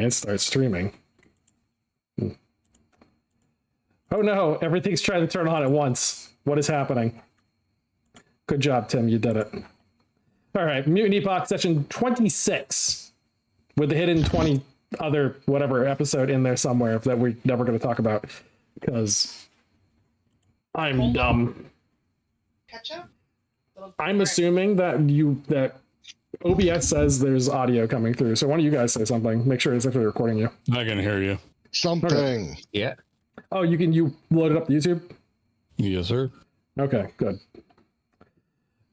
And start streaming. Oh no, everything's trying to turn on at once. What is happening? Good job, Tim. You did it. All right, Mutant Epoch session 26 with the hidden 20 other whatever episode in there somewhere that we're never going to talk about because I'm dumb. Catch up? I'm assuming that OBS says there's audio coming through. So why don't you guys say something? Make sure it's actually recording you. I can hear you. Something. Okay. Yeah. Oh, you load it up to YouTube? Yes, sir. Okay, good.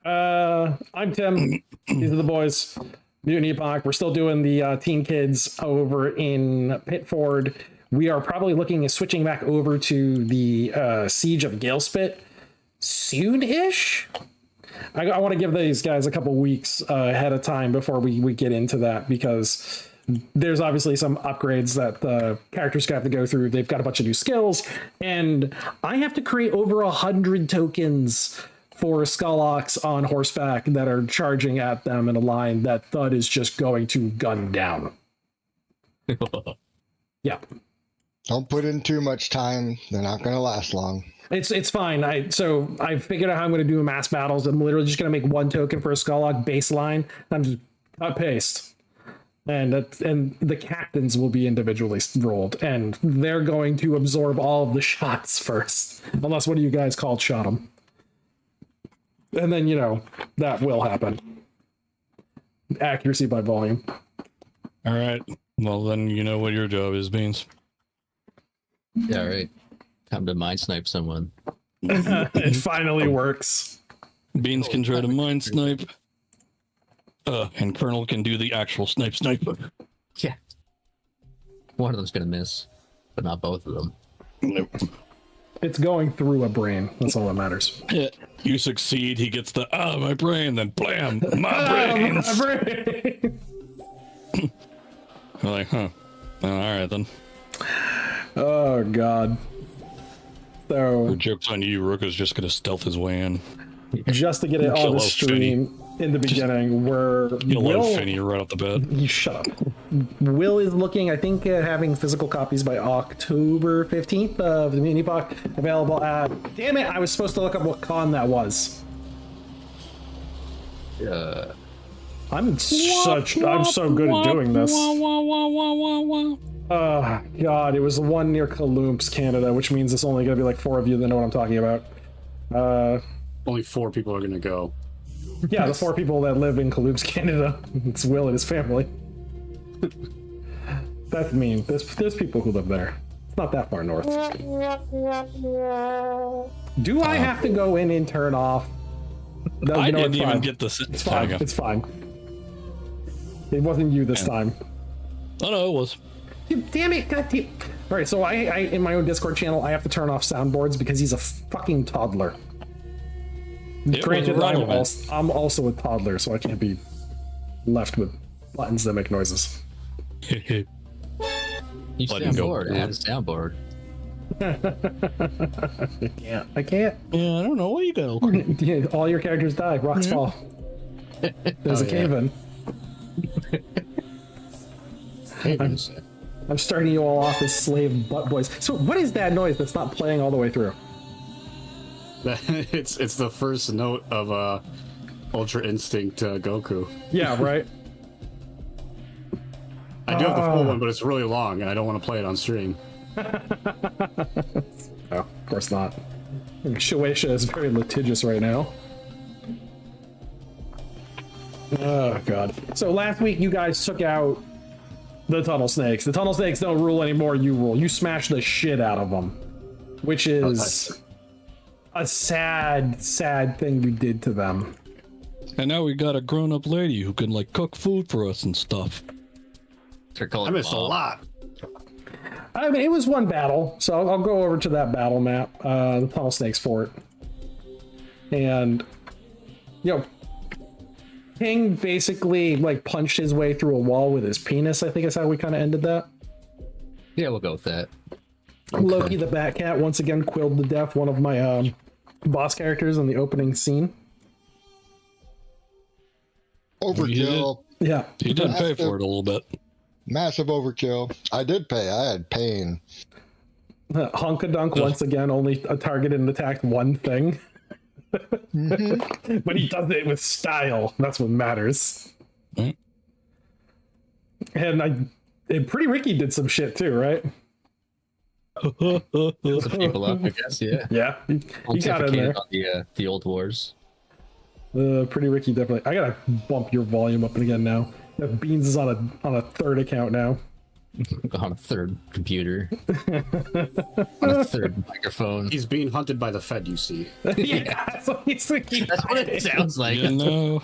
I'm Tim. These are the boys. Mutant Epoch. We're still doing the teen kids over in Pitford. We are probably looking at switching back over to the Siege of Galespit soon-ish. I want to give these guys a couple weeks ahead of time before we get into that because there's obviously some upgrades that the characters have to go through. They've got a bunch of new skills, and I have to create over 100 tokens for Skullocks on horseback that are charging at them in a line that Thud is just going to gun down. Yeah. Don't put in too much time. They're not going to last long. It's fine. I figured out how I'm going to do mass battles. I'm literally just going to make one token for a Skulllock baseline. I'm just cut paste. And the captains will be individually rolled, and they're going to absorb all of the shots first. Unless one of you guys called shot them. And then, that will happen. Accuracy by volume. All right. Well, then you know what your job is, Beans. Yeah, right. Time to mind snipe someone. It finally works. Beans can try to mind snipe. And Colonel can do the actual snipe. Yeah. One of them's gonna miss, but not both of them. Nope. It's going through a brain. That's all that matters. Yeah. You succeed, he gets the my brain, then blam, my brains. My brain. I'm like, huh. All right then. Oh god. So For joke's on you, Rook is just gonna stealth his way in. Just to get it on the stream in the beginning, You'll let Finny right off the bat. You shut up. Will is looking, I think, at having physical copies by October 15th of the Mutant Epoch available at. Damn it! I was supposed to look up what con that was. I'm so good at doing this. Oh god, it was the one near Columbus, Canada, which means it's only gonna be like 4 of you that know what I'm talking about. Only 4 people are gonna go. Yeah, the 4 people that live in Columbus, Canada. It's Will and his family. That's mean. There's people who live there. It's not that far north. Do I have to go in and turn off? No, I didn't even get this. It's fine. It's fine. It wasn't you this time. Oh no, it was. Dude, damn it! God damn. All right, so I in my own Discord channel, I have to turn off soundboards because he's a fucking toddler. Granted, I'm also a toddler, so I can't be left with buttons that make noises. You sound bored. Add a soundboard. I can't. Yeah, I don't know. What you go? Yeah, all your characters die. Rocks fall. There's a cave in. I'm starting you all off as slave butt boys. So what is that noise that's not playing all the way through? It's the first note of Ultra Instinct Goku. Yeah, right. I do have the full one, but it's really long, and I don't want to play it on stream. Oh, of course not. Shueisha is very litigious right now. Oh god. So last week you guys took out the tunnel snakes. The tunnel snakes don't rule anymore. You rule. You smash the shit out of them, which is a sad thing you did to them. And now we got a grown-up lady who can like cook food for us and stuff. I missed a lot. I mean, it was one battle, so I'll go over to that battle map, the Tunnel Snakes Fort. And, King basically, punched his way through a wall with his penis, I think is how we kind of ended that. Yeah, we'll go with that. Okay. Loki the Batcat once again quilled to death one of my boss characters in the opening scene. Overkill. Yeah. He did pay for it a little bit. Massive overkill. I did pay. I had pain. Honkadunk once again only targeted and attacked one thing. But he does it with style. That's what matters. Mm. And Pretty Ricky did some shit too, right? Some people up, I guess. Yeah. Yeah, he got in there. On the old wars. Pretty Ricky definitely. I gotta bump your volume up again now. Beans is on a third account now. On a third computer. On a third microphone. He's being hunted by the Fed, you see. Yeah, that's what he's thinking. That's what it sounds like. You know,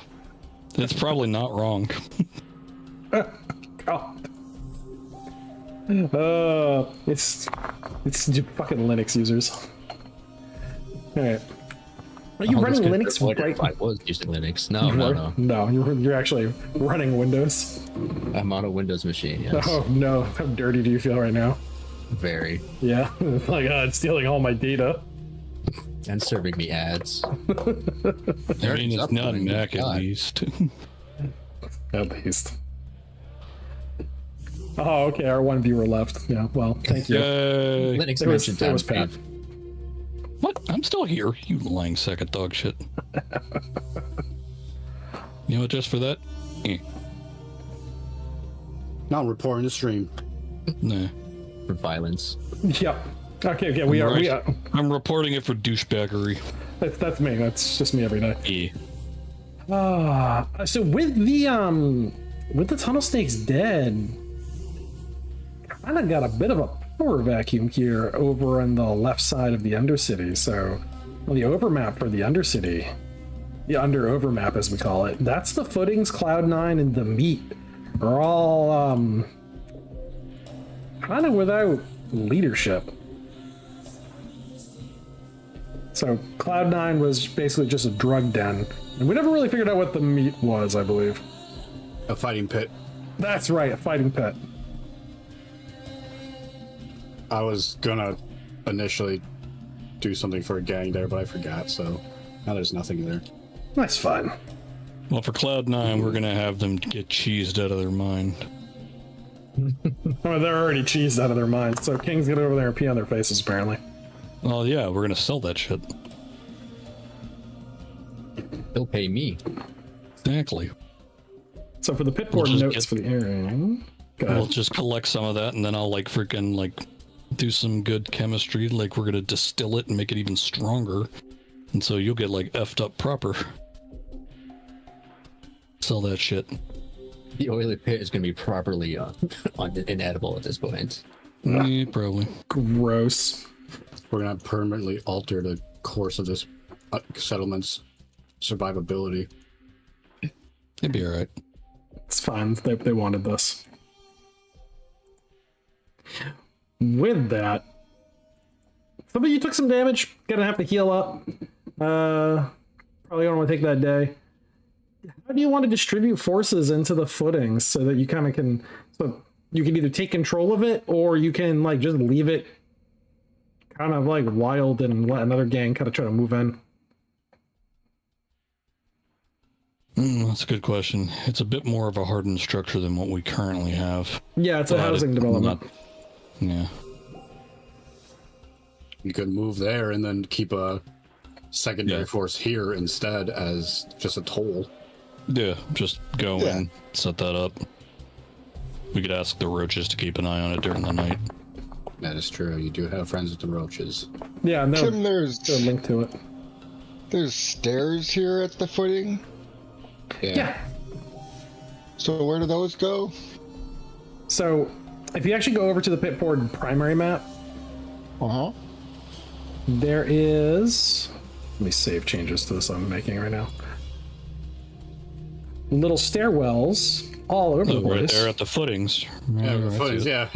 it's probably not wrong. God. It's fucking Linux users. All right. Are you running Linux right? If I was using Linux. No. No, you're actually running Windows. I'm on a Windows machine, yes. Oh no, how dirty do you feel right now? Very. Yeah, like it's stealing all my data. And serving me ads. I mean, it's not Mac at least. At least. Oh, okay, our one viewer left. Yeah, well, thank you. Linux mentioned it was Pat. What? I'm still here, you lying sack of dog shit. You know what, just for that? Now I'm reporting the stream. Nah. For violence. Yep. Okay, we are. I'm reporting it for douchebaggery. That's me. That's just me every day. Yeah. So with the tunnel snakes dead, kind of got a bit of a power vacuum here over on the left side of the Undercity. So the overmap for the Undercity, the under overmap as we call it, that's the footings, Cloud9, and the meat are all kind of without leadership. So Cloud9 was basically just a drug den, and we never really figured out what the meat was, I believe. A fighting pit. That's right, a fighting pit. I was gonna initially do something for a gang there, but I forgot, so now there's nothing there. That's fine. Well, for Cloud9, we're gonna have them get cheesed out of their mind. Well, they're already cheesed out of their minds, so Kings get over there and pee on their faces, apparently. Well, yeah, we're gonna sell that shit. They'll pay me. Exactly. So for the pitboard notes for the airing, we'll just collect some of that, and then I'll freaking do some good chemistry. We're gonna distill it and make it even stronger, and so you'll get effed up proper. Sell that shit. The oily pit is going to be properly inedible at this point. Yeah, probably. Gross. We're gonna permanently alter the course of this settlement's survivability. It'd be alright. It's fine. They wanted this. With that, some of you took some damage. Gonna have to heal up. Probably don't want to take that day. How do you want to distribute forces into the footings so that you kind of can, so you can either take control of it or you can just leave it kind of wild and let another gang kind of try to move in? That's a good question. It's a bit more of a hardened structure than what we currently have. Yeah, it's a housing development. Yeah. You could move there and then keep a secondary force here instead as just a toll. Yeah, just go and set that up. We could ask the roaches to keep an eye on it during the night. That is true. You do have friends with the roaches. Yeah, no. Tim, there's a link to it. There's stairs here at the footing. Yeah. So where do those go? So if you actually go over to the pitboard primary map, there is. Let me save changes to this I'm making right now. Little stairwells all over the place. Right there at the footings. Yeah, the footings, yeah.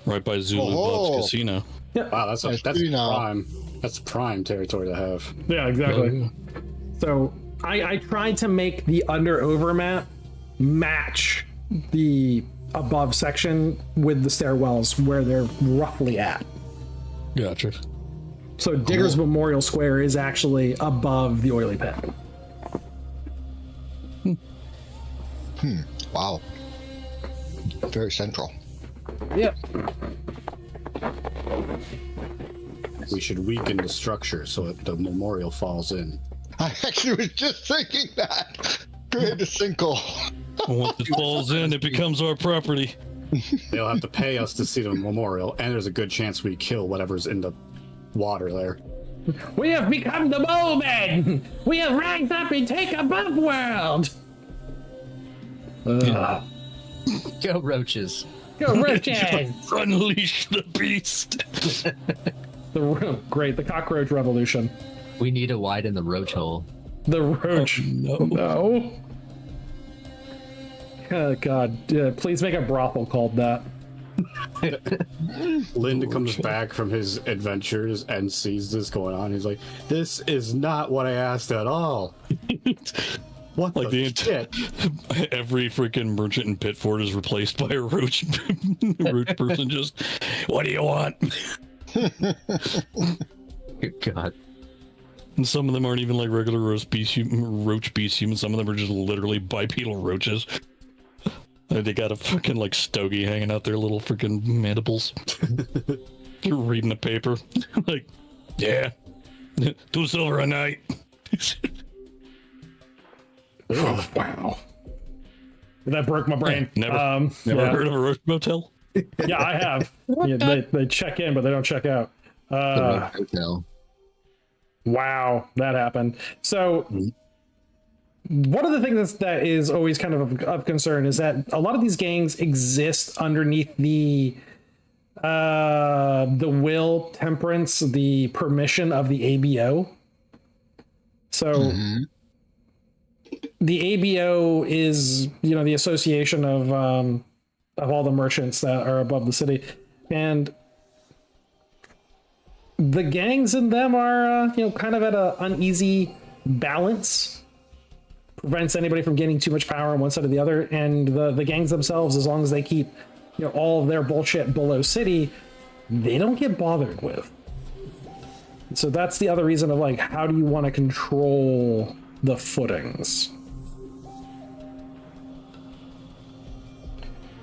Right by Zulu Bob's Casino. Yeah. Wow, that's prime. That's prime territory to have. Yeah, exactly. So I tried to make the under over map match the above section with the stairwells where they're roughly at. Gotcha. So Digger's Memorial Square is actually above the oily pit. Wow. very central. Yep. We should weaken the structure so that the memorial falls in. I actually was just thinking that. Create a sinkhole. Once it falls in, it becomes our property. They'll have to pay us to see the memorial, and there's a good chance we kill whatever's in the water there. We have become the bowmen! We have ranked up and take above world! Go roaches. Go Roaches! Unleash the beast. Great, the cockroach revolution. We need to widen the roach hole. The roach. No. No. Oh, God. Please make a brothel called that. Linda comes back from his adventures and sees this going on. He's like, "This is not what I asked at all." What Like the the shit? Every freaking merchant in Pitford is replaced by a roach, roach person. Just, what do you want? God. And some of them aren't even like regular roach beast humans. Some of them are just literally bipedal roaches. They got a fucking like stogie hanging out their little freaking mandibles. You're reading the paper. Like, yeah, 2 silver a night. Oh, wow. That broke my brain. Never yeah. heard of a roach motel? Yeah, I have. Yeah, they check in, but they don't check out. The roach hotel. Wow, that happened. So, one of the things that is always kind of concern is that a lot of these gangs exist underneath the will, temperance, the permission of the ABO. So, the ABO is, the association of all the merchants that are above the city, and the gangs in them are, kind of at an uneasy balance. Prevents anybody from gaining too much power on one side or the other. And the gangs themselves, as long as they keep, all of their bullshit below city, they don't get bothered with. So that's the other reason of like, how do you want to control the footings?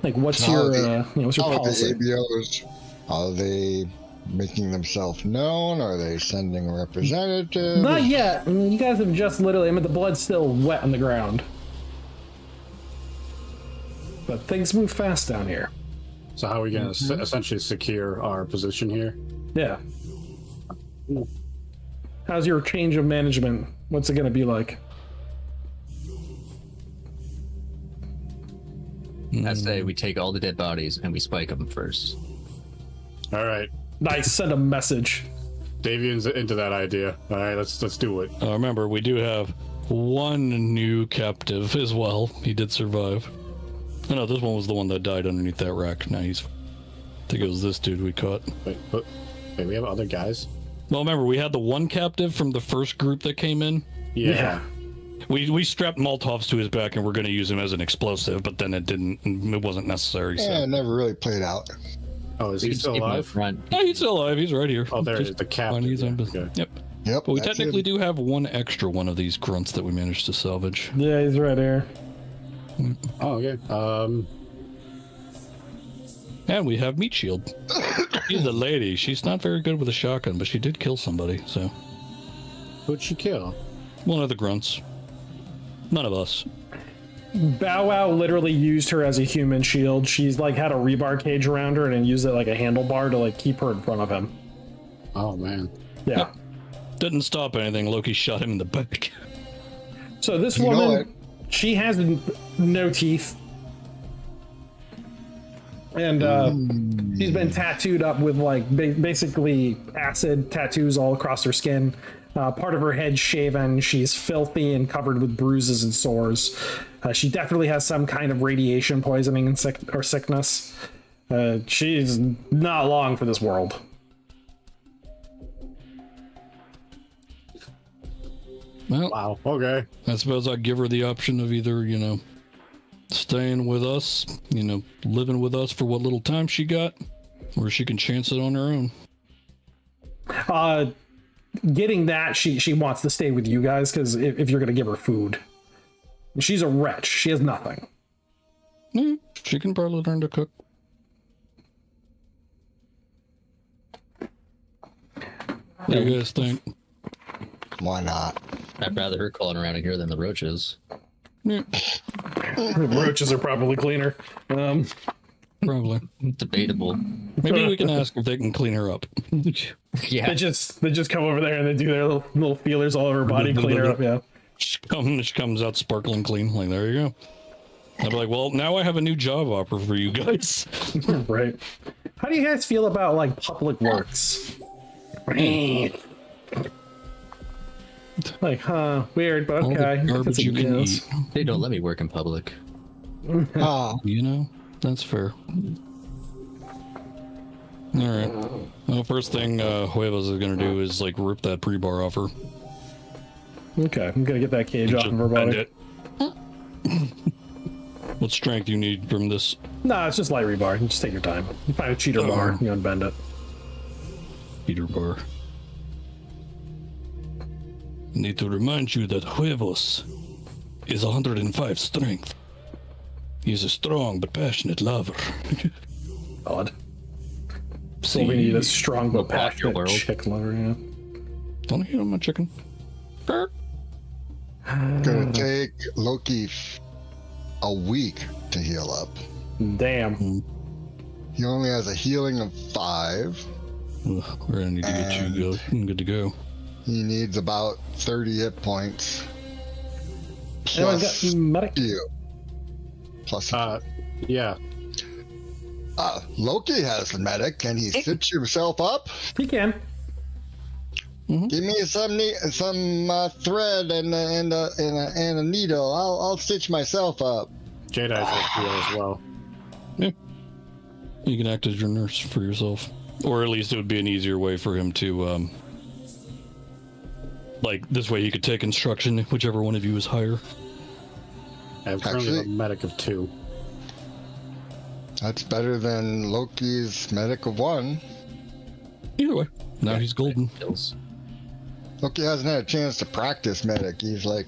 Like, what's your policy? The ABOs, are they making themselves known? Are they sending a representative? Not yet. I mean, you guys have just literally, the blood's still wet on the ground. But things move fast down here. So how are we going to essentially secure our position here? Yeah. How's your change of management? What's it going to be like? I say we take all the dead bodies and we spike them first. All right. Nice. Send a message. Davian's into that idea. All right, let's do it. Remember, we do have one new captive as well. He did survive. Oh, no, this one was the one that died underneath that rack. Now I think it was this dude we caught. Wait, we have other guys? Well, remember, we had the one captive from the first group that came in. Yeah. We strapped Molotovs to his back and we're going to use him as an explosive, but then it wasn't necessary. So. Yeah, it never really played out. Oh, is he still alive? Yeah, he's still alive. He's right here. Oh, there is the captain. Okay. Yep. Yep. But we technically do have one extra one of these grunts that we managed to salvage. Yeah, he's right here. Oh, okay. And we have Meat Shield. She's a lady. She's not very good with a shotgun, but she did kill somebody, so. Who'd she kill? One of the grunts. None of us. Bow Wow literally used her as a human shield. She's like had a rebar cage around her and then used it like a handlebar to like keep her in front of him. Oh, man. Yeah. Yep. Didn't stop anything. Loki shot him in the back. So this woman, she has no teeth. And she's been tattooed up with like basically acid tattoos all across her skin. Part of her head shaven. She's filthy and covered with bruises and sores. She definitely has some kind of radiation poisoning and sickness. She's not long for this world. Well, Wow. Okay. I suppose I'd give her the option of either, staying with us, living with us for what little time she got, or she can chance it on her own. Getting that, she wants to stay with you guys, because if you're going to give her food. She's a wretch. She has nothing. She can probably learn to cook. What do you guys think? Why not? I'd rather her crawling around in here than the roaches. Roaches are probably cleaner. Probably. Debatable. Maybe we can ask if they can clean her up. Yeah. They just come over there and they do their little feelers all over her body, clean her up. Yeah. She comes out sparkling clean. Like, there you go. I'd be like, well, now I have a new job offer for you guys. Right. How do you guys feel about like public works? Like, weird, but All the okay. garbage you can eat. They don't let me work in public. Oh, You know, that's fair. All right. Well, first thing Huevos is gonna do is like rip that pre-bar off her. Okay, I'm gonna get that cage off Just of her bend body. it. What strength do you need from this? Nah, it's just light rebar. You just take your time. You find a cheater bar, you unbend it. Heater bar. Need to remind you that Huevos is 105 strength. He's a strong but passionate lover. Odd. So we need a strong but Watch your passionate world. chick lover, yeah. Don't hear my chicken. Grr. gonna take Loki a week to heal up. Damn. He only has a healing of 5. Ugh, we're gonna need to get you good to go. He needs about 30 hit points. Anyone Plus got medic? you. Plus, Yeah. Loki has a medic. Can he stitch himself up? He can. Give me some thread and a needle. I'll stitch myself up. Jedi's at heal as well. Yeah. You can act as your nurse for yourself. Or at least it would be an easier way for him to, like, this way he could take instruction, whichever one of you is higher. I have currently Actually- a medic of 2. That's better than Loki's medic of 1. Either way, now he's golden. Kills. Loki hasn't had a chance to practice medic. He's like,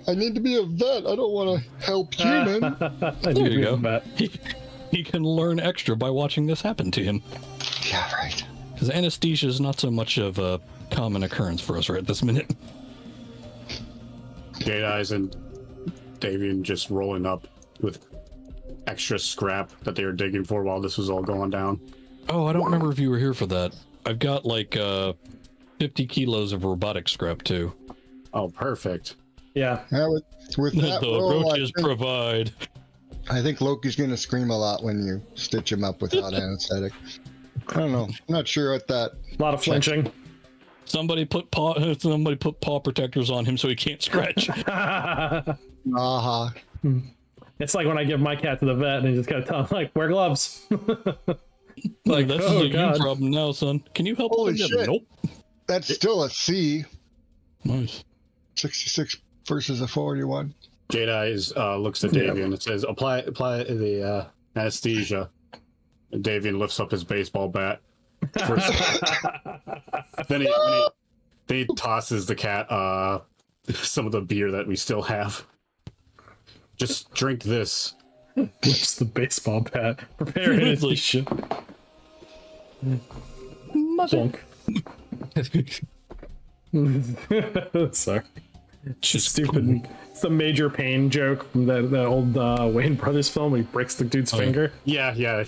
I need to be a vet. I don't want to help human. I There do you go. that. He can learn extra by watching this happen to him. Yeah, right. Because anesthesia is not so much of a common occurrence for us right this minute. Jedi's and Davian just rolling up with extra scrap that they were digging for while this was all going down. Oh, I don't remember if you were here for that. I've got like 50 kilos of robotic scrap too. Oh, perfect. Yeah. Yeah, with that The roll, roaches provide. I think Loki's going to scream a lot when you stitch him up without anesthetic. I don't know. I'm not sure what that. A lot of flinching. Somebody put paw protectors on him so he can't scratch. Aha. It's like when I give my cat to the vet and he just gotta tell him, like, wear gloves. Like, that's oh, a you God. problem now, son. Can you help? Holy him? shit. Nope. That's still a C. Nice. 66 versus a 41. Jedi looks at Davian. It says, apply the anesthesia. And Davian lifts up his baseball bat. First, then he tosses the cat some of the beer that we still have. Just drink this. It's the baseball bat. Prepare anesthesia. Junk. Sorry. Just Stupid. It's a major pain joke from that old Wayne Brothers film where he breaks the dude's finger. Yeah.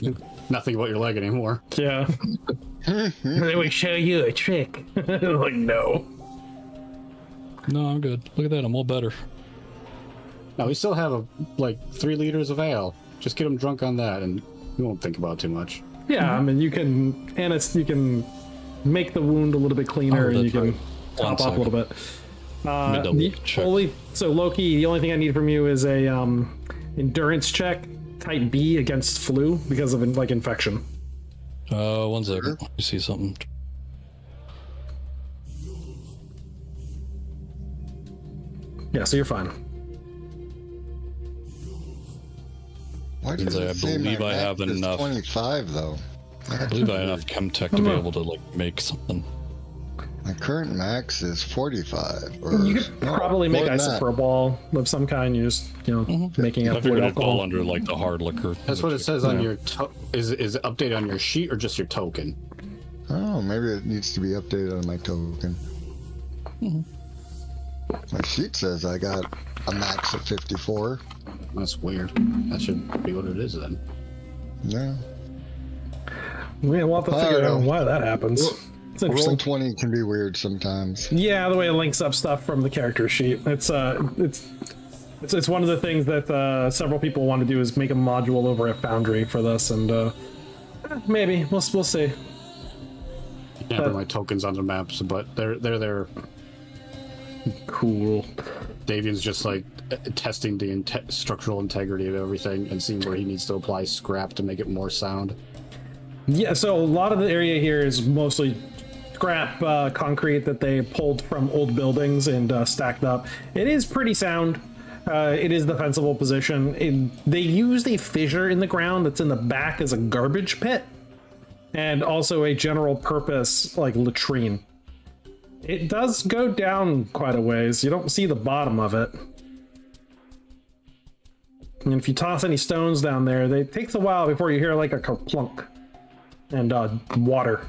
Nothing about your leg anymore. Yeah. Then we show you a trick. Like, no. No, I'm good. Look at that. I'm all better. Now we still have 3 liters of ale. Just get him drunk on that, and we won't think about it too much. Yeah, I mean, you can make the wound a little bit cleaner, Oh, and you that's can right. top off a little bit. me double check. So Loki, the only thing I need from you is a endurance check type B against flu because of infection. 1 second. Let me see something. Yeah, so you're fine. Why does I it say believe my I have max is enough. 25 though? I believe I have enough chem tech to be able to make something. My current max is 45. Or, You could probably make isopropyl of some kind. You're just, making I up figured with it'd fall alcohol. under like the hard liquor. That's what it says on your. Is it updated on your sheet or just your token? Oh, maybe it needs to be updated on my token. My sheet says I got a max of 54. That's weird. That should be what it is then. Yeah. We'll have to figure out why that happens. It's interesting. Roll 20 can be weird sometimes. Yeah, the way it links up stuff from the character sheet. It's one of the things that several people want to do is make a module over at Foundry for this, and maybe we'll see. I can't put my tokens on the maps, but they're there. Cool. Davian's just like testing the structural integrity of everything and seeing where he needs to apply scrap to make it more sound. Yeah, so a lot of the area here is mostly scrap concrete that they pulled from old buildings and stacked up. It is pretty sound. It is defensible position. They used a fissure in the ground that's in the back as a garbage pit, and also a general purpose like latrine. It does go down quite a ways. You don't see the bottom of it. And if you toss any stones down there, it takes a while before you hear like a kerplunk and water.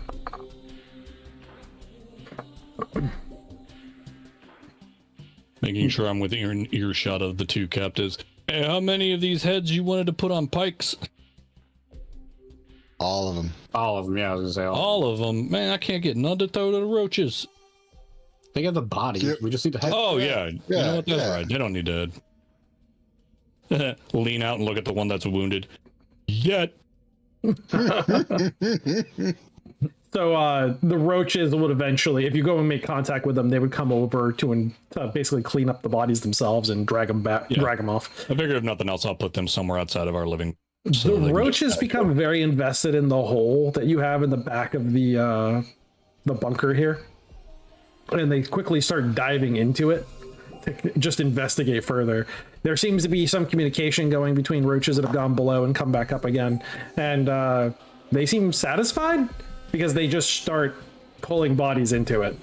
Making sure I'm within earshot of the two captives. Hey, how many of these heads you wanted to put on pikes? All of them. All of them, yeah, I was gonna say All of them. Man, I can't get none to throw to the roaches. They have the body. Yeah. We just need to head. Oh, yeah. You know what? That's yeah. right. They don't need to lean out and look at the one that's wounded. Yet. So the roaches would eventually, if you go and make contact with them, they would come over to basically clean up the bodies themselves and drag them back, drag them off. I figured if nothing else, I'll put them somewhere outside of our living. So The roaches become very invested in the hole that you have in the back of the bunker here, and they quickly start diving into it to just investigate further. There seems to be some communication going between roaches that have gone below and come back up again, and they seem satisfied because they just start pulling bodies into it.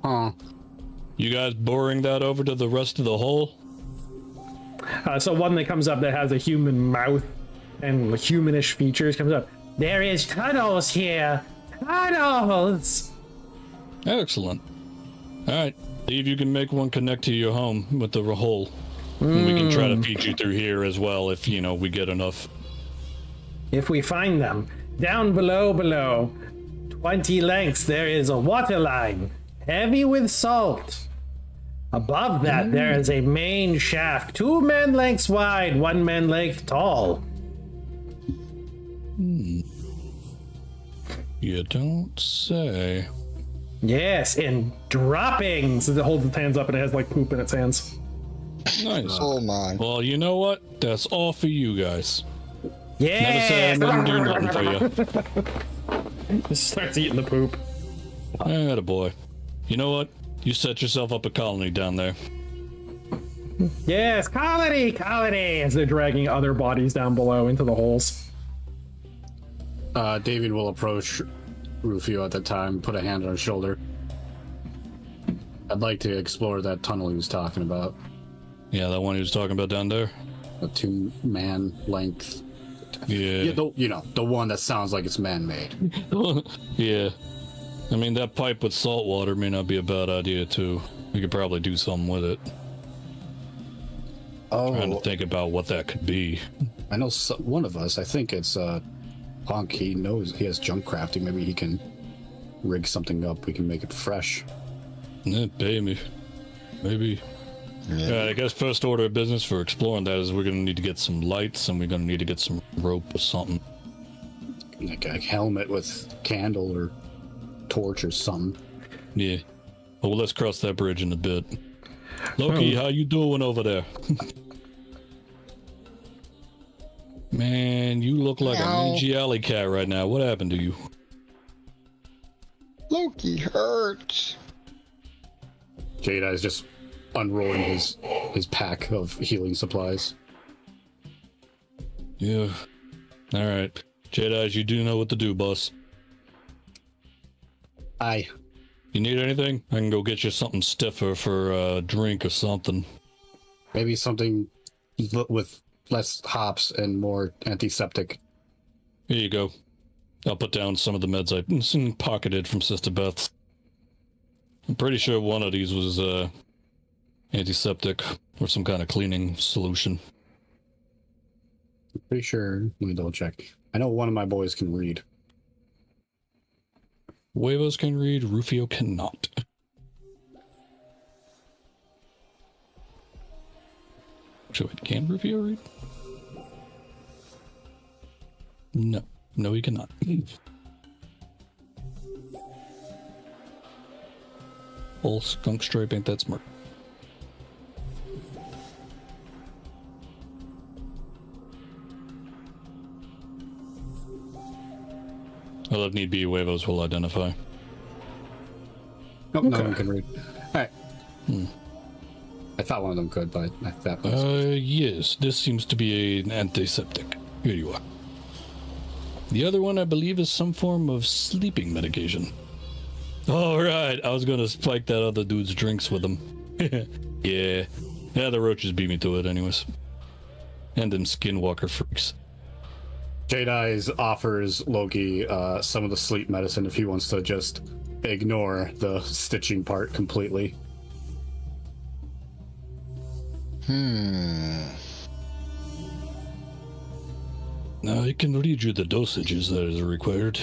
Huh. You guys boring that over to the rest of the hole? So one that comes up that has a human mouth and humanish features comes up. There is tunnels here. Tunnels! Excellent. All right. See if you can make one connect to your home with the hole. And we can try to feed you through here as well if, we get enough. If we find them. Down below, 20 lengths, there is a water line, heavy with salt. Above that, there is a main shaft, 2 man lengths wide, 1 man length tall. You don't say. Yes, and droppings. It holds its hands up and it has like poop in its hands. Nice. Oh my. Well, you know what? That's all for you guys. Never say I Yeah. didn't do nothing for you. Just starts eating the poop. Attaboy. You know what? You set yourself up a colony down there. Yes, colony, as they're dragging other bodies down below into the holes. David will approach Rufio at that time, put a hand on his shoulder. I'd like to explore that tunnel he was talking about. Yeah, that one he was talking about down there. A 2 man length. Yeah. The one that sounds like it's man-made. Yeah. I mean, that pipe with salt water may not be a bad idea, too. We could probably do something with it. Trying to think about what that could be. I know one of us, I think it's Punk, he knows he has junk crafting. Maybe he can rig something up. We can make it fresh. Yeah, pay me. Maybe. Yeah, I guess first order of business for exploring that is we're going to need to get some lights and we're going to need to get some rope or something. Like a helmet with candle or torch or something. Yeah. Well, let's cross that bridge in a bit. Loki, how you doing over there? Man, you look like a mangy alley cat right now. What happened to you? Loki hurts. Jada is just unrolling his pack of healing supplies. Yeah. All right. Jedi, you do know what to do, boss. Aye. You need anything? I can go get you something stiffer for a drink or something. Maybe something with less hops and more antiseptic. Here you go. I'll put down some of the meds I pocketed from Sister Beth's. I'm pretty sure one of these was antiseptic or some kind of cleaning solution. Pretty sure. Let me double check. I know one of my boys can read. Huevos can read, Rufio cannot. So can Rufio read? No. No, he cannot. Full skunk stripe, ain't that smart? Well, if need be, huevos will identify. Nope, no one can read. Alright. I thought one of them could, but I thought yes, this seems to be an antiseptic. Here you are. The other one, I believe, is some form of sleeping medication. All right, I was gonna spike that other dude's drinks with him. Yeah, the roaches beat me to it anyways. And them skinwalker freaks. Jade Eyes offers Loki some of the sleep medicine if he wants to just ignore the stitching part completely. Now, I can read you the dosages that is required.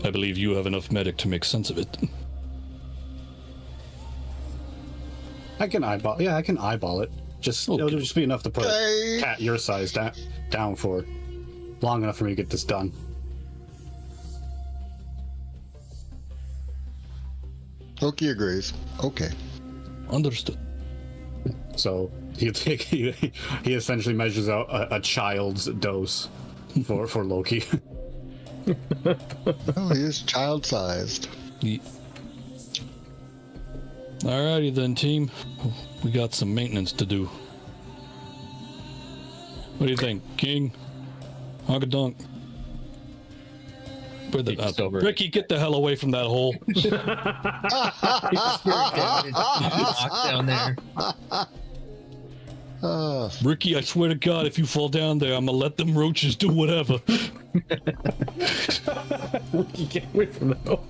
I believe you have enough medic to make sense of it. I can eyeball it. It'll just be enough to put a cat your size down for long enough for me to get this done. Loki agrees. Okay. Understood. So he essentially measures out a child's dose for Loki. Oh, he is child-sized. Alrighty then, team. We got some maintenance to do. What do you think, King? Honka-donk. Where the Ricky, get the hell away from that hole. Down there. Ricky, I swear to God, if you fall down there, I'm gonna let them roaches do whatever. Ricky, get away from the hole.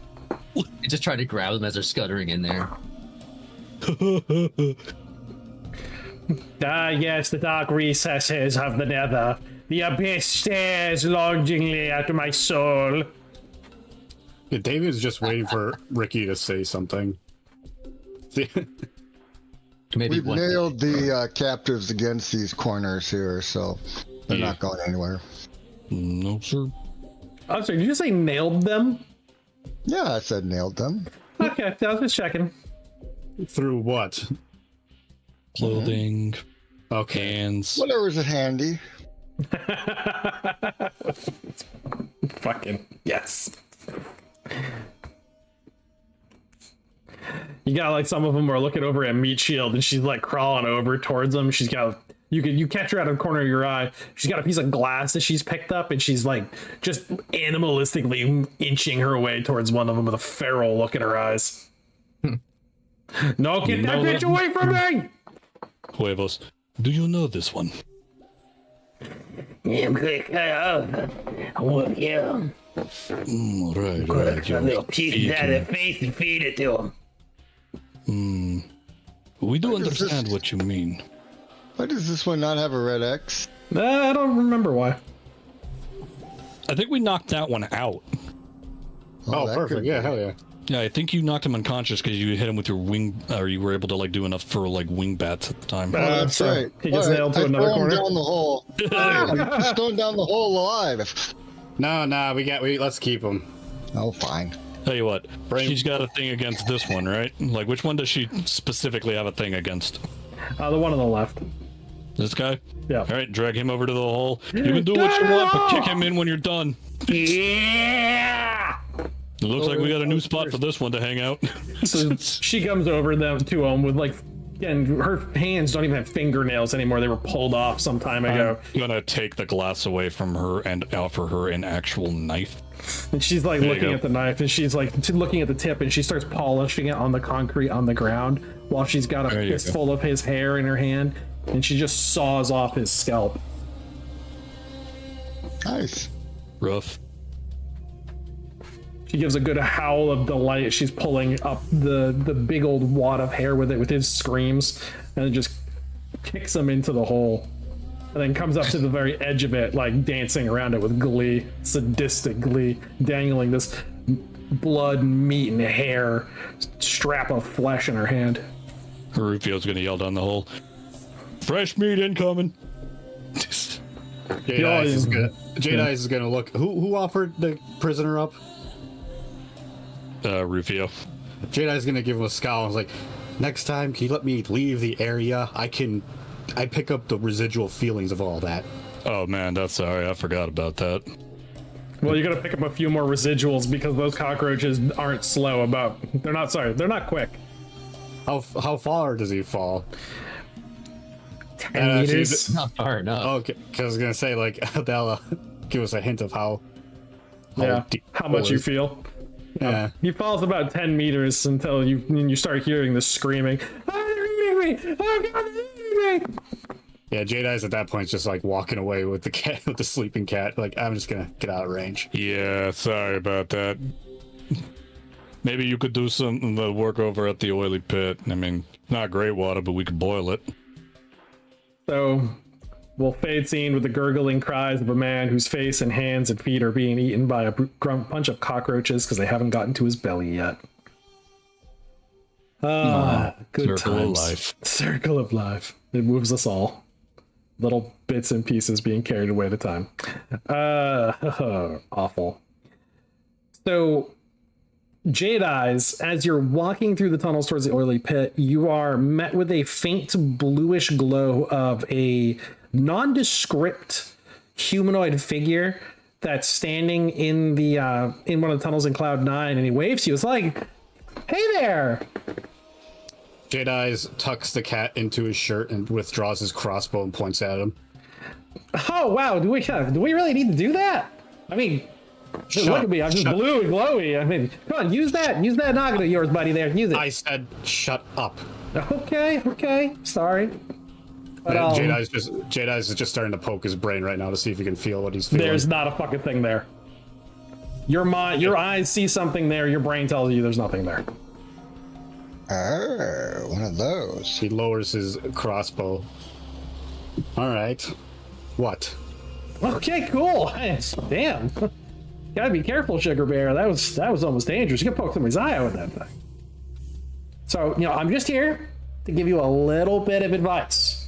You just try to grab them as they're scuttering in there. Yes, the dark recesses of the nether. The abyss stares longingly at my soul. Yeah, David's just waiting for Ricky to say something. Maybe We've nailed the captives against these corners here, so they're not going anywhere. No, sir. Oh, sorry, did you say nailed them? Yeah, I said nailed them. Okay, I was just checking. Through what? Clothing, Okay. hands. Whatever's at handy. Fucking yes. You got like some of them are looking over at Meat Shield and she's like crawling over towards them. She's got you catch her out of the corner of your eye. She's got a piece of glass that she's picked up and she's like just animalistically inching her way towards one of them with a feral look in her eyes. No, get that bitch away from me! Huevos. Do you know this one? Yeah, well, yeah. Right. A little piece out of the face and feed it to him. We do What is understand this? what you mean. Why does this one not have a red X? I don't remember why. I think we knocked that one out. Oh, that perfect. could Yeah, be. hell yeah. Yeah, I think you knocked him unconscious because you hit him with your wing, or you were able to like do enough for like wing bats at the time. That's So, right. he gets All nailed to I another throw him corner. down the hole. Just going down the hole alive. No, let's keep him. Oh, fine. Tell you what, Brain- she's got a thing against this one, right? Like, which one does she specifically have a thing against? The one on the left. This guy? Yeah. All right, drag him over to the hole. You can do what you want, but kick him in when you're done. Yeah! It looks like we got a new spot for this one to hang out. So she comes over them to him with like Again, her hands don't even have fingernails anymore. They were pulled off some time ago. I'm gonna take the glass away from her and offer her an actual knife. And she's like looking at the knife, and she's like looking at the tip, and she starts polishing it on the concrete on the ground while she's got a fistful of his hair in her hand, and she just saws off his scalp. Nice. Rough. She gives a good howl of delight. She's pulling up the big old wad of hair with it with his screams, and it just kicks him into the hole. And then comes up to the very edge of it, like dancing around it with glee, sadistic glee, dangling this blood, meat, and hair strap of flesh in her hand. Rufio's gonna yell down the hole, "Fresh meat incoming!" Jade Eyes is gonna look. Who offered the prisoner up? Rufio. Jade Eyes is gonna give him a scowl. I was like, next time, can you let me leave the area? I pick up the residual feelings of all that. Oh man, that's sorry. I forgot about that. Well, you're gonna pick up a few more residuals because those cockroaches aren't slow about. They're not quick. How far does he fall? 10 meters. Not far enough. Okay, because I was gonna say like that'll give us a hint of how deep how much it you is. feel. Yeah. He falls about 10 meters until you start hearing the screaming. Oh, they're eating me! Oh god, they're eating me! Yeah, Jade Eyes at that point is just like walking away with the cat, with the sleeping cat. Like, I'm just gonna get out of range. Yeah, sorry about that. Maybe you could do some the work over at the oily pit. I mean, not great water, but we could boil it. So we'll fade scene with the gurgling cries of a man whose face and hands and feet are being eaten by a bunch of cockroaches because they haven't gotten to his belly yet. Good Circle of times. life. Circle of life. It moves us all. Little bits and pieces being carried away at a time. Awful. So, Jade Eyes, as you're walking through the tunnels towards the oily pit, you are met with a faint bluish glow of a nondescript humanoid figure that's standing in the in one of the tunnels in Cloud 9, and he waves to you. It's like, hey there! Jade Eyes tucks the cat into his shirt and withdraws his crossbow and points at him. Oh wow, do we really need to do that? I mean, look at me, I'm just blue and glowy. I mean, come on, use that noggin of yours, buddy. There, use it. I said, shut up. Okay, sorry. But, Jade Eyes is just starting to poke his brain right now to see if he can feel what he's feeling. there's not a fucking thing there. Your eyes see something there. Your brain tells you there's nothing there. Oh, one of those. He lowers his crossbow. All right. What? Okay, cool. Damn. Gotta be careful, Sugar Bear. That was almost dangerous. You could poke somebody's eye out with that thing. So, I'm just here to give you a little bit of advice.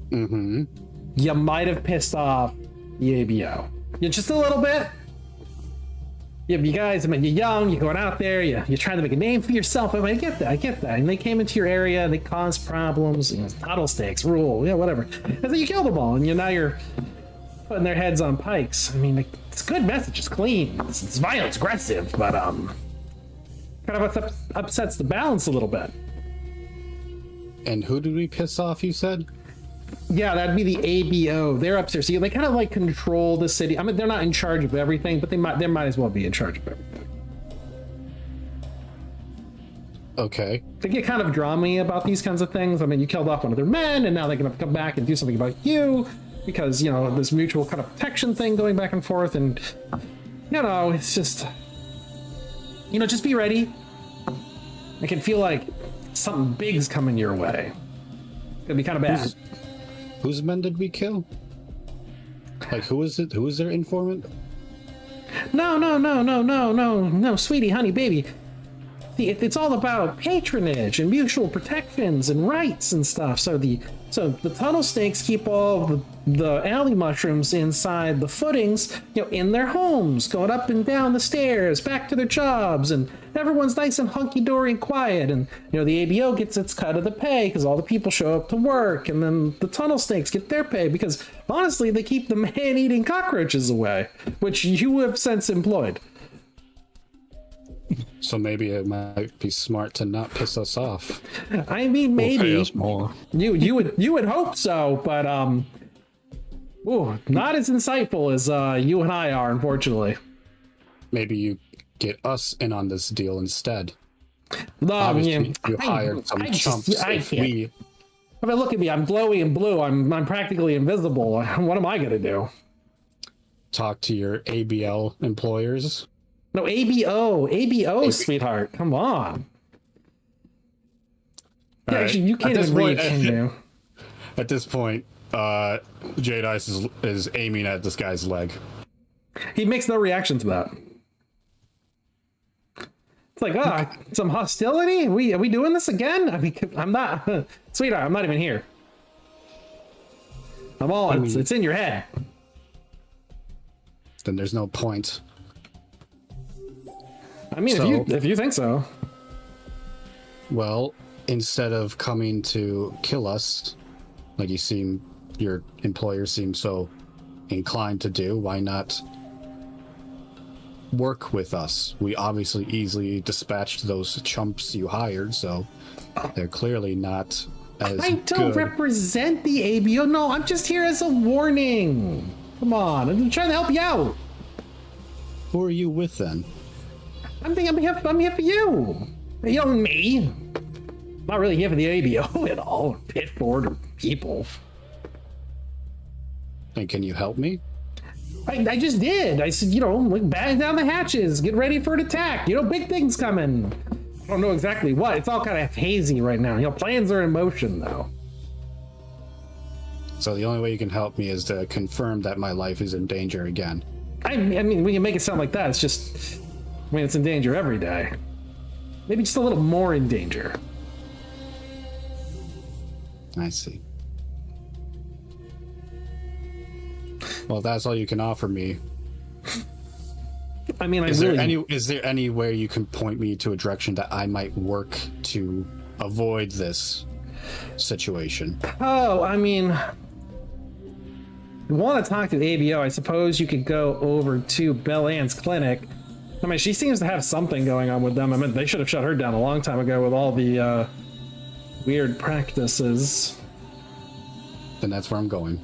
Mm-hmm. You might have pissed off the ABO. Just a little bit. You guys, you're young, you're going out there, you're trying to make a name for yourself. I get that. And they came into your area, they caused problems, tunnel stakes, rule, whatever. And then you killed them all, and now you're putting their heads on pikes. I mean, it's a good message, it's clean, it's violent, it's aggressive, but kind of upsets the balance a little bit. And who did we piss off, you said? Yeah, that'd be the ABO. They're upstairs. So they kind of like control the city. I mean, they're not in charge of everything, but they might as well be in charge of everything. Okay. They get kind of drama-y about these kinds of things. I mean, you killed off one of their men, and now they're going to come back and do something about you because, this mutual kind of protection thing going back and forth. And, it's just, just be ready. I can feel like something big's coming your way. It's going to be kind of bad. Whose men did we kill? Like, who is it? Who is their informant? No, sweetie, honey, baby. See, it's all about patronage and mutual protections and rights and stuff. So the tunnel snakes keep all the alley mushrooms inside the footings, in their homes, going up and down the stairs, back to their jobs, and everyone's nice and hunky-dory and quiet. And the ABO gets its cut of the pay because all the people show up to work, and then the tunnel snakes get their pay because honestly they keep the man-eating cockroaches away, which you have since employed. So maybe it might be smart to not piss us off. I mean, Pay maybe us more. you would hope so, but not as insightful as you and I are, unfortunately. Maybe you get us in on this deal instead. No, Obviously, you hired some chumps. If we I mean, look at me. I'm glowy and blue. I'm practically invisible. What am I gonna do? talk to your ABL employers. No, ABO, sweetheart. Come on. Yeah, All actually, you can't even read, can you? At this point, Jade Ice is aiming at this guy's leg. He makes no reaction to that. It's like, some hostility? Are we doing this again? I mean, I'm not, sweetheart, I'm not even here. It's in your head. Then there's no point. I mean, if you think so. Well, instead of coming to kill us, like your employer seems so inclined to do, why not work with us? We obviously easily dispatched those chumps you hired, so they're clearly not as I don't represent the ABO. No, I'm just here as a warning. Come on, I'm trying to help you out. Who are you with then? I'm here for you. You know me. I'm not really here for the ABO at all, Pitford or people. And can you help me? I just did. I said, batten down the hatches, get ready for an attack. Big things coming. I don't know exactly what. It's all kind of hazy right now. Plans are in motion though. So the only way you can help me is to confirm that my life is in danger again. I mean, we can make it sound like that. It's just, it's in danger every day. Maybe just a little more in danger. I see. Well, if that's all you can offer me. I mean, is there any way you can point me to a direction that I might work to avoid this situation? Oh, I mean, you want to talk to the ABO, I suppose you could go over to Belle Ann's clinic. I mean, she seems to have something going on with them. I mean, they should have shut her down a long time ago with all the weird practices. Then that's where I'm going.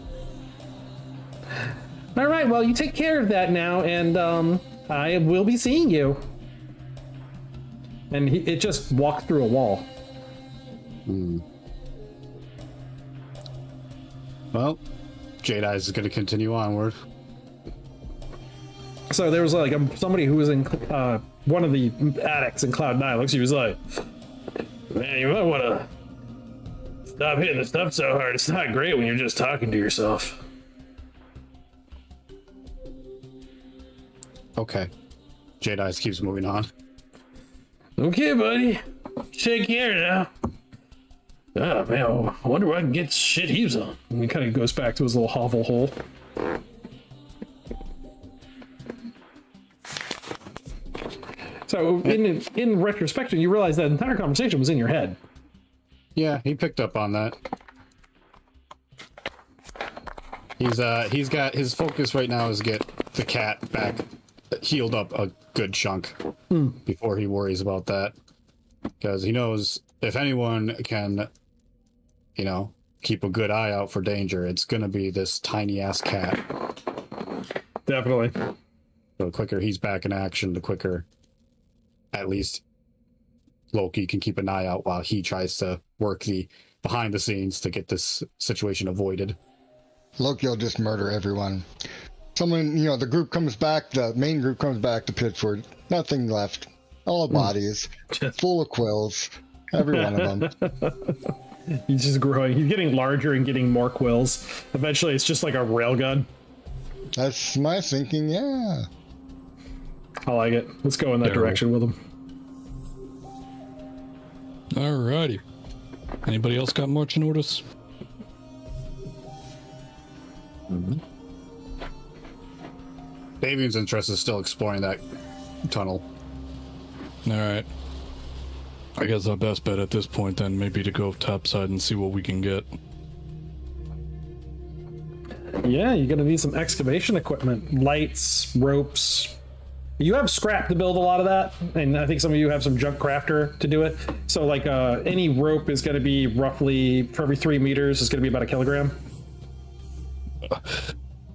All right, well, you take care of that now, and I will be seeing you. And it just walked through a wall. Well, Jade Eyes is going to continue onward. So there was somebody who was in one of the attics in Cloud 9. Looks, he was like, "Man, you might want to stop hitting the stuff so hard. It's not great when you're just talking to yourself." Okay. Jade Eyes keeps moving on. Okay, buddy. Take care now. Oh, man, I wonder where I can get shit he was on. And he kind of goes back to his little hovel hole. So, in retrospection, you realize that entire conversation was in your head. Yeah, he picked up on that. He's got his focus right now is get the cat back healed up a good chunk before he worries about that, because he knows if anyone can keep a good eye out for danger, it's gonna be this tiny ass cat. Definitely. So the quicker he's back in action, the quicker at least Loki can keep an eye out while he tries to work the behind the scenes to get this situation avoided. Loki will just murder everyone. Someone, the group comes back, the main group comes back to Pitford. Nothing left. All bodies, full of quills. Every one of them. He's just growing. He's getting larger and getting more quills. Eventually, it's just like a railgun. That's my thinking, yeah. I like it. Let's go in that direction with him. Alrighty. Anybody else got marching orders? Davian's interest is still exploring that tunnel. Alright. I guess our best bet at this point then may be to go topside and see what we can get. Yeah, you're gonna need some excavation equipment. Lights, ropes, You have scrap to build a lot of that, and I think some of you have some junk crafter to do it. So like any rope is going to be roughly, for every 3 meters, is going to be about 1 kilogram.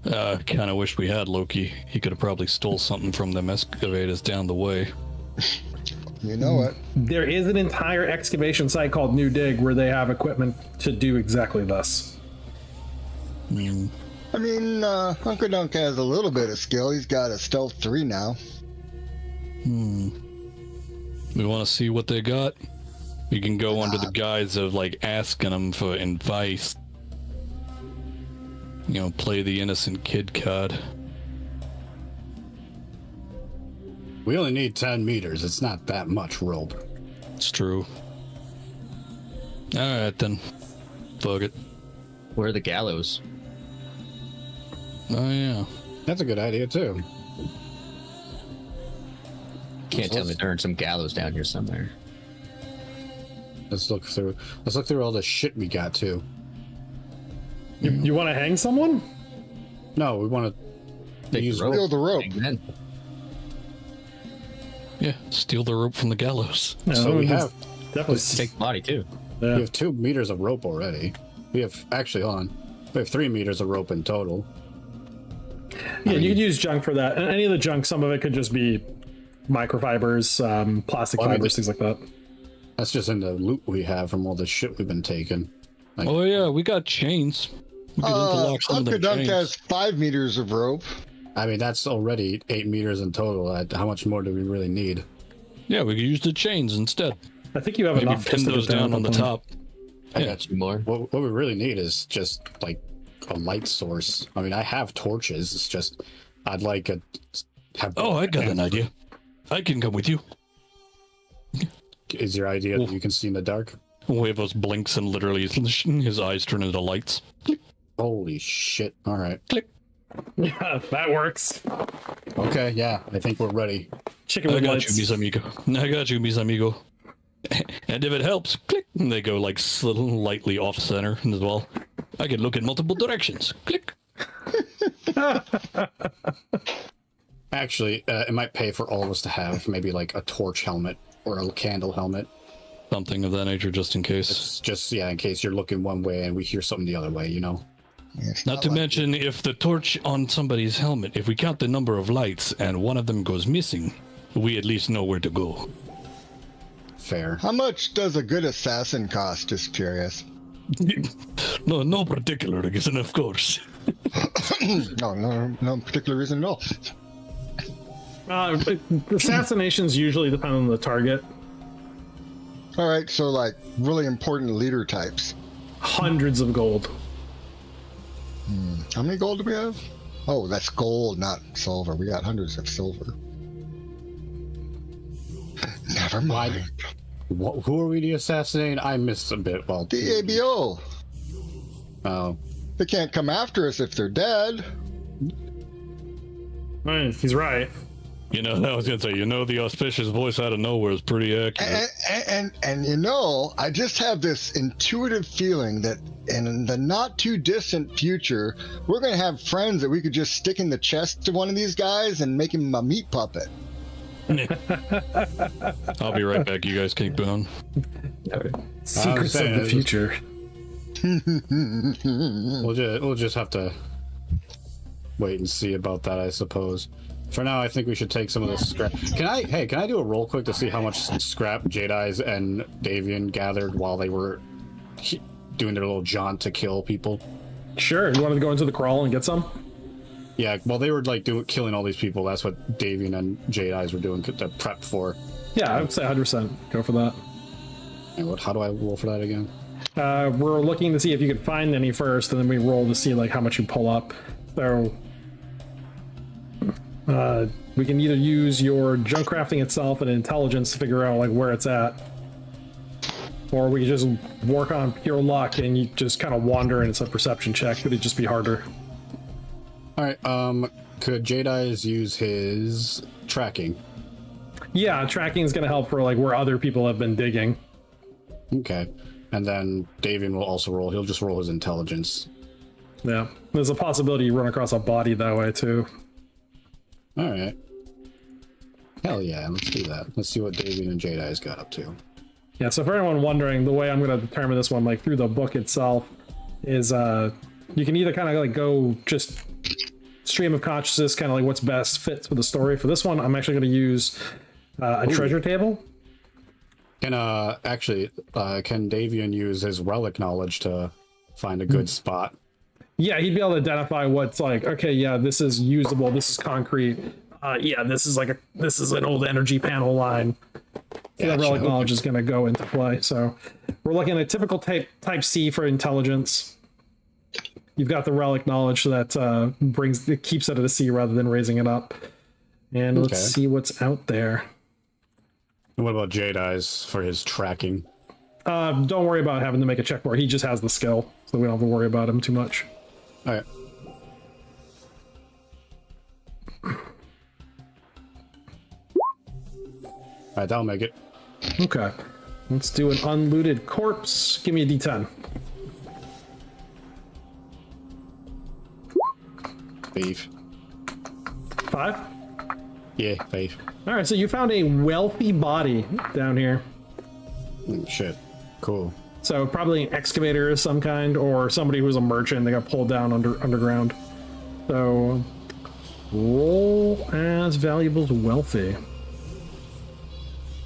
Kind of wish we had Loki. He could have probably stole something from them excavators down the way. You know it. There is an entire excavation site called New Dig where they have equipment to do exactly this. I mean, Uncle Dunk has a little bit of skill. He's got a stealth 3 now. We want to see what they got. We can go under the guise of like asking them for advice. You know, play the innocent kid card. We only need 10 meters. It's not that much rope. It's true. All right then. Fuck it. Where are the gallows? Oh yeah. That's a good idea too. Can't tell me there aren't some gallows down here somewhere. Let's look through all the shit we got too. You want to hang someone? No, we want to use Steal the rope. Then. Yeah. Steal the rope from the gallows. No, So we have definitely Take the body too. Yeah. we have 2 meters of rope already. We have actually hold on. We have 3 meters of rope in total. Yeah, you could use junk for that. And any of the junk, some of it could just be microfibers, plastic fibers, things like that. That's just in the loot we have from all the shit we've been taking. Oh yeah, we got chains. We could interlock some of Uncle them Dunk chains. has 5 meters of rope. I mean, that's already 8 meters in total. How much more do we really need? Yeah, we could use the chains instead. I think you have Maybe enough. pin just to those get down on the point. top. I Got 2 more. What we really need is just like a light source. I mean, I have torches. It's just I'd like a. Oh, I got an idea. I can come with you. Is your idea that you can see in the dark? Huevos blinks and literally his eyes turn into lights. Holy shit! All right. Click. Yeah, that works. Okay. Yeah, I think we're ready. Chicken I with got lights. you, mis amigo. I got you, mis amigo. And if it helps, click. And they go like slightly off center as well. I can look in multiple directions. Click. Actually, it might pay for all of us to have maybe like a torch helmet or a candle helmet. Something of that nature, just in case. It's just in case you're looking one way and we hear something the other way. You know. It's Not to like- mention, if the torch on somebody's helmet, if we count the number of lights and one of them goes missing, we at least know where to go. Fair. How much does a good assassin cost? Just curious. No particular reason, of course. No particular reason at all. Assassinations usually depend on the target. All right, so like really important leader types. Hundreds of gold. How many gold do we have? Oh, that's gold, not silver. We got hundreds of silver. Never mind. Who are we to assassinate? I missed a bit. Well, The ABO. Oh, They can't come after us if they're dead. I mean, he's right. You know, I was gonna say, the auspicious voice out of nowhere is pretty accurate. And I just have this intuitive feeling that in the not too distant future, we're going to have friends that we could just stick in the chest to one of these guys and make him a meat puppet. I'll be right back. You guys keep going. Secrets of saying, the future. we'll just have to wait and see about that, I suppose. For now, I think we should take some of this scrap. Can I do a roll quick to see how much scrap Jedi's and Davian gathered while they were doing their little jaunt to kill people? Sure. You wanted to go into the crawl and get some? Yeah, well, they were like killing all these people. That's what Davian and Jedi's were doing the prep for. Yeah, I would say 100%. Go for that. And how do I roll for that again? We're looking to see if you could find any first, and then we roll to see like how much you pull up. So we can either use your junk crafting itself and intelligence to figure out like where it's at, or we can just work on pure luck and you just kind of wander and it's a perception check, but it'd just be harder. All right. Could Jedi's use his tracking? Yeah, tracking is going to help for like where other people have been digging. Okay. And then Davian will also roll. He'll just roll his intelligence. Yeah, there's a possibility you run across a body that way too. All right. Hell yeah, let's do that. Let's see what Davian and Jedi's got up to. Yeah, so for anyone wondering, the way I'm going to determine this one, like through the book itself, is you can either kind of like go just stream of consciousness, kind of like what's best fits with the story. For this one, I'm actually going to use a treasure table. Can can Davian use his relic knowledge to find a good spot? Yeah, he'd be able to identify what's like, okay, yeah, this is usable, this is concrete. Yeah, this is an old energy panel line. Gotcha. The relic knowledge is going to go into play. So we're looking at typical type C for intelligence. You've got the relic knowledge, so that keeps it at a C rather than raising it up. And let's see what's out there. And what about Jedi's for his tracking? Don't worry about having to make a check for it. He just has the skill, so we don't have to worry about him too much. All right. All right, that'll make it. Okay. Let's do an unlooted corpse. Give me a D10. 5? Yeah, 5. All right, so you found a wealthy body down here. Shit. Cool. So probably an excavator of some kind, or somebody who was a merchant. They got pulled down underground. So roll as valuables wealthy.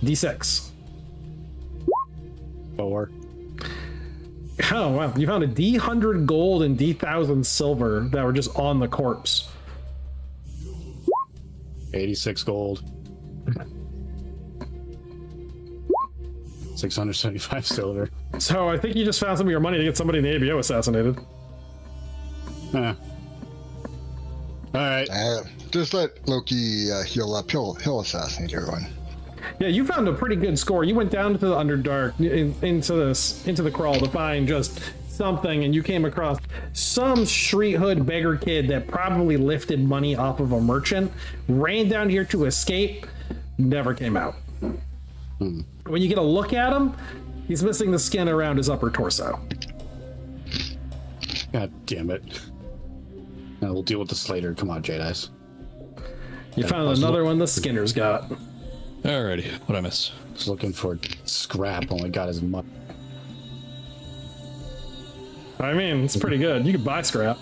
D6. 4. Oh wow! You found a D100 gold and D1000 silver that were just on the corpse. 86 gold. 675 silver. So I think you just found some of your money to get somebody in the ABO assassinated. Huh. All right. Just let Loki heal up. He'll assassinate everyone. Yeah, you found a pretty good score. You went down to the Underdark, into the crawl to find just something, and you came across some street hood beggar kid that probably lifted money off of a merchant, ran down here to escape, never came out. When you get a look at him, he's missing the skin around his upper torso. God damn it. Now we'll deal with this later. Come on, Jedi's. You found another one the Skinner's got. Alrighty, what'd I miss? Just looking for scrap. Only got his money. I mean, it's pretty good. You could buy scrap.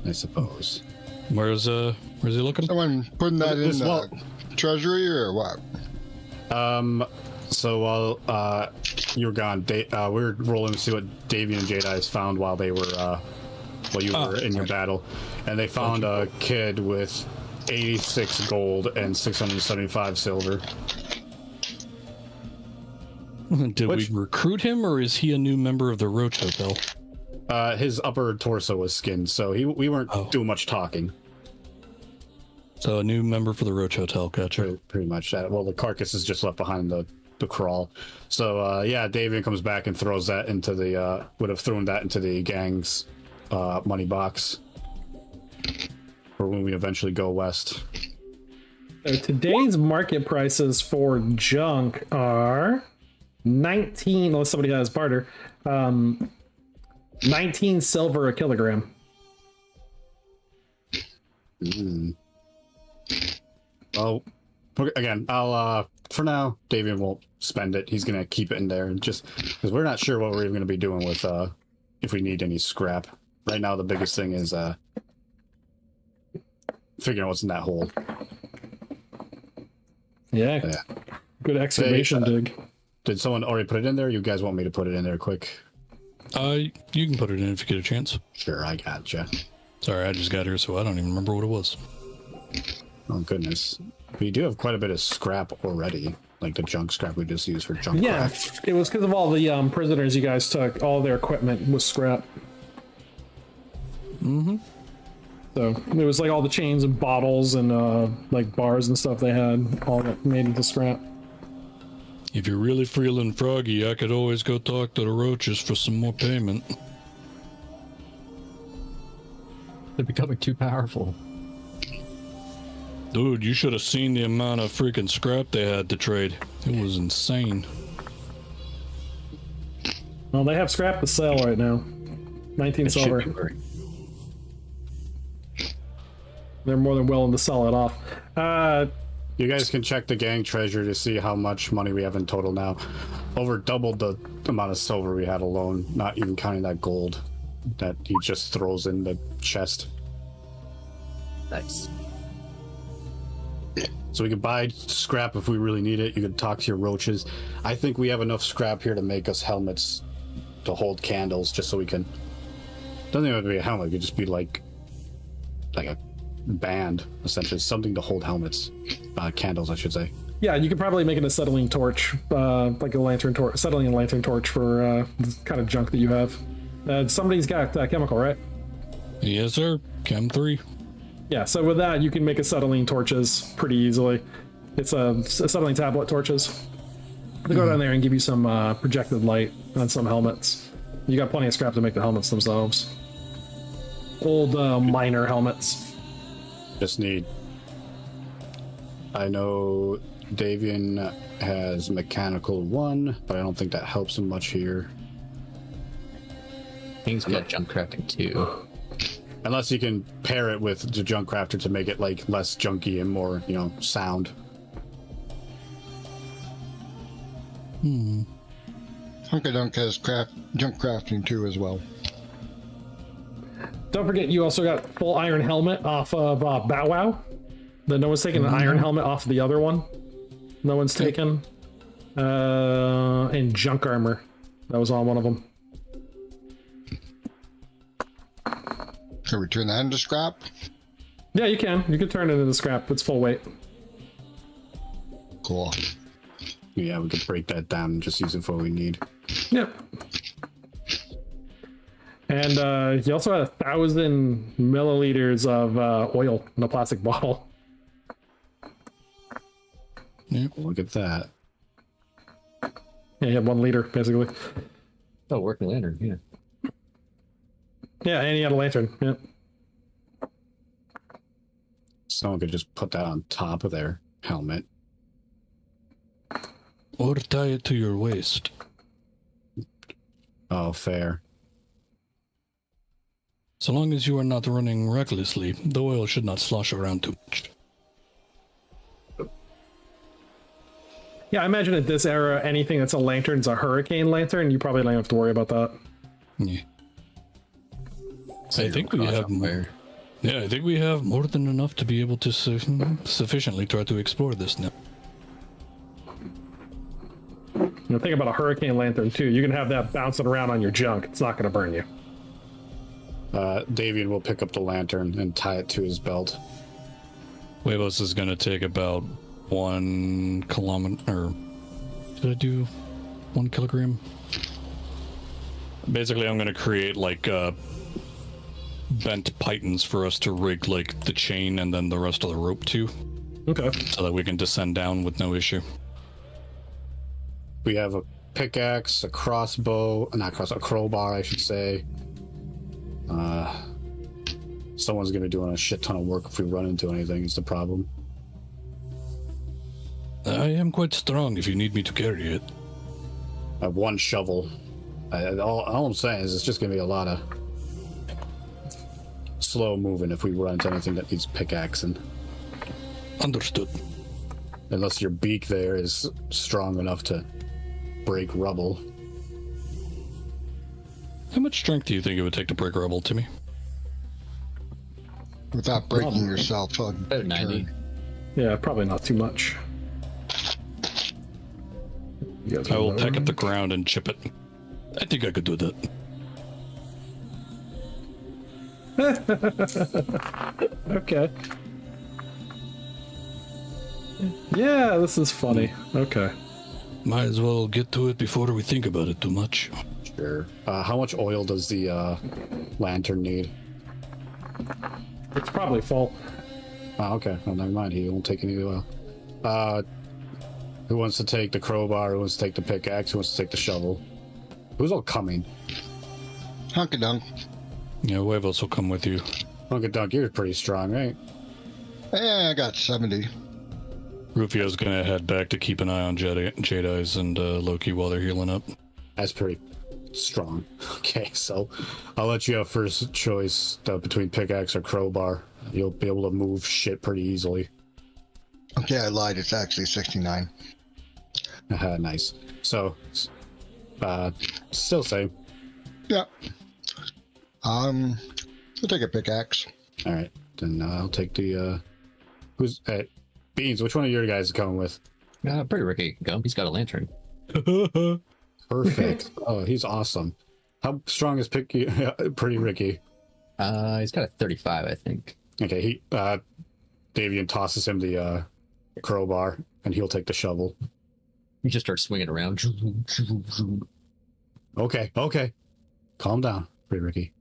I suppose. Where's he looking? Someone putting that in the treasury or what? So while you were gone, we were rolling to see what Davian and Jedi's found while they were while you were in your battle, and they found a kid with 86 gold and 675 silver. Did we recruit him, or is he a new member of the Roach Hotel? His upper torso was skinned, so we weren't doing much talking. So a new member for the Roach Hotel, gotcha. Pretty much that. Well, the carcass is just left behind the crawl. So yeah, Davian comes back and throws that into the would have thrown that into the gang's money box for when we eventually go west. So today's market prices for junk are 19, unless somebody has barter, 19 silver a kilogram. Oh, again, I'll for now, Davian won't spend it. He's gonna keep it in there, and just because we're not sure what we're even gonna be doing with if we need any scrap. Right now, the biggest thing is figuring out what's in that hole. Yeah. Good excavation dig. Did someone already put it in there? You guys want me to put it in there quick? You can put it in if you get a chance. Sure, I gotcha. Sorry, I just got here, so I don't even remember what it was. Oh, goodness. We do have quite a bit of scrap already, like the junk scrap we just used for junk Yeah, craft. it was because of all the prisoners you guys took. All their equipment was scrap. Mm-hmm. So it was like all the chains and bottles and like bars and stuff they had, all that made into scrap. If you're really feeling froggy, I could always go talk to the Roaches for some more payment. They're becoming too powerful. Dude, you should have seen the amount of freaking scrap they had to trade. It was insane. Well, they have scrap to sell right now. 19 silver. They're more than willing to sell it off. You guys can check the gang treasure to see how much money we have in total now. Over doubled the amount of silver we had alone, not even counting that gold that he just throws in the chest. Nice. So we could buy scrap if we really need it. You could talk to your roaches. I think we have enough scrap here to make us helmets to hold candles, just so we can. Doesn't even have to be a helmet. It could just be like a band, essentially, something to hold helmets, candles, I should say. Yeah, you could probably make it a acetylene torch, like a lantern torch, acetylene lantern torch for the kind of junk that you have. Somebody's got chemical, right? Yes, sir. Chem 3. Yeah, so with that, you can make acetylene torches pretty easily. It's acetylene tablet torches. They go down there and give you some projected light on some helmets. You got plenty of scrap to make the helmets themselves. Old miner helmets. Just need. I know Davian has mechanical 1, but I don't think that helps him much here. King's got junk crafting 2. Unless you can pair it with the junk crafter to make it like less junky and more, sound. Hunka Dunk has junk crafting too as well. Don't forget, you also got full iron helmet off of Bow Wow. No one's taken an iron helmet off the other one. No one's taken. And junk armor. That was on one of them. Can we turn that into scrap? Yeah, you can. You can turn it into scrap. It's full weight. Cool. Yeah, we could break that down and just use it for what we need. Yep. And you also had 1,000 milliliters of oil in a plastic bottle. Yeah. Look at that. Yeah, you had 1 liter, basically. Oh, working lantern, yeah. Yeah, and you had a lantern. Yep. Someone could just put that on top of their helmet. Or tie it to your waist. Oh, fair. So long as you are not running recklessly, the oil should not slosh around too much. Yeah, I imagine at this era, anything that's a lantern is a hurricane lantern. You probably don't have to worry about that. Yeah. So I think we have more. Yeah, I think we have more than enough to be able to sufficiently try to explore this now. Think about a hurricane lantern too. You can have that bouncing around on your junk. It's not going to burn you. Davian will pick up the lantern and tie it to his belt. Huevos is going to take about 1 kilometer. Did I do 1 kilogram? Basically, I'm going to create like bent pythons for us to rig like the chain and then the rest of the rope to. Okay. So that we can descend down with no issue. We have a pickaxe, a crossbow, a crowbar, I should say. Someone's gonna be doing a shit ton of work if we run into anything. Is the problem? I am quite strong if you need me to carry it. I have 1 shovel. All I'm saying is it's just gonna be a lot of slow moving if we run into anything that needs pickaxing. Understood. Unless your beak there is strong enough to break rubble. How much strength do you think it would take to break rubble, Timmy? Without breaking yourself. About 90. Yeah, probably not too much. You guys I will remember? peck at the ground and chip it. I think I could do that. Okay. Yeah, this is funny. Okay. Might as well get to it before we think about it too much. Sure. How much oil does the lantern need? It's probably full. Oh, okay. Well, never mind. He won't take any oil. Who wants to take the crowbar? Who wants to take the pickaxe? Who wants to take the shovel? Who's all coming? Hunka Dunk. Yeah, Huevos will come with you. Uncle Dunk, you're pretty strong, right? Yeah, I got 70. Rufio's gonna head back to keep an eye on Jedi's and Loki while they're healing up. That's pretty strong. Okay, so I'll let you have first choice between pickaxe or crowbar. You'll be able to move shit pretty easily. Okay, I lied. It's actually 69. Nice. So, still same. Yeah. I'll take a pickaxe. All right, then I'll take the. Who's Beans? Which one of your guys is coming with? Pretty Ricky can go. He's got a lantern. Perfect. Oh, he's awesome. How strong is Pretty Ricky? He's got a 35, I think. Okay, Davian tosses him the crowbar, and he'll take the shovel. He just starts swinging around. Okay. Calm down, Pretty Ricky.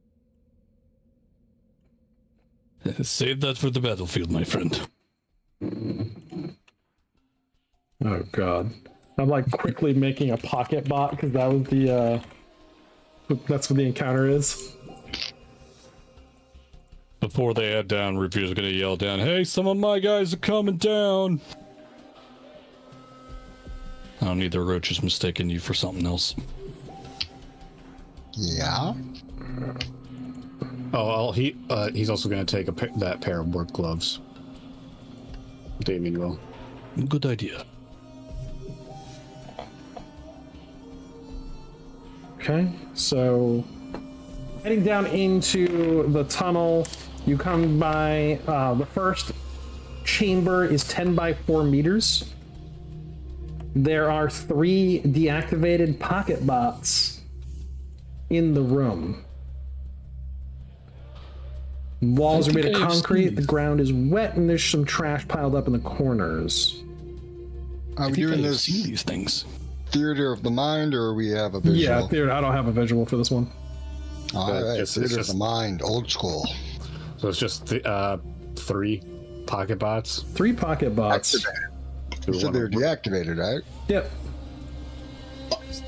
Save that for the battlefield, my friend. Oh god. I'm like quickly making a pocket bot because that was the that's what the encounter is. Before they head down, Review's gonna yell down, "Hey, some of my guys are coming down!" I don't need the roaches mistaking you for something else. Yeah. Oh, he's also going to take that pair of work gloves. Davian will. Good idea. Okay, so heading down into the tunnel, you come by the first chamber is 10 by 4 meters. There are 3 deactivated pocket bots in the room. Walls are made of concrete, the ground is wet, and there's some trash piled up in the corners. Are we doing this See these things. theater of the mind, or we have a visual? Yeah, theater. I don't have a visual for this one. All right, It's theater just- of the mind, old school. So it's just 3 pocket bots. 3 pocket bots. Do So one- they're deactivated, right? Yep.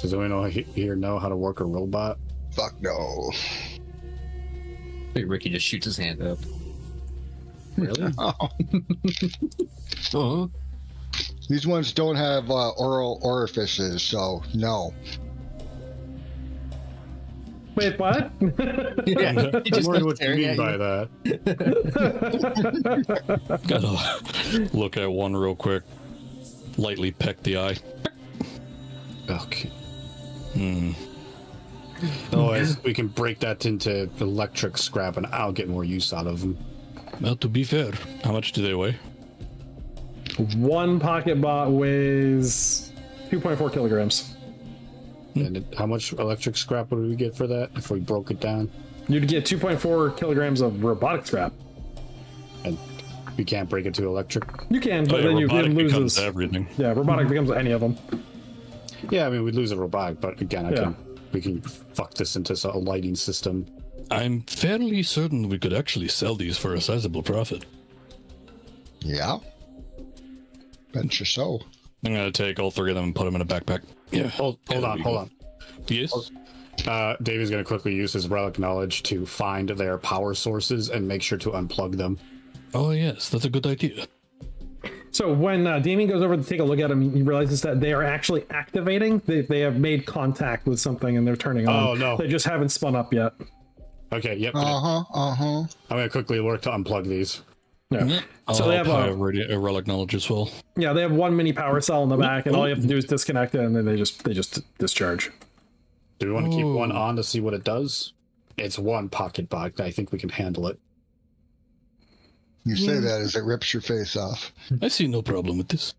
Does anyone here know how to work a robot? Fuck no. Big Ricky just shoots his hand up. Really? Oh, These ones don't have oral orifices, so no. Wait, what? yeah. He I'm just wondering what starts you staring mean at by you. that. Gotta look at one real quick. Lightly peck the eye. Okay. Otherwise, we can break that into electric scrap, and I'll get more use out of them. Well, to be fair, how much do they weigh? 1 pocket bot weighs 2.4 kilograms. And how much electric scrap would we get for that if we broke it down? You'd get 2.4 kilograms of robotic scrap. And we can't break it to electric. You can, but Oh, yeah, then you robotic it becomes loses. everything. Yeah, robotic becomes any of them. Yeah, I mean we'd lose a robotic, but again, Yeah. we can fuck this into a lighting system. I'm fairly certain we could actually sell these for a sizable profit. Yeah. Venture so. I'm gonna take all 3 of them and put them in a backpack. Yeah. Hold on. Yes. Davey's going to quickly use his relic knowledge to find their power sources and make sure to unplug them. Oh yes, that's a good idea. So when Damien goes over to take a look at them, he realizes that they are actually activating. They have made contact with something and they're turning on. Oh, no. They just haven't spun up yet. Okay, yep. Uh-huh. I'm going to quickly work to unplug these. Yeah. So I'll they have apply a a relic knowledge as well. they have 1 mini power cell in the back, and all you have to do is disconnect it, and then they just discharge. Do we want to keep one on to see what it does? It's 1 pocket bot. I think we can handle it. You say that as it rips your face off. I see no problem with this.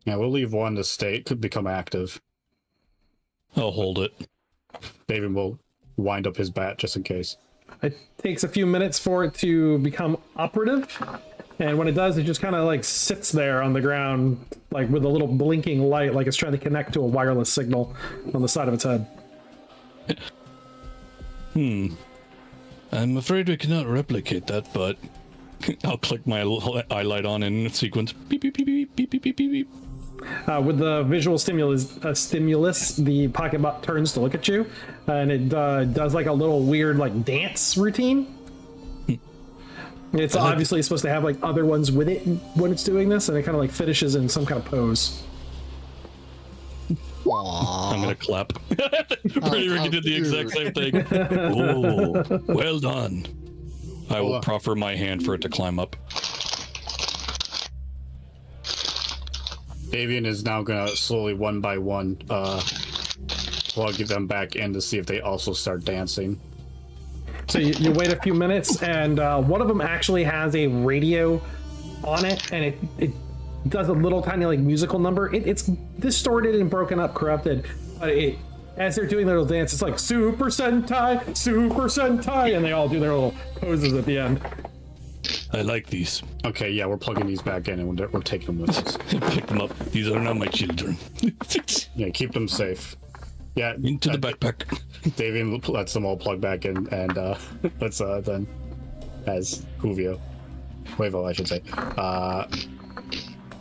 Yeah, we'll leave 1 to stay. It could become active. I'll hold it. David will wind up his bat just in case. It takes a few minutes for it to become operative, and when it does, it just kind of like sits there on the ground, like with a little blinking light, like it's trying to connect to a wireless signal on the side of its head. I'm afraid we cannot replicate that, but I'll click my eye light on in sequence. Beep, beep, beep, beep, beep, beep, beep, beep. With the visual stimulus, the pocket bot turns to look at you, and it does like a little weird like dance routine. It's obviously supposed to have like other ones with it when it's doing this, and it kind of like finishes in some kind of pose. I'm gonna clap. Pretty Ricky did the exact same thing. Oh, well done. I will proffer my hand for it to climb up. Davian is now gonna slowly, one by one, plug them back in to see if they also start dancing. So you wait a few minutes, and one of them actually has a radio on it, and it does a little tiny like musical number. It's distorted and broken up, corrupted, but as they're doing their little dance, it's like Super Sentai, Super Sentai, and they all do their little poses at the end. I like these. Okay, yeah, we're plugging these back in, and we're taking them with us. Pick them up. These are not my children. Yeah, keep them safe. Yeah, Into the backpack. Davian lets them all plug back in, and let's then, as Huevo, I should say.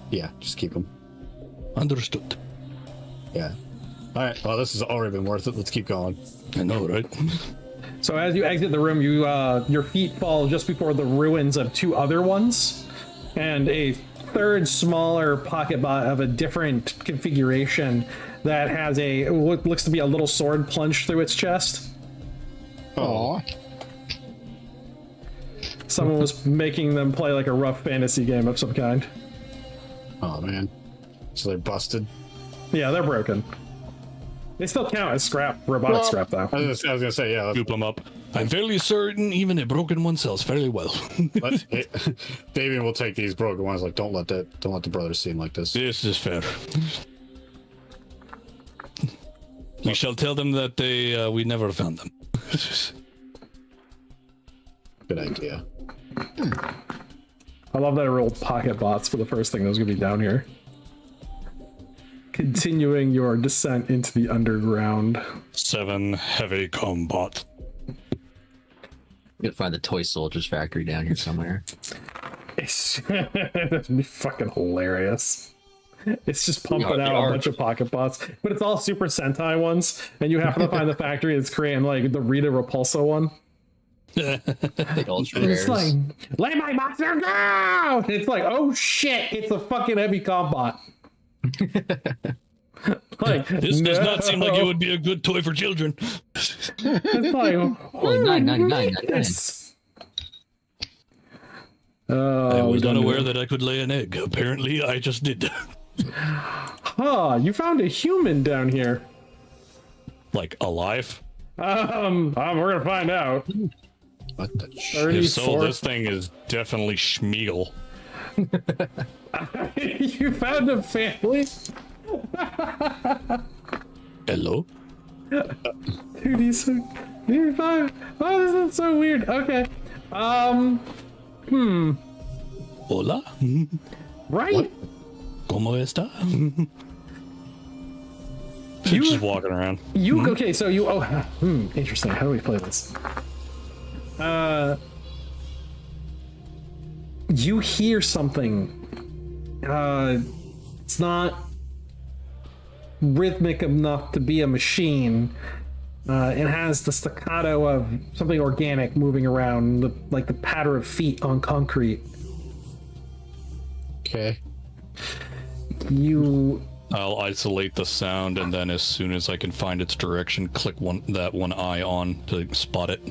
Yeah, just keep them. Understood. Yeah. All right. Well, this has already been worth it. Let's keep going. I know, right? So as you exit the room, you your feet fall just before the ruins of two other ones, and a third smaller pocket bot of a different configuration that has what looks to be a little sword plunged through its chest. Aw. Someone was making them play like a rough fantasy game of some kind. Oh man. So they're busted. Yeah, they're broken. They still count as robotic scrap though. I was gonna say, yeah. Scoop them up. I'm fairly certain even a broken one sells fairly well. Davian will take these broken ones. Like, don't let the brothers see him like this. This is fair. We shall tell them that we never found them. Good idea. I love that I rolled pocket bots for the first thing that was gonna be down here. Continuing your descent into the underground. 7 heavy combat. You'll find the toy soldiers factory down here somewhere. That'd be fucking hilarious. It's just pumping out a bunch of pocket bots, but it's all Super Sentai ones, and you happen to find the factory that's creating like the Rita Repulsa one. The ultra It's rares. like, let my monster go! And it's like, oh shit, it's a fucking heavy combat. Like, This does not seem like it would be a good toy for children. It's like, Only $9.99. this. I was unaware that I could lay an egg. Apparently, I just did. Huh, you found a human down here. Like, alive? We're gonna find out. What the If so, 34. this thing is definitely Schmiegel. You found a family? Hello? 2d6. 5. Oh, this is so weird. Okay. Hola? Right. ¿Cómo está? Just walking around. Okay, so you interesting. How do we play this? You hear something. It's not rhythmic enough to be a machine. It has the staccato of something organic moving around, like the patter of feet on concrete. Okay. I'll isolate the sound, and then as soon as I can find its direction, click that one eye on to spot it.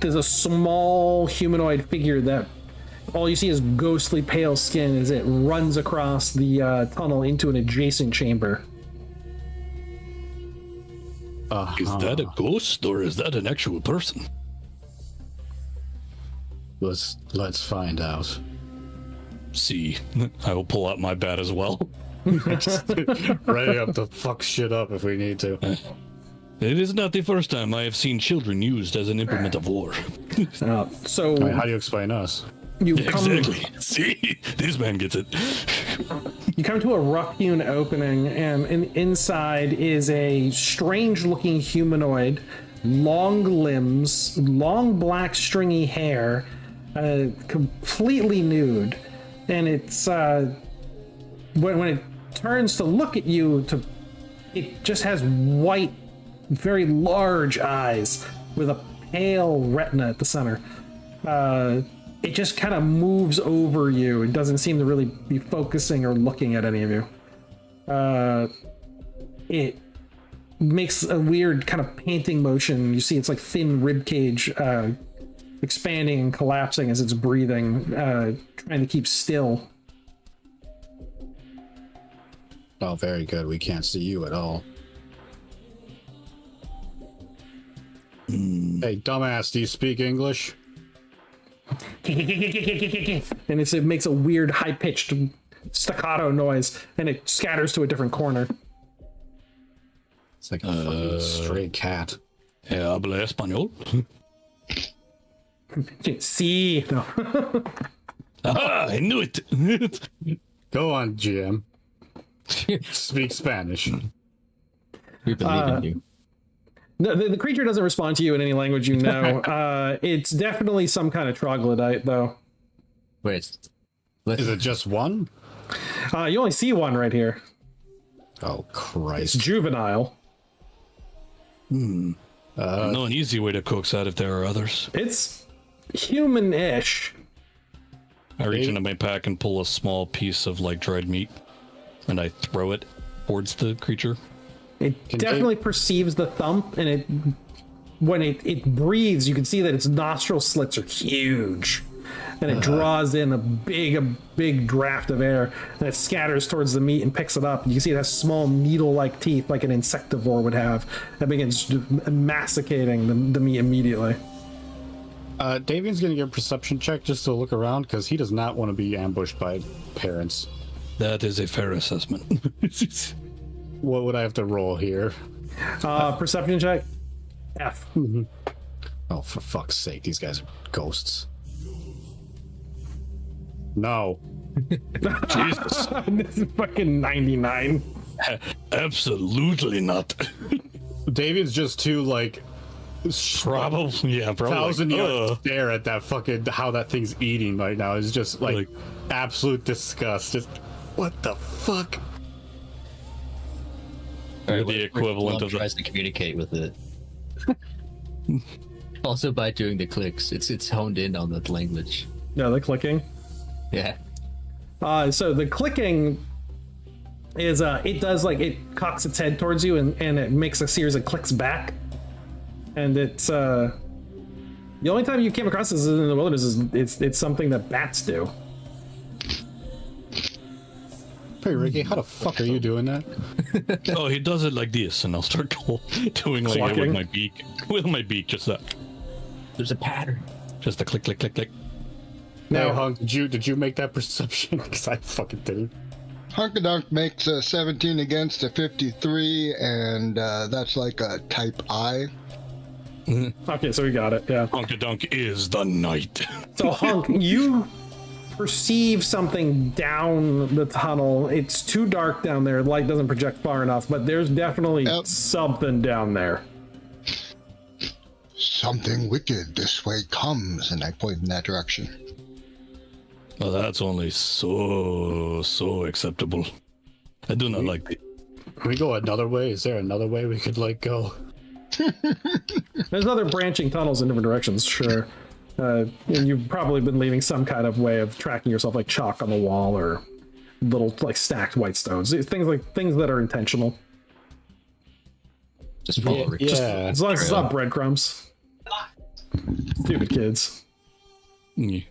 There's a small humanoid figure that all you see is ghostly pale skin as it runs across the tunnel into an adjacent chamber. Is that a ghost, or is that an actual person? Let's find out. See, I will pull out my bat as well. Ready up to fuck shit up if we need to. It is not the first time I have seen children used as an implement of war. So How do you explain us? you come Exactly. See, this man gets it. You come to a rough-hewn opening, and inside is a strange-looking humanoid, long limbs, long black stringy hair, completely nude, and it's when it turns to look at you, it just has white, very large eyes with a pale retina at the center. It just kind of moves over you and doesn't seem to really be focusing or looking at any of you. It makes a weird kind of panting motion. You see it's like thin rib cage expanding and collapsing as it's breathing, trying to keep still. Oh, very good. We can't see you at all. Hey, dumbass, do you speak English? And it makes a weird high-pitched staccato noise, and it scatters to a different corner. It's like a fucking stray cat. Habla español. See, no. Ah, I knew it. Go on, GM. Speak Spanish. We believe in you. No, the creature doesn't respond to you in any language you know. It's definitely some kind of troglodyte, though. Wait, Is it just one? You only see one right here. Oh, It's Christ. juvenile. I know an easy way to coax out if there are others. It's human-ish. I reach into my pack and pull a small piece of like dried meat, and I throw it towards the creature. It definitely perceives the thump, and when it breathes, you can see that its nostril slits are huge, and it draws in a big draft of air, and it scatters towards the meat and picks it up. And you can see it has small needle-like teeth, like an insectivore would have, and begins masticating the meat immediately. Davian's gonna give a perception check just to look around because he does not want to be ambushed by parents. That is a fair assessment. What would I have to roll here? Perception check. F. Oh, for fuck's sake, these guys are ghosts. No. Jesus. This is fucking 99. Absolutely not. Davian's just too, like, Probably, yeah, probably. 1,000-yard stare at that fucking, how that thing's eating right now is just, like absolute disgust. Just, what the fuck? You're the equivalent of tries to communicate with it. Also by doing the clicks, it's honed in on that language. No, the clicking. Yeah. So the clicking is it does like it cocks its head towards you and it makes a series of clicks back. And it's the only time you came across this in the wilderness is it's something that bats do. Hey Ricky, how the fuck are you doing that? Oh, he does it like this, and I'll start doing like it with Clucking. my beak. With my beak, just that. There's a pattern. Just a click, click, click, click. Now, Now, Hunk, did you make that perception? Because I fucking didn't. Hunkadunk makes a 17 against a 53, and that's like a type I. okay, so we got it. Yeah. Hunkadunk is the night. So Hunk, you perceive something down the tunnel. It's too dark down there. Light doesn't project far enough, but there's definitely Yep. something down there. Something wicked this way comes, and I point in that direction. Well, that's only so acceptable. I do not like it. Can we go another way? Is there another way we could, like, go? There's other branching tunnels in different directions, sure. And you've probably been leaving some kind of way of tracking yourself, like chalk on the wall or little like stacked white stones. Things that are intentional. Just follow Rick. Just Yeah. As long as it's not breadcrumbs. Stupid kids. Mm.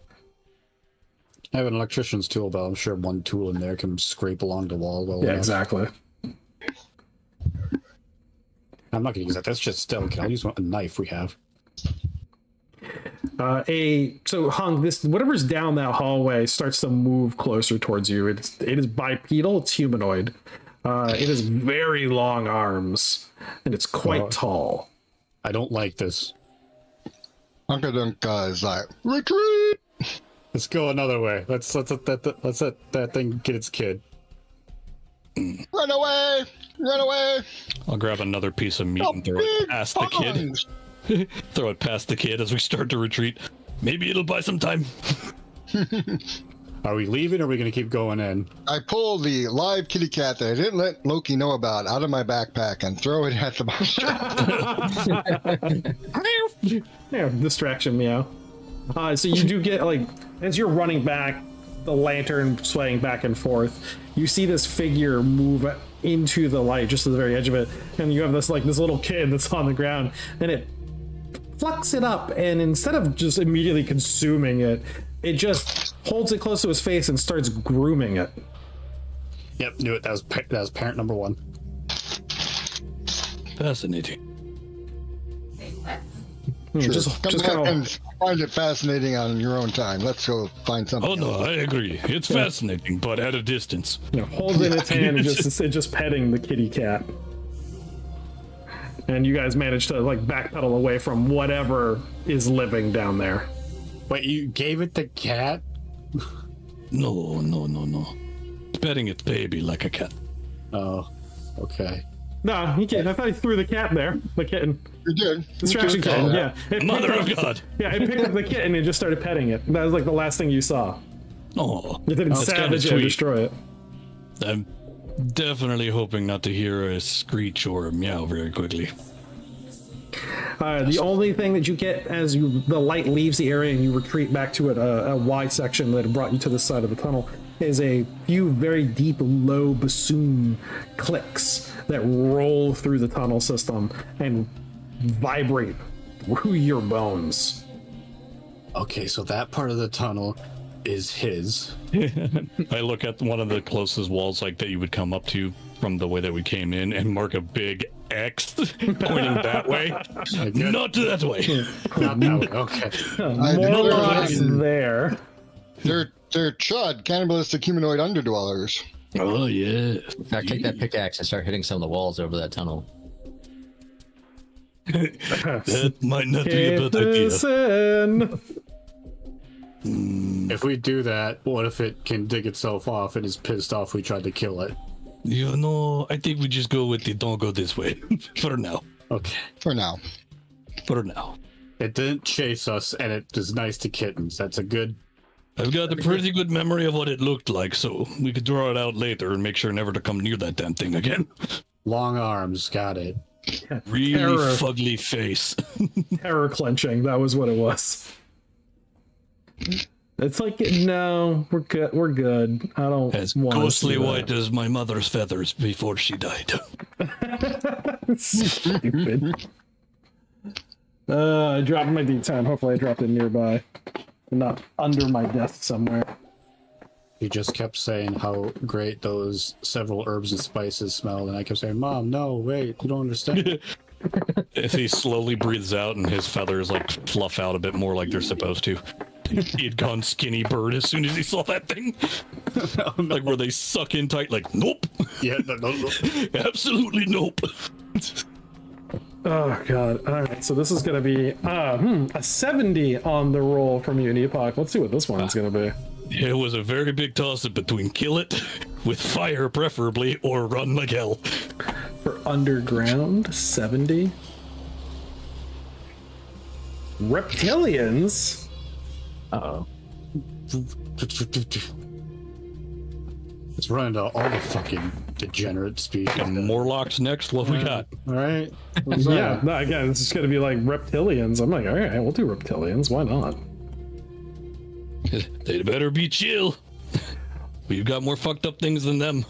I have an electrician's tool, but I'm sure one tool in there can scrape along the wall well Yeah, enough. exactly. I'm not gonna use that. That's just delicate. I'll use a knife we have. So Hung, this whatever's down that hallway starts to move closer towards you. It is bipedal. It's humanoid. It has very long arms, and it's quite tall. I don't like this. Hunkadunk is like, retreat! Let's go another way. Let's let that thing get its kid. Run away! Run away! I'll grab another piece of meat and throw it past the kid. Pawns! Throw it past the kid as we start to retreat. Maybe it'll buy some time. Are we leaving or are we gonna keep going in? I pull the live kitty cat that I didn't let Loki know about out of my backpack and throw it at the monster. Yeah, distraction meow. So you do get like as you're running back, the lantern swaying back and forth. You see this figure move into the light, just to the very edge of it, and you have this little kid that's on the ground, and it plucks it up, and instead of just immediately consuming it, it just holds it close to his face and starts grooming it. Yep, knew it. That was parent number one. Fascinating. Just kind of find it fascinating on your own time. Let's go find something. Oh no, I agree. It's fascinating, but at a distance. holds in its hand and just petting the kitty cat. And you guys manage to like backpedal away from whatever is living down there. Wait, you gave it the cat? No. It's petting its baby like a cat. Oh, okay. No, he can't. I thought he threw the cat there. The kitten. You did. Distraction kitten, yeah. It Mother picked of God. Yeah, it picked up the kitten and just started petting it. That was like the last thing you saw. Oh, It didn't that's kinda savage it or sweet. destroy it. I'm definitely hoping not to hear a screech or a meow very quickly. The only thing that you get as the light leaves the area and you retreat back to a Y section that brought you to the side of the tunnel is a few very deep, low bassoon clicks that roll through the tunnel system and vibrate through your bones. Okay, so that part of the tunnel is his. I look at one of the closest walls like that you would come up to from the way that we came in and mark a big X pointing that way. Not that way. Not that way. Okay. More rocks there. They're chud, cannibalistic humanoid underdwellers. Oh yeah. In fact, take that pickaxe and start hitting some of the walls over that tunnel. That might not be a bad idea. Listen. If we do that, what if it can dig itself off and is pissed off we tried to kill it? You know, I think we just go with the don't go this way for now. Okay. For now. For now. It didn't chase us, and it is nice to kittens. That's a good... I've got a pretty good memory of what it looked like, so we could draw it out later and make sure never to come near that damn thing again. Long arms, got it. Really Terror. fugly face. Terror clenching. That was what it was. It's like, no, we're good. We're good. I don't As want ghostly to see white as my mother's feathers before she died. that. Stupid. I dropped my D10. Hopefully I dropped it nearby. And not under my desk somewhere. He just kept saying how great those several herbs and spices smelled, and I kept saying, Mom, no, wait, you don't understand. As he slowly breathes out and his feathers like fluff out a bit more like they're supposed to. He had gone skinny bird as soon as he saw that thing. Like where they suck in tight, like, nope. Yeah, no. Absolutely nope. Oh god. Alright, so this is gonna be a 70 on the roll from Mutant Epoch. Let's see what this one's gonna be. It was a very big toss-up between kill it, with fire preferably, or run like hell. For underground, 70. Reptilians. Uh-oh. Let's run into all the fucking degenerate species. And Morlocks next, what we got? All right. Yeah, no, again, it's just gonna be like reptilians. I'm like, alright, we'll do reptilians. Why not? They better be chill. We've got more fucked up things than them.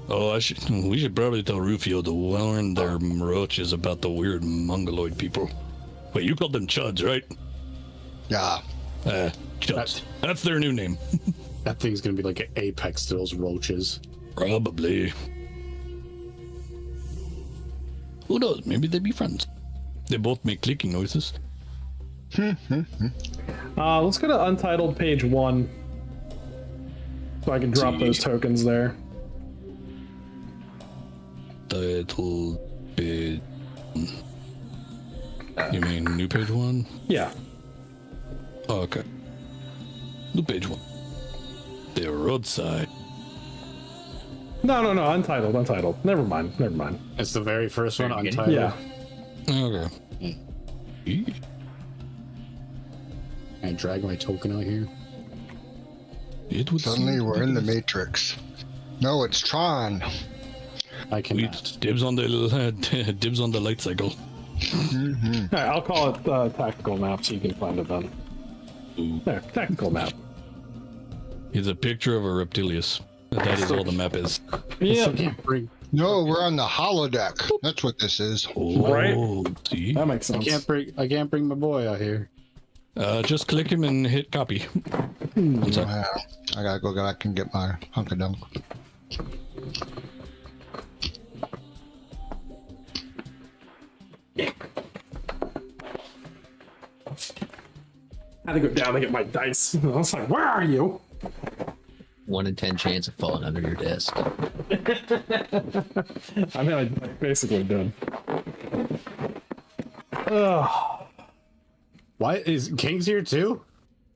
Oh, we should probably tell Rufio to warn their roaches about the weird mongoloid people. Wait, you called them chuds, right? Yeah. Chuds. That's their new name. That thing's gonna be like an apex to those roaches. Probably. Who knows? Maybe they'd be friends. They both make clicking noises. Let's go to Untitled page 1. So I can drop those tokens there. Title page. You mean new page 1? Yeah. Oh, okay. New page 1. The roadside. No, Untitled. Never mind. It's the very first one, Untitled. Yeah. Okay. Eesh. Can I drag my token out here? It would Suddenly seem we're in the ridiculous. Matrix. No, it's Tron. I can. Sweet. Dibs on the light cycle. Alright, I'll call it tactical map so you can find it then. There, tactical map. It's a picture of a reptilius. That is all the map is. I Yeah. still can't bring No, we're on the holodeck. That's what this is. Right? See? That makes I sense. can't bring my boy out here. Just click him and hit copy. One sec. I gotta go back and get my hunk of dunk. I had to go down to get my dice. I was like, where are you? 1 in 10 chance of falling under your desk. I mean, I basically did. Ugh. Why is King's here too?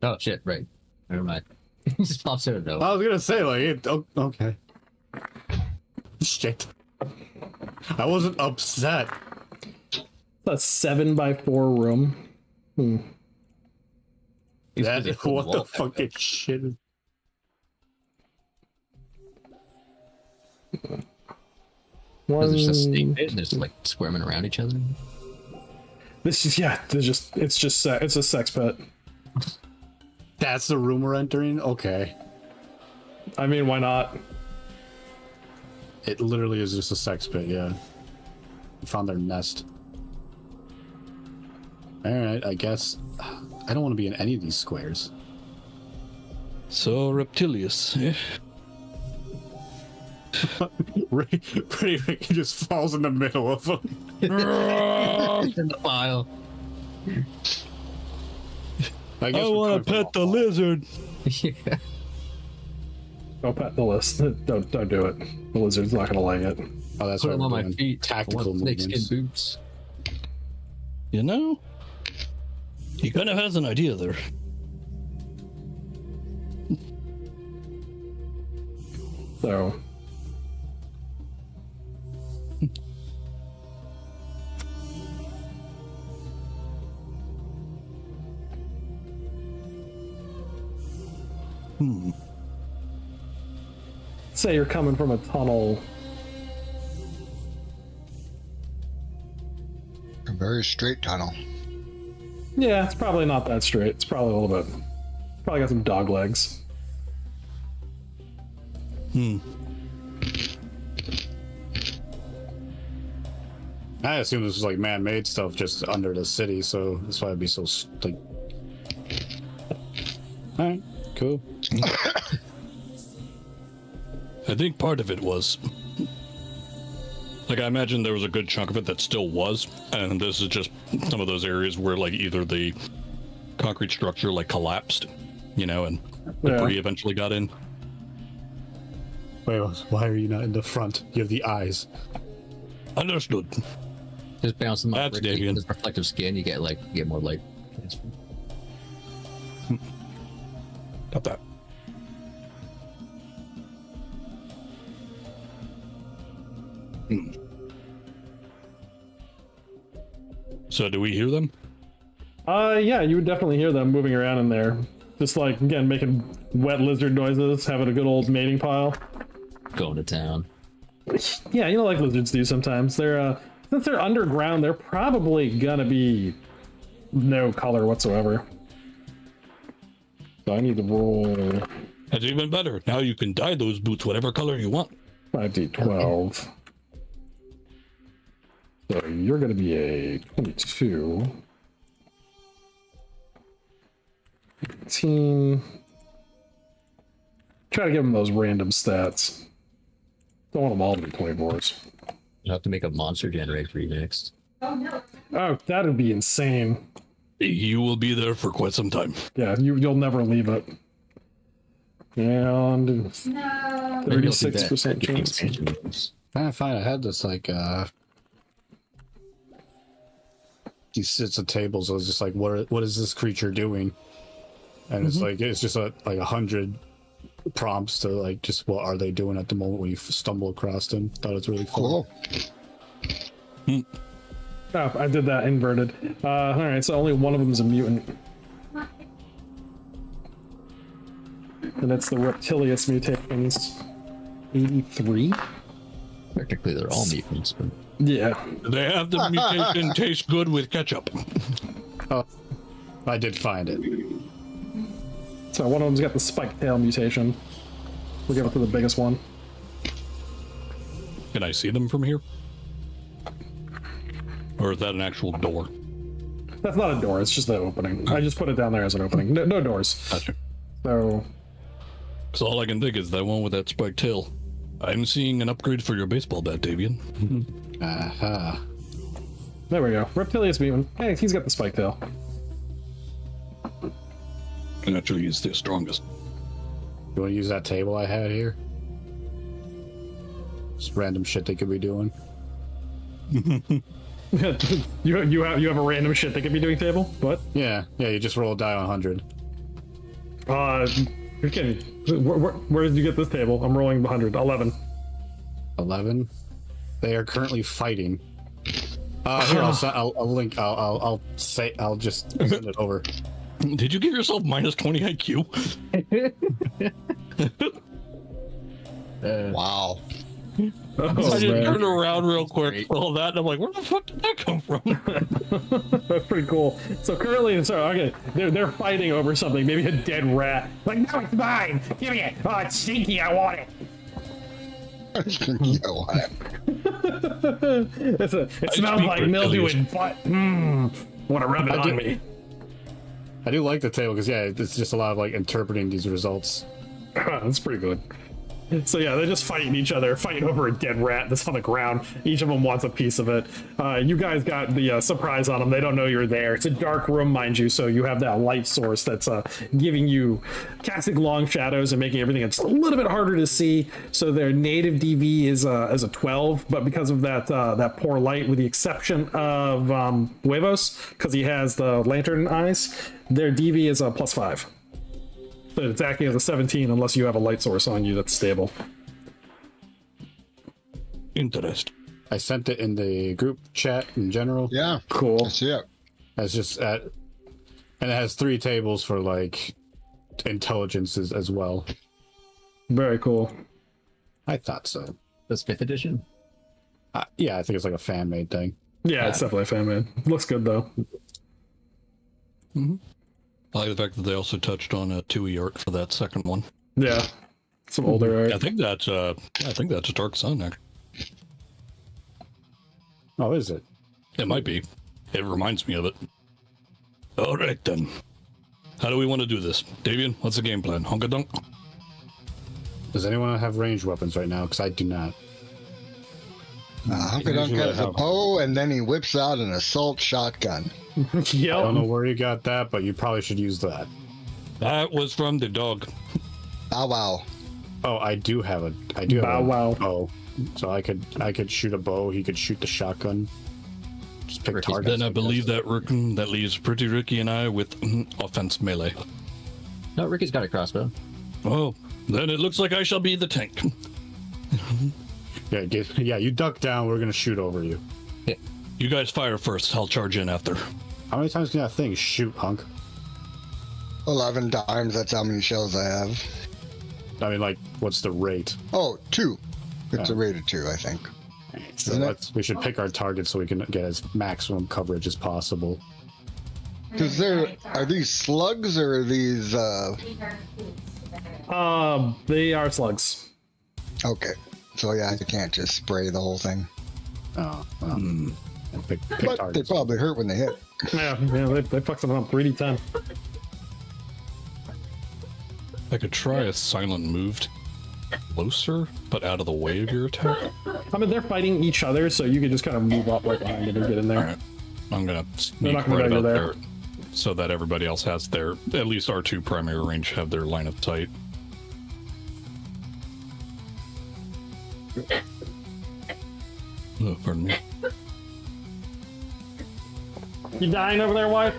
Oh shit! Right. Never mind. He just pops out of I nowhere. was gonna say okay. Shit. I wasn't upset. A 7x4 room. He's That busy pulling what the wall back fucking shit? There's just a snake pit and there's like squirming around each other. This is it's a sex pit. That's the room we're entering? Okay. I mean, why not? It literally is just a sex pit, yeah. We found their nest. Alright, I guess. I don't want to be in any of these squares. So reptilious. Eh? Pretty Ricky just falls in the middle of them. In the pile. I I want to pet the lizard. Yeah. Go pet the list. Don't do it. The lizard's not gonna like it. Oh, that's Put what them I'm on my doing. feet. Tactical Snakeskin movements. boots. You know, he kind of has an idea there. So say you're coming from a tunnel. A very straight tunnel. Yeah, it's probably not that straight. It's probably a little bit. Probably got some dog legs. I assume this was like man-made stuff just under the city, so that's why it'd be so like. All right, cool. I think part of it was. Like, I imagine there was a good chunk of it that still was, and this is just some of those areas where, like, either the concrete structure, like, collapsed, you know, and debris eventually got in. Wait, why are you not in the front? You have the eyes. Understood. Just bounce them off. That's Ricky. Davian. This reflective skin, you get more light. Got that. So do we hear them? Yeah, you would definitely hear them moving around in there. Just like, again, making wet lizard noises, having a good old mating pile. Going to town. Yeah, you know, like lizards do sometimes. They're, since they're underground, they're probably gonna be no color whatsoever. So I need to roll That's even better. Now you can dye those boots whatever color you want. 5d12. So you're gonna be a 22. 18. Try to give them those random stats. Don't want them all to be 24s. You have to make a monster generate for you next. Oh, that'd be insane. You will be there for quite some time. Yeah, you'll never leave it. And Maybe you'll do that 36% at the chance. expansion rooms. I find I had this like these sets of tables. I was just like, what is this creature doing? And it's like it's just like 100 prompts to like just what are they doing at the moment when you stumble across them. Thought it was really cool. Cool. Oh, I did that inverted. All right, so only one of them is a mutant. And that's the Reptilius mutations. 83? Technically, they're all mutants, but Yeah. They have the mutation taste good with ketchup. Oh, I did find it. So one of them's got the spike tail mutation. We'll give it to the biggest one. Can I see them from here? Or is that an actual door? That's not a door. It's just the opening. I just put it down there as an opening. No doors. Gotcha. So So all I can think is that one with that spiked tail. I'm seeing an upgrade for your baseball bat, Davian. Aha. there we go. Reptilius Beeman. Hey, he's got the spike tail. Naturally, is the strongest. You want to use that table I had here? Just random shit they could be doing. you have a random shit they could be doing table? What? Yeah, you just roll a die on 100. You're kidding. Where did you get this table? I'm rolling 100. 11. 11. They are currently fighting. Here, I'll link. I'll just send it over. Did you give yourself minus 20 IQ? Wow. Oh, I just man. turned around real quick, all that, and I'm like, where the fuck did that come from? That's pretty cool. So currently, okay, they're fighting over something. Maybe a dead rat. Like, no, it's mine. Give me it. Oh, it's stinky. I want it. I want it. It smells like mildew and butt. Want to rub it on me? I do like the table because it's just a lot of like interpreting these results. That's pretty good. So yeah, they're just fighting each other, fighting over a dead rat that's on the ground. Each of them wants a piece of it. You guys got the surprise on them. They don't know you're there. It's a dark room, mind you, so you have that light source that's giving you casting long shadows and making everything it's a little bit harder to see. So their native DV is a 12, but because of that poor light, with the exception of Huevos, because he has the lantern eyes, their DV is a +5. But it's acting as a 17 unless you have a light source on you that's stable. Interest. I sent it in the group chat in general. Yeah. Cool. I see it. It's just and it has 3 tables for like intelligences as well. Very cool. I thought so. This 5th edition? Yeah, I think it's like a fan made thing. Yeah, it's definitely a fan made. Looks good though. I like the fact that they also touched on a 2E art for that second one. Yeah. Some older art. I think that's a Dark Sun, actually. Oh, is it? It might be. It reminds me of it. All right, then. How do we want to do this? Davian, what's the game plan? Honka dunk? Does anyone have ranged weapons right now? Because I do not. Hunkadunk has a bow, and then he whips out an assault shotgun. I don't know Yep. where you got that, but you probably should use that. That was from the dog. Bow wow. Oh, I do have a Bow wow. bow. So I could shoot a bow. He could shoot the shotgun. Just pick Ricky's targets. Then I believe that leaves Pretty Ricky and I with offense melee. No, Ricky's got a crossbow. Oh, then it looks like I shall be the tank. Yeah, you duck down. We're gonna shoot over you. You guys fire first. I'll charge in after. How many times can that thing shoot, Hunk? 11 times, that's how many shells I have. I mean, like, what's the rate? Oh, 2. It's Oh. a rate of 2, I think. So Isn't it? we should pick our target so we can get as maximum coverage as possible. Because are these slugs or are these, They are slugs. okay. So yeah, I can't just spray the whole thing. Oh, well, pick But they targets. probably hurt when they hit. Yeah, they fuck something up. 3d10. I could try a silent move closer, but out of the way of your attack. I mean, they're fighting each other, so you can just kind of move up right behind them and get in there. All right. I'm gonna They're sneak not gonna right know about you're there. there. So that everybody else has their, at least our 2 primary range have their line of sight. Oh, pardon me. You dying over there, wife?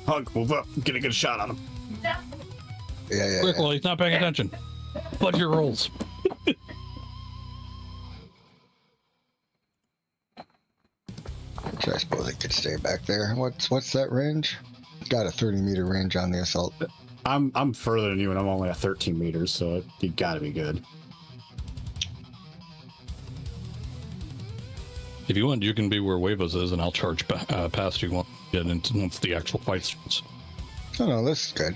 Hunk, move up. Get a good shot on him. Yeah. Quick, well, he's not paying attention. Budget rolls. So I suppose I could stay back there. What's that range? Got a 30-meter range on the assault. I'm further than you, and I'm only at 13 meters, so you gotta be good. If you want, you can be where Huevos is, and I'll charge past you once the actual fight starts. Oh no, this is good.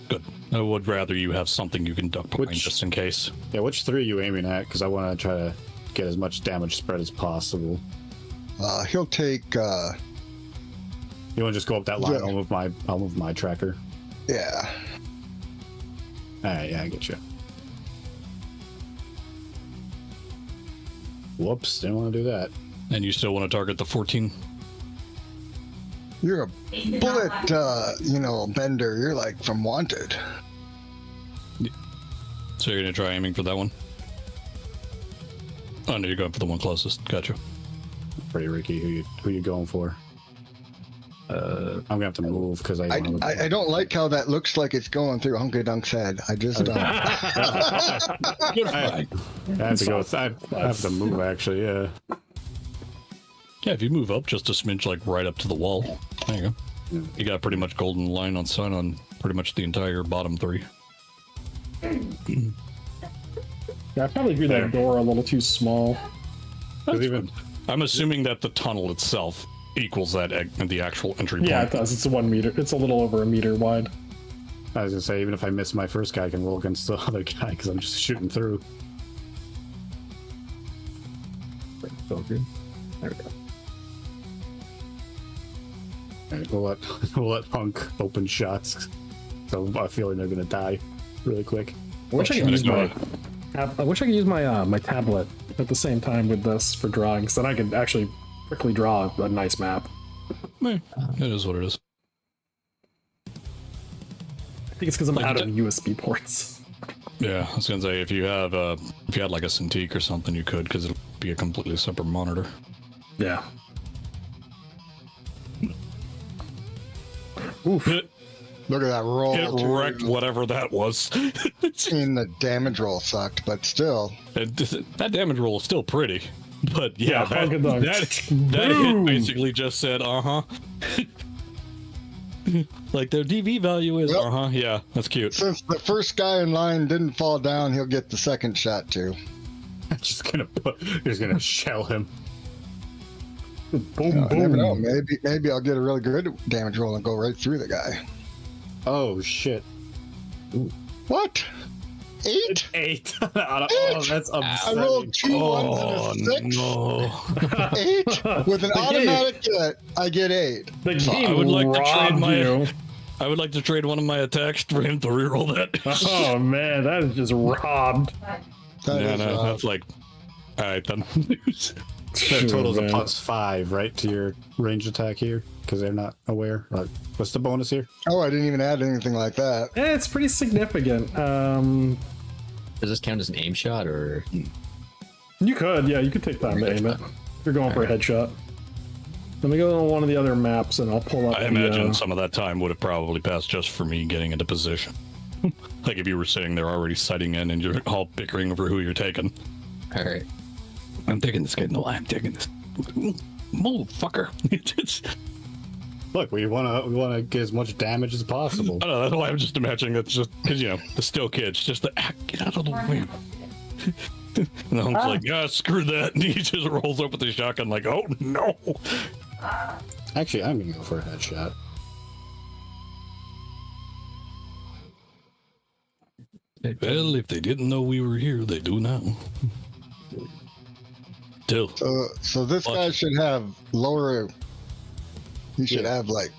Good. I would rather you have something you can duck behind Which- just in case. Yeah, which 3 are you aiming at? Because I want to try to get as much damage spread as possible. He'll take. You want to just go up that line? Yeah. I'll move my tracker. Yeah. Alright, yeah, I get you. Whoops, didn't want to do that. And you still want to target the 14? You're a bullet, bender. You're like from Wanted. So you're going to try aiming for that one? Oh, no, you're going for the one closest. Gotcha. Pretty Ricky, who you going for? I'm gonna have to move because I don't like how that looks like it's going through Hunky Dunk's head. I just don't. I have to go. I have to move actually. Yeah. Yeah, if you move up just a smidge, like right up to the wall. There you go. You got pretty much golden line on sight on pretty much the entire bottom 3. Yeah, I probably agree that door a little too small. I'm assuming that the tunnel itself equals that the actual entry point. Yeah, it does. It's 1 meter. It's a little over a meter wide. I was gonna say even if I miss my first guy, I can roll against the other guy because I'm just shooting through. So good. There we go. All right, we'll let Hunk open shots. So I have a feeling they're gonna die really quick. I wish I could use my my tablet at the same time with this for drawing, so then I could actually quickly draw a nice map. It is what it is. I think it's because I'm out of USB ports. Yeah, I was gonna say if you had like a Cintiq or something, you could, because it'll be a completely separate monitor. Yeah. Oof. Look at that roll. It wrecked whatever that was. And the damage roll sucked, but still. That damage roll is still pretty. But yeah, that hit basically just said, like their DV value is, Yep. yeah, that's cute. Since the first guy in line didn't fall down, he'll get the second shot too. Just gonna shell him. Boom, I never know. Maybe I'll get a really good damage roll and go right through the guy. Oh shit! What? 8? 8. Oh, that's I upsetting. rolled 2 ones and a 6. No. 8 with an automatic hit. I get 8. The game I would like to trade robbed you. I would like to trade one of my attacks for him to reroll that. Oh man, that is just robbed. That's like, all right then. That totals a man. +5, right, to your range attack here, because they're not aware. What's the bonus here? Oh, I didn't even add anything like that. It's pretty significant. Does this count as an aim shot or? You could take time to aim it. If you're going for a headshot. Let me go on one of the other maps and I'll pull up. I imagine some of that time would have probably passed just for me getting into position. Like if you were sitting there already sighting in and you're all bickering over who you're taking. All right. I'm taking this guy. No, I'm taking this. Motherfucker. Look, we wanna get as much damage as possible. I don't know, that's why I'm just imagining that's just because the still kids just get out of the way. And the Hunk's like, screw that, and he just rolls up with the shotgun like, oh no. Actually, I'm gonna go for a headshot. Well, if they didn't know we were here, they do now. Still. So this guy should have lower. He should have like.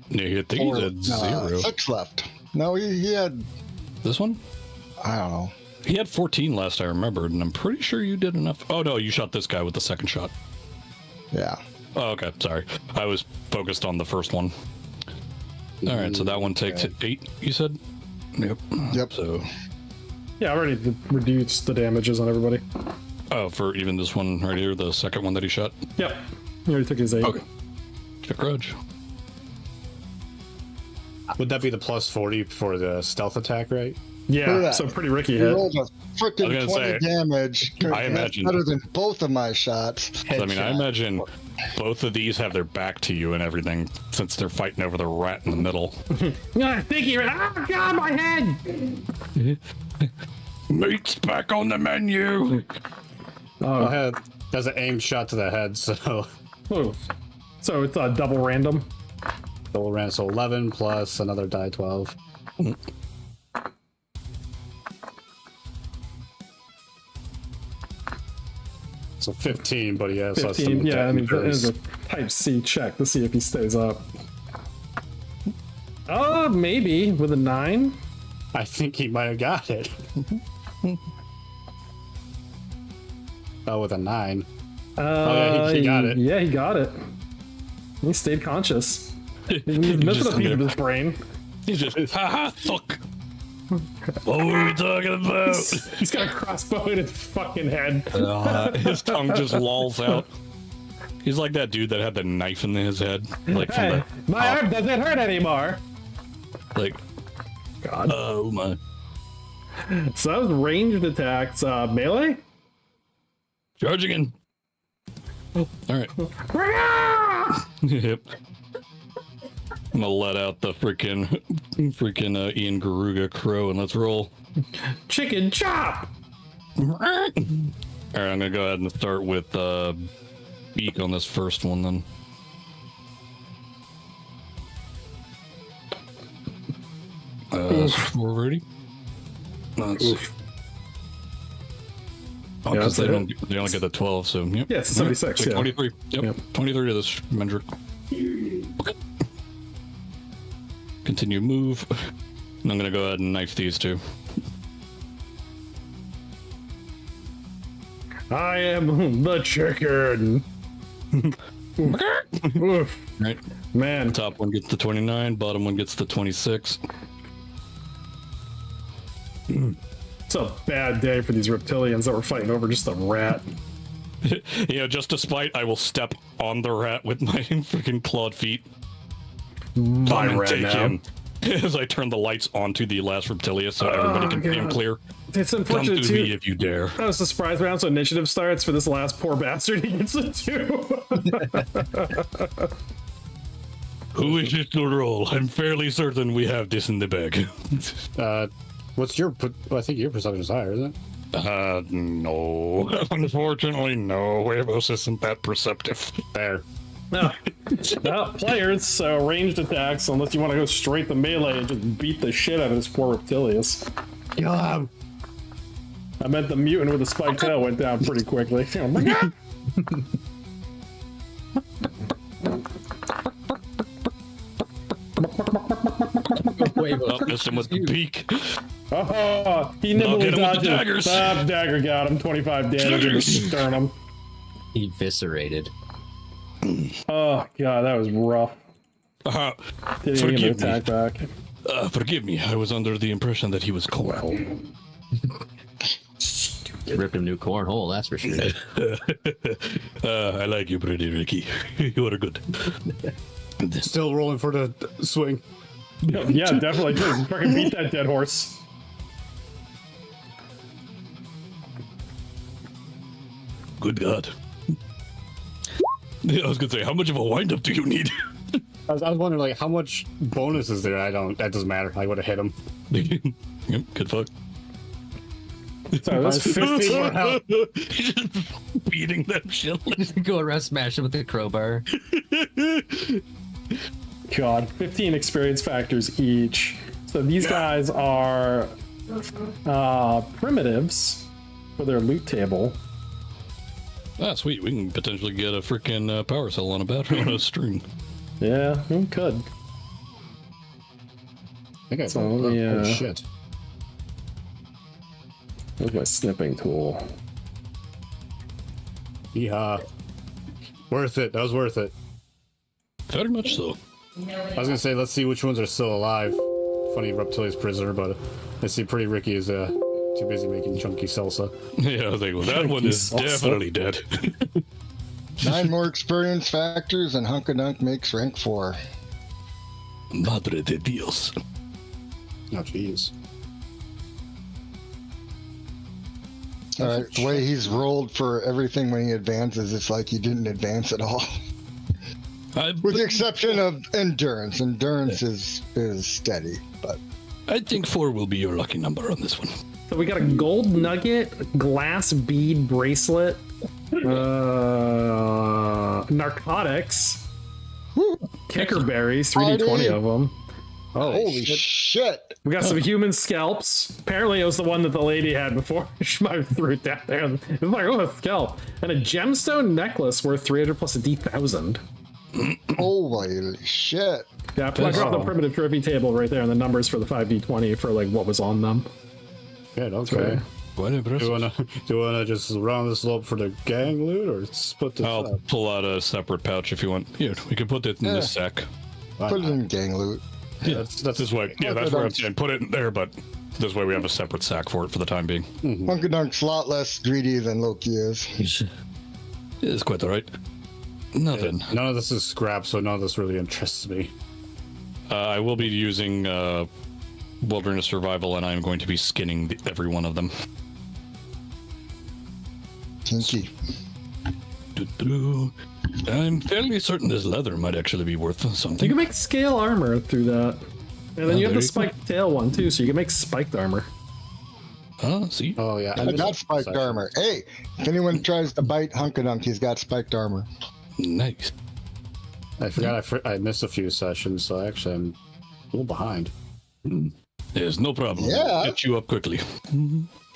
Yeah, I think he's at 0. 6 left. No, he had. This one? I don't know. He had 14 last I remembered, and I'm pretty sure you did enough. Oh no, you shot this guy with the second shot. Yeah. Oh, okay, sorry. I was focused on the first one. All right, so that one takes 8, you said? Yep. So. Yeah, I already reduced the damages on everybody. Oh, for even this one right here, the second one that he shot? Yep. He already took his 8. Okay. Check grudge. Would that be the +40 for the stealth attack, right? Look at Yeah, that. so pretty Ricky He hit. rolled a freaking I was 20 gonna say, damage. I That's imagine- better than both of my shots. So, I mean, I imagine both of these have their back to you and everything, since they're fighting over the rat in the middle. Yeah, thinking, oh god, my head! Meat's back on the menu! That's an aimed shot to the head, so Oh. So it's a double random. double ran, so 11 plus another die 12. So 15, but he has less than 15. Yeah, I mean, that is endurance. a type C check to see if he stays up. Maybe with a 9. I think he might have got it. Oh, with a 9. Yeah, he got it. Yeah, he got it. He stayed conscious. He's missing just a piece of his brain. He's just, haha, fuck. What were we talking about? He's got a crossbow in his fucking head. His tongue just lolls out. He's like that dude that had the knife in his head. Like from Hey, the my arm doesn't hurt anymore. like, God. oh my. So that was ranged attacks. Melee? Charging in. Oh, alright. Yep. I'm gonna let out the freaking Ian Garuga crow and let's roll. Chicken chop! Alright, I'm gonna go ahead and start with beak on this first one then. That's 4 That's oh, Yeah, because that's they only get the 12, so yep. Yeah, it's 76, So yeah. 23. Yep. 23 to this Mendrick. Okay. Continue move. And I'm gonna go ahead and knife these two. I am the chicken. Oof. Right. Man, Top one gets the 29, bottom one gets the 26. it's a bad day for these reptilians that were fighting over just a rat. You know, just despite I will step on the rat with my freaking clawed feet. My Come and rat take now. him. As I turn the lights onto the last reptilia so everybody can see him God. clear. It's Come unfortunate to me too. if you dare. I was surprised when initiative starts for this last poor bastard. He gets a 2. Who wishes to roll? I'm fairly certain we have this in the bag. What's your? Well, I think your perception is higher, isn't it? No. Unfortunately, no. Huevos isn't that perceptive. There. No. Well, players, so ranged attacks, unless you want to go straight to melee and just beat the shit out of this poor Reptilius. Kill him. I meant the mutant with the spiked tail went down pretty quickly. Oh my God. Oh, missed him with the beak. Oh, he I'll nimbly get him with the dodges. daggers. Dagger got him. 25 damage in the sternum. Eviscerated. Oh God, that was rough. Didn't even get Forgive me. an attack back. Forgive me. I was under the impression that he was cold. Ripped him new cornhole, that's for sure. I like you, pretty Ricky. You are good. Still rolling for the swing. Yeah, definitely. Just fucking beat that dead horse. Good God. I was gonna say, how much of a windup do you need? I was wondering, like, how much bonus is there? That doesn't matter. I would have hit him. Yep, good fuck. So that's 15 more health. Just beating them shit. Go around smashing with the crowbar. God, 15 experience factors each. So these guys are primitives for their loot table. Ah, sweet. We can potentially get a freaking power cell on a battery on a string. Yeah, we could. I think I So, oh, yeah. oh shit. Where's my snipping tool? Yeehaw. Worth it. That was worth it. Very much so. I was gonna say, let's see which ones are still alive. Funny Reptilia's prisoner, but let's see. Pretty Ricky is too busy making chunky salsa. Yeah, I was like, well, that one is Chunky salsa. definitely dead. 9 more experience factors, and Hunkadunk makes rank 4. Madre de Dios. Oh jeez. All right, the way he's rolled for everything when he advances, it's like he didn't advance at all. With the exception of endurance. Endurance is steady, but I think 4 will be your lucky number on this one. So we got a gold nugget, glass bead bracelet, narcotics, kicker berries, 3d20 of them, Holy shit. We got some human scalps. Apparently, it was the one that the lady had before. She might have threw it down there. It was like, oh, a scalp. And a gemstone necklace worth 300 plus a D1000. Holy shit. Yeah, I brought the primitive trophy table right there and the numbers for the 5d20 for like what was on them. Good, okay. Quite Do impressive. you wanna just round this up for the gang loot or split this I'll up? pull out a separate pouch if you want. Here, we can put it in this sack. Put it in gang loot. Yeah, that's this way. Yeah, that's where I'm saying put it in there, but this way we have a separate sack for it for the time being. Hunkadunk's a lot less greedy than Loki is. It's quite all right. Nothing. None of this is scrap, so none of this really interests me. I will be using wilderness survival, and I'm going to be skinning every one of them. Kinky. Doo-doo. I'm fairly certain this leather might actually be worth You something. can make scale armor through that. And then you have there the you go. spiked tail one too, so you can make spiked armor. See? Oh yeah, I got spiked armor. Hey, if anyone tries to bite Hunkadunk, he's got spiked armor. Nice. I forgot I missed a few sessions, so actually I'm a little behind. There's no problem. Yeah. We'll get you up quickly.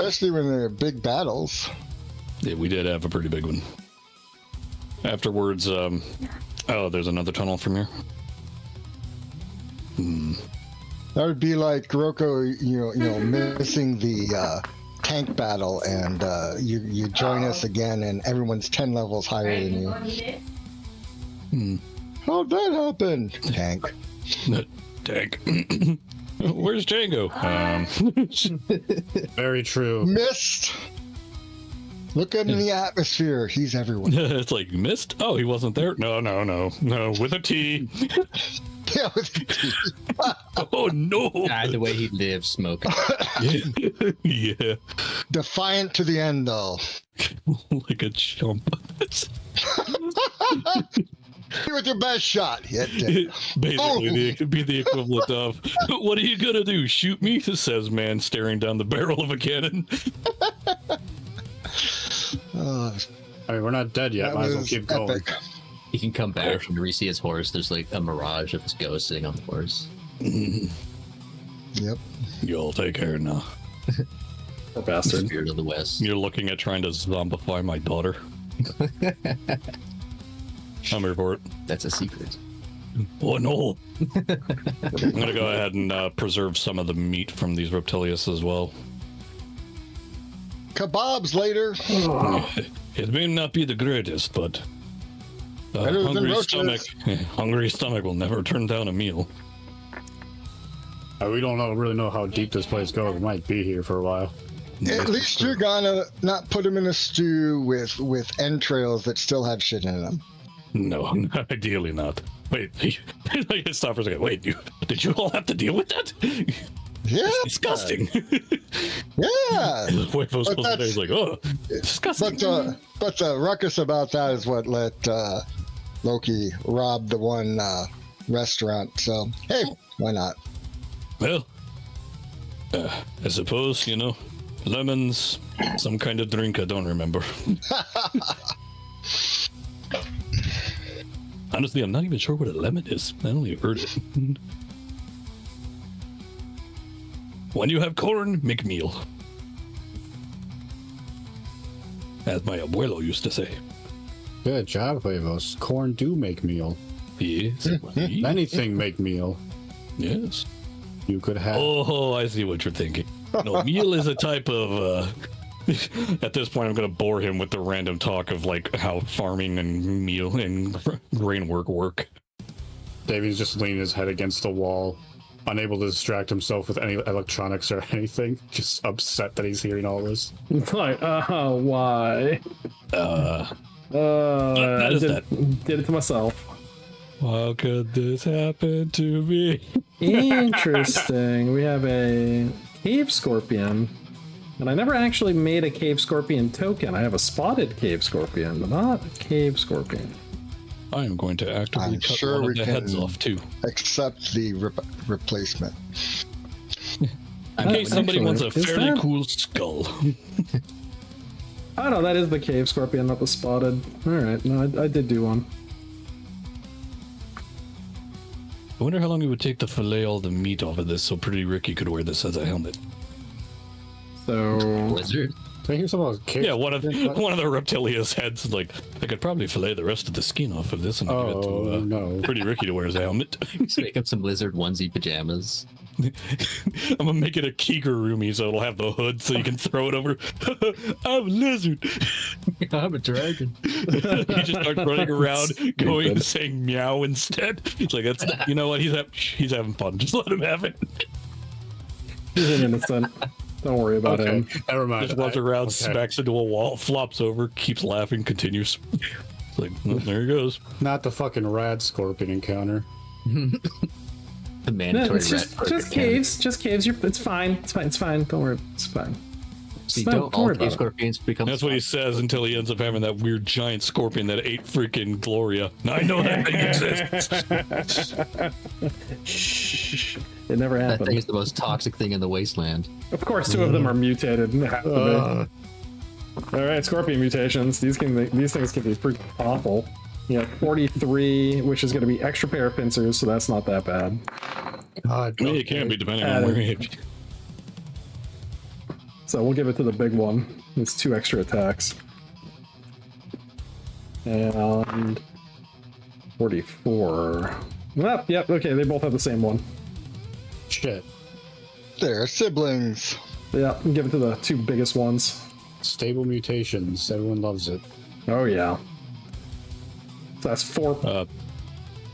Especially when they're big battles. Yeah, we did have a pretty big one. Afterwards, oh, there's another tunnel from here. That would be like Kuroko, you know, missing the tank battle, and you join us again, and everyone's 10 levels higher than you. How'd that happen? Tank. Tank. Where's Django? Very true. Missed. Look up in the atmosphere. He's everywhere. It's like missed. Oh, he wasn't there. No, with a T. Yeah, with the teeth. Oh no. The way he lives, smoking. Yeah, Defiant to the end, though. like a chump. With your best shot. Hit it. Basically, it could be the equivalent of, "What are you gonna do? Shoot me?" says man staring down the barrel of a cannon. I mean, we're not dead yet. That Might as well was keep going. epic. He can come back and re-see his horse. There's like a mirage of his ghost sitting on the horse. Yep. You'll take care now. Poor bastard. Spirit of the West. You're looking at trying to zombify my daughter. I'm here for it. That's a secret. Oh no! I'm gonna go ahead and preserve some of the meat from these reptilius as well. Kebabs later. It may not be the greatest, but Better than roaches. hungry stomach will never turn down a meal. We don't really know how deep this place goes. We might be here for a while. At least you're gonna not put him in a stew with entrails that still have shit in them. No, ideally not. Wait, I stop for a second. Wait, did you all have to deal with that? Yeah. Disgusting. Yeah. Wait, those But days like, oh, disgusting. But the ruckus about that is what let Loki rob the one restaurant. So hey, why not? Well, I suppose, lemons, some kind of drink, I don't remember. Honestly, I'm not even sure what a lemon is. I only heard it. When you have corn, make meal. As my abuelo used to say. Good job, Huevos. Corn do make meal. Yes. Anything make meal. Yes. You could have. Oh, I see what you're thinking. No, meal is a type of, at this point, I'm going to bore him with the random talk of, like, how farming and meal and grain work. Davy's just leaning his head against the wall, unable to distract himself with any electronics or anything. Just upset that he's hearing all this. Like, why? That is Did it to myself. How could this happen to me? Interesting. We have a cave scorpion. And I never actually made a cave scorpion token. I have a spotted cave scorpion, but not a cave scorpion. I am going to actively I'm cut sure one we of the can heads off, too. accept the replacement. In case somebody actually, wants a is fairly that- cool skull. Oh no, that is the cave scorpion, not the spotted. Alright, no, I did do one. I wonder how long it would take to fillet all the meat off of this so Pretty Ricky could wear this as a helmet. So Blizzard. Did I hear something about kids? Yeah, one of the Reptilia's heads is like, I could probably fillet the rest of the skin off of this and give it to no. Pretty Ricky to wear as a helmet. Just make up some Blizzard onesie pajamas. I'm gonna make it a kigurumi so it'll have the hood so you can throw it over. I'm a lizard. I'm a dragon. He just starts running around going saying meow instead. It's like, that's, you know what, he's having fun. Just let him have it. he's an innocent. Don't worry about him. Never mind. Just runs around, smacks into a wall, flops over, keeps laughing, continues. It's like, well, there he goes. Not the fucking rad scorpion encounter. The mandatory It's just caves. Just caves. It's fine. It's fine. It's fine. Don't worry. It's fine. See, fine. don't all worry cave about it. scorpions become? That's what he says until he ends up having that weird giant scorpion that ate freaking Gloria. Now, I know that thing exists. Shh. It never That thing happened. is the most toxic thing in the wasteland. Of course, two of them are mutated. They have to be. All right, scorpion mutations. These things can be pretty awful. 43, which is going to be extra pair of pincers, so that's not that bad. God, I mean, it can be depending on where you. So we'll give it to the big one. It's 2 extra attacks. And 44. Yep, okay, they both have the same one. Shit. They're siblings. Yeah, we'll give it to the 2 biggest ones. Stable mutations. Everyone loves it. Oh, yeah. So that's 4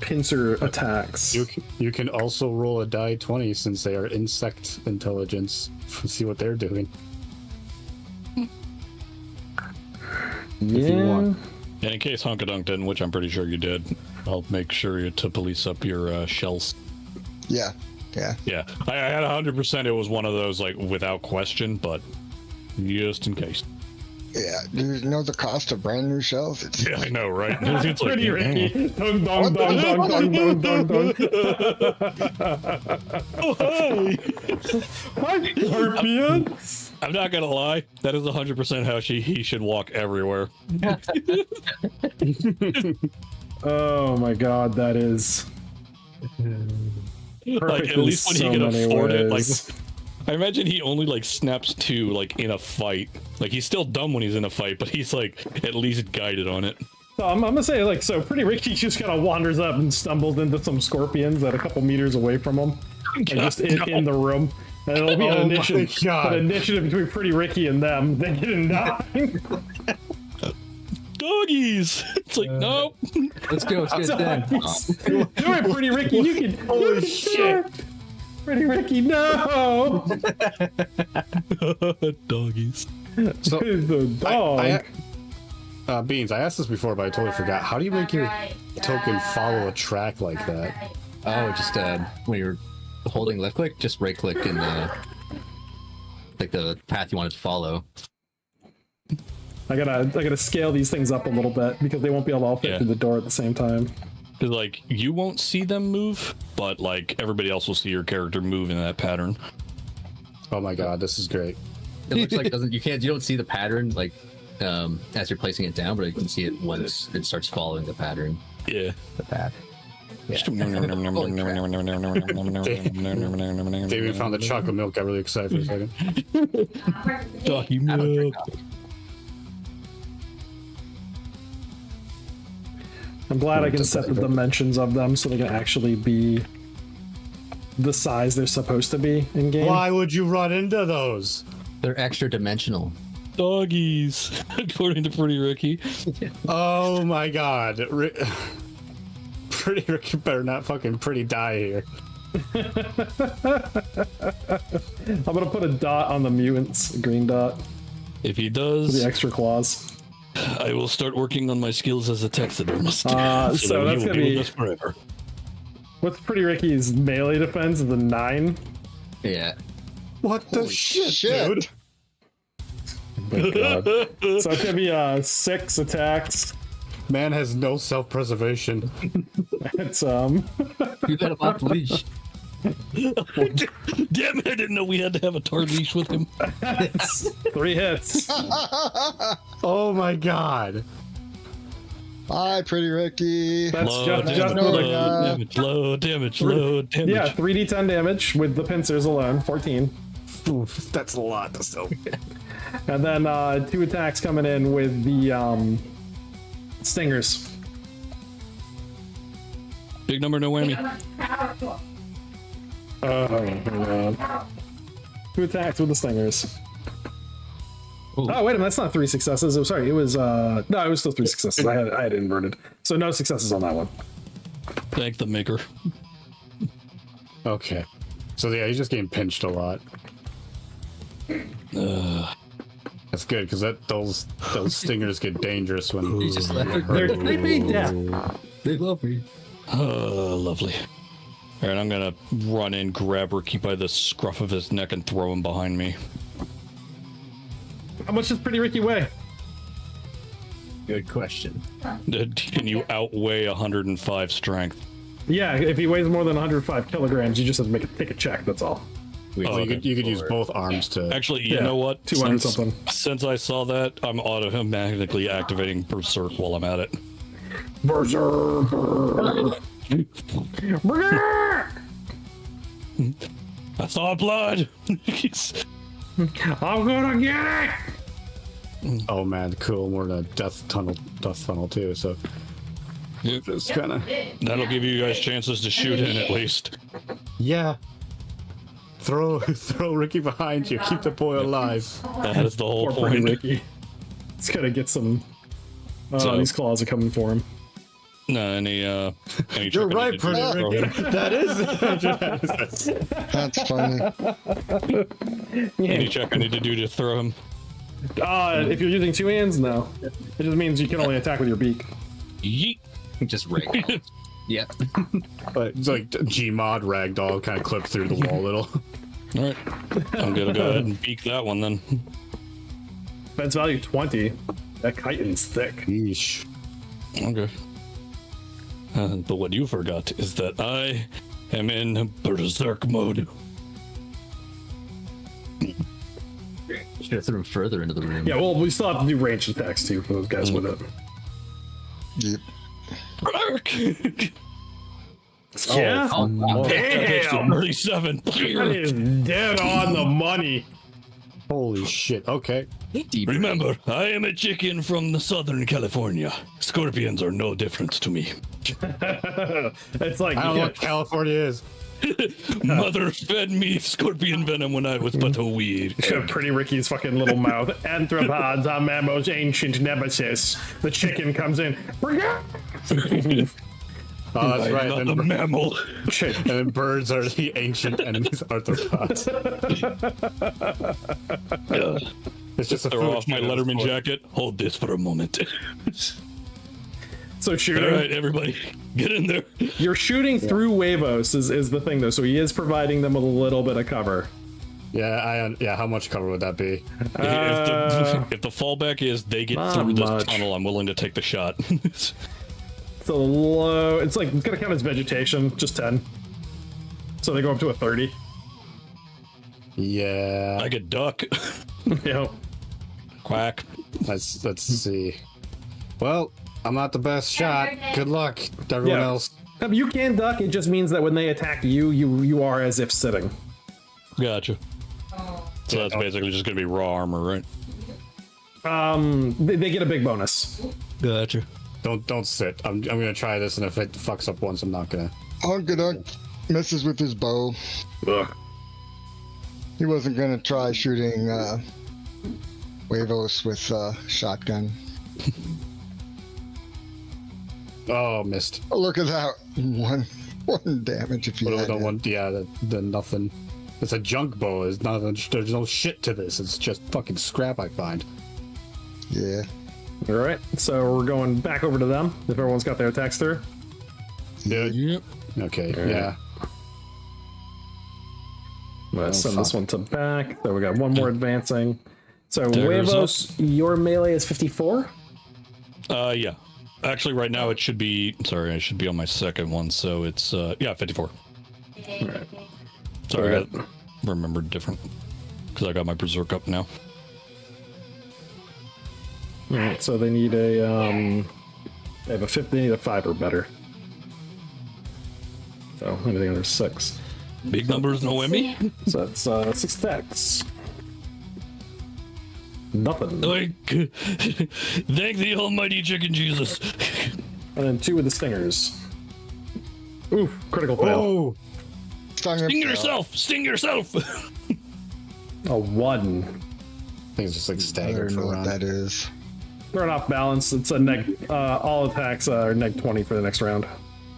pincer attacks. You can also roll a die 20 since they are insect intelligence. See what they're doing. Yeah. If you want. And in case Hunkadunk didn't, which I'm pretty sure you did, I'll make sure to police up your shells. Yeah. Yeah, I had 100% it was one of those, like, without question, but just in case. Yeah. Do you know the cost of brand new shells? It's Yeah, I know, right? It's like, Pretty Ricky. Dong, dong, dong, dong, dong, dong, dong, dong. oh, hi! Hi, scorpions. I'm not gonna lie, that is 100% how he should walk everywhere. Oh my god, that is Like, at in least when so he can many afford it, like, ways. I imagine he only, like, snaps 2, like, in a fight. Like, he's still dumb when he's in a fight, but he's, like, at least guided on it. So I'm gonna say, like, so Pretty Ricky just kind of wanders up and stumbles into some scorpions at a couple meters away from him, and just in the room. And it'll be an initiative between Pretty Ricky and them. They get in 9. Doggies! It's like, nope. Let's go. Let's get it done. Do it, Pretty Ricky. You can. Holy shit! Pretty Ricky, no! Doggies. So, The dog. Beans, I asked this before, but I totally forgot. How do you make your token follow a track like that? Oh, just when you're holding left click, just right click in the path you want it to follow. I gotta scale these things up a little bit because they won't be able to all fit Yeah. through the door at the same time. Because, like, you won't see them move, but, like, everybody else will see your character move in that pattern. Oh my god, this is great. It looks like you don't see the pattern like as you're placing it down, but you can see it once it starts following the pattern. Yeah. The path. David found the chocolate milk. Got really excited for a second. Doggy I don't drink milk. coffee. I'm glad I can set the dimensions of them so they can actually be the size they're supposed to be in game. Why would you run into those? They're extra dimensional. Doggies, according to Pretty Ricky. Oh my god. Pretty Ricky better not fucking pretty die here. I'm gonna put a dot on the mutants, a green dot, If he for does, the extra claws. I will start working on my skills as a taxidermist. So that that's he will gonna be be- with us forever. What's Pretty Ricky's melee defense? The 9. Yeah. What the Holy shit, shit. dude? Oh my god. So it's gonna be 6 attacks. Man has no self-preservation. It's You got him off the leash. Damn it, I didn't know we had to have a tar leash with him. 3 hits. Oh my god. Bye, Pretty Ricky. That's Low just damage, for the low damage, low damage. yeah 3d10 damage with the pincers alone. 14. Oof, that's a lot to still. And then 2 attacks coming in with the stingers. Big number, no whammy. Oh, man. 2 attacks with the stingers. Ooh. Oh, wait a minute, that's not 3 successes. Oh, sorry, it was, no, it was still 3 successes. I had it inverted. So no successes on that one. Thank the maker. Okay. So yeah, he's just getting pinched a lot. That's good because those stingers get dangerous when You just left it. They're creepy death. Big love for you. Oh, lovely. All right, I'm gonna run in, grab Ricky by the scruff of his neck, and throw him behind me. How much does Pretty Ricky weigh? Good question. Can you outweigh 105 strength? Yeah, if he weighs more than 105 kilograms, you just have to take a check, that's all. well, you could use both arms to. Actually, you Yeah, know what? 200 something. Since I saw that, I'm automatically activating Berserk while I'm at it. Berserk! I saw blood! I'm gonna get it! Oh man, cool. We're in a death tunnel too. So Yep. it's kind of That'll give you guys chances to shoot in at least. yeah. Throw Ricky behind you. Keep the boy alive. That is the whole Poor Pretty point. Ricky. He's gonna get some. So- These claws are coming for him. No, any You're check I right, need to do to Pretty throw him? Ricky. That is. That's funny. Any check I need to do to throw him? If you're using 2 hands, no. It just means you can only attack with your beak. Yeet. Just right. Yeah. But it's like Gmod ragdoll kind of clipped through the wall a little. All right. I'm gonna go ahead and beak that one then. Defense value 20. That chitin's thick. Yeesh. Okay. But what you forgot is that I am in Berserk mode. Should have threw him further into the room. Yeah, well, we still have to do ranged attacks too for those guys with it. Yep. Berserk! Yeah? Oh, wow. Damn! 37. That is dead on the money. Holy shit. Okay. Deep. Remember, I am a chicken from the Southern California. Scorpions are no different to me. It's like, I don't know what California is. Mother fed me scorpion venom when I was but a weed. Pretty Ricky's fucking little mouth. Anthropods are Mammo's ancient nemesis. The chicken comes in. Oh, that's right. Not And, the mammal. and then birds are the ancient enemies arthropods. It's just a Throw off my food chain. Letterman jacket. Hold this for a moment. So All shooting. right, everybody, get in there. You're shooting through Huevos is the thing though, so he is providing them with a little bit of cover. Yeah, how much cover would that be? If the fallback is they get Not through this much. tunnel, I'm willing to take the shot. It's a low. It's like it's gonna count as vegetation, just 10. So they go up to a 30. Yeah. I could duck. Yep. Quack. Let's see. Well, I'm not the best shot. Good luck, everyone Yeah. else. You can duck. It just means that when they attack you, you are as if sitting. Gotcha. So that's basically just gonna be raw armor, right? They get a big bonus. Gotcha. Don't sit. I'm gonna try this, and if it fucks up once, I'm not gonna. Hunkadunk messes with his bow. Ugh. He wasn't gonna try shooting Huevos with shotgun. Oh, missed. Oh, look at that. One damage if you But had the it. one, yeah, the nothing. It's a junk bow. It's nothing. There's no shit to this. It's just fucking scrap. I find. Yeah. All right. So we're going back over to them. If everyone's got their attacks through. Yeah. Yep. Okay. Yeah. Let's send this one to back. So we got one more advancing. So Daggers Huevos, your melee is 54. Yeah. Actually, right now it should be. Sorry, I should be on my second one, so it's 54. Sorry, I got remembered different because I got my berserk up now. All right. So they need a They have a 50, they need a 5 or better. So anything under 6. Big numbers, no Emmy. So that's 6 attacks. Nothing. Like, thank the almighty chicken Jesus. And then 2 with the stingers. Oof, critical fail. Oh, Sting yourself! Sting yourself! A 1. I think it's just like I staggered don't for know a what round. that is. Thrown off balance. It's a neg. All attacks are neg 20 for the next round.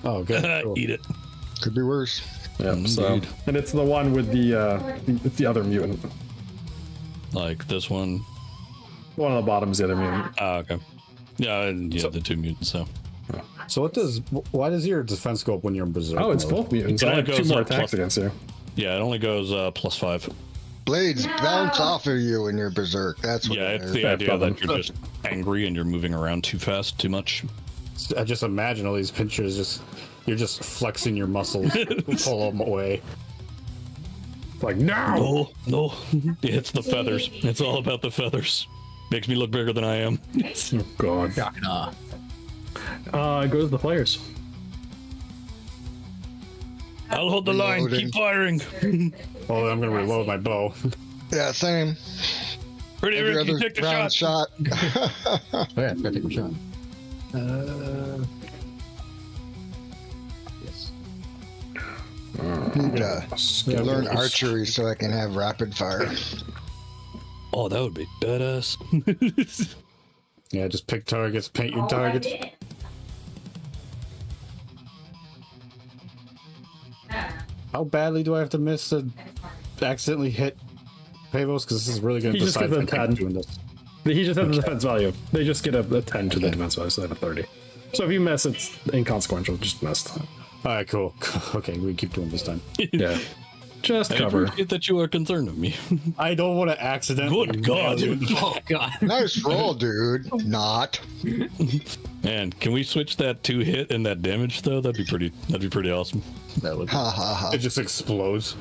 Oh, good. Cool. Eat it. Could be worse. Yeah. So, Indeed. and it's the one with the other mutant. Like this one. The one on the bottom is the other mutant. Ah, okay. Yeah, yeah, the 2 mutants, so. So why does your defense go up when you're in berserk? Oh, it's mode? both mutants. It I only have 2 goes more up attacks plus- against you. Yeah, it only goes +5. Blades bounce off of you when you're berserk. That's what Yeah, it it's is. the Fair idea problem. that you're just angry and you're moving around too fast, too much. I just imagine all these pictures. You're just flexing your muscles, pull them away. It's like, no! No. It's the feathers. It's all about the feathers. Makes me look bigger than I am. Oh, God. Nah. It goes to the players. I'll hold the line. Reloading. Keep firing. Well, I'm gonna reload my bow. Yeah, same. Pretty Every Ricky, other take the round shot. shot. Oh yeah, I forgot to take a shot. Yes. Need to learn archery so I can have rapid fire. Oh, that would be badass. Yeah, just pick targets, paint your targets. How badly do I have to miss to accidentally hit Pavos? Because this is really going He to just decide gets if a I 10. keep doing this. He just has the defense value. They just get a 10 to the defense value, so they have a 30. So if you miss, it's inconsequential. Just missed. All right, cool. Okay, we keep doing this time. Yeah. Just I cover. appreciate that you are concerned of me. I don't want to accidentally. Good God. nail you in the- Oh god. Nice roll, dude. Not. Man, can we switch that 2 hit and that damage though? That'd be pretty awesome. That would. Ha ha ha. It just explodes.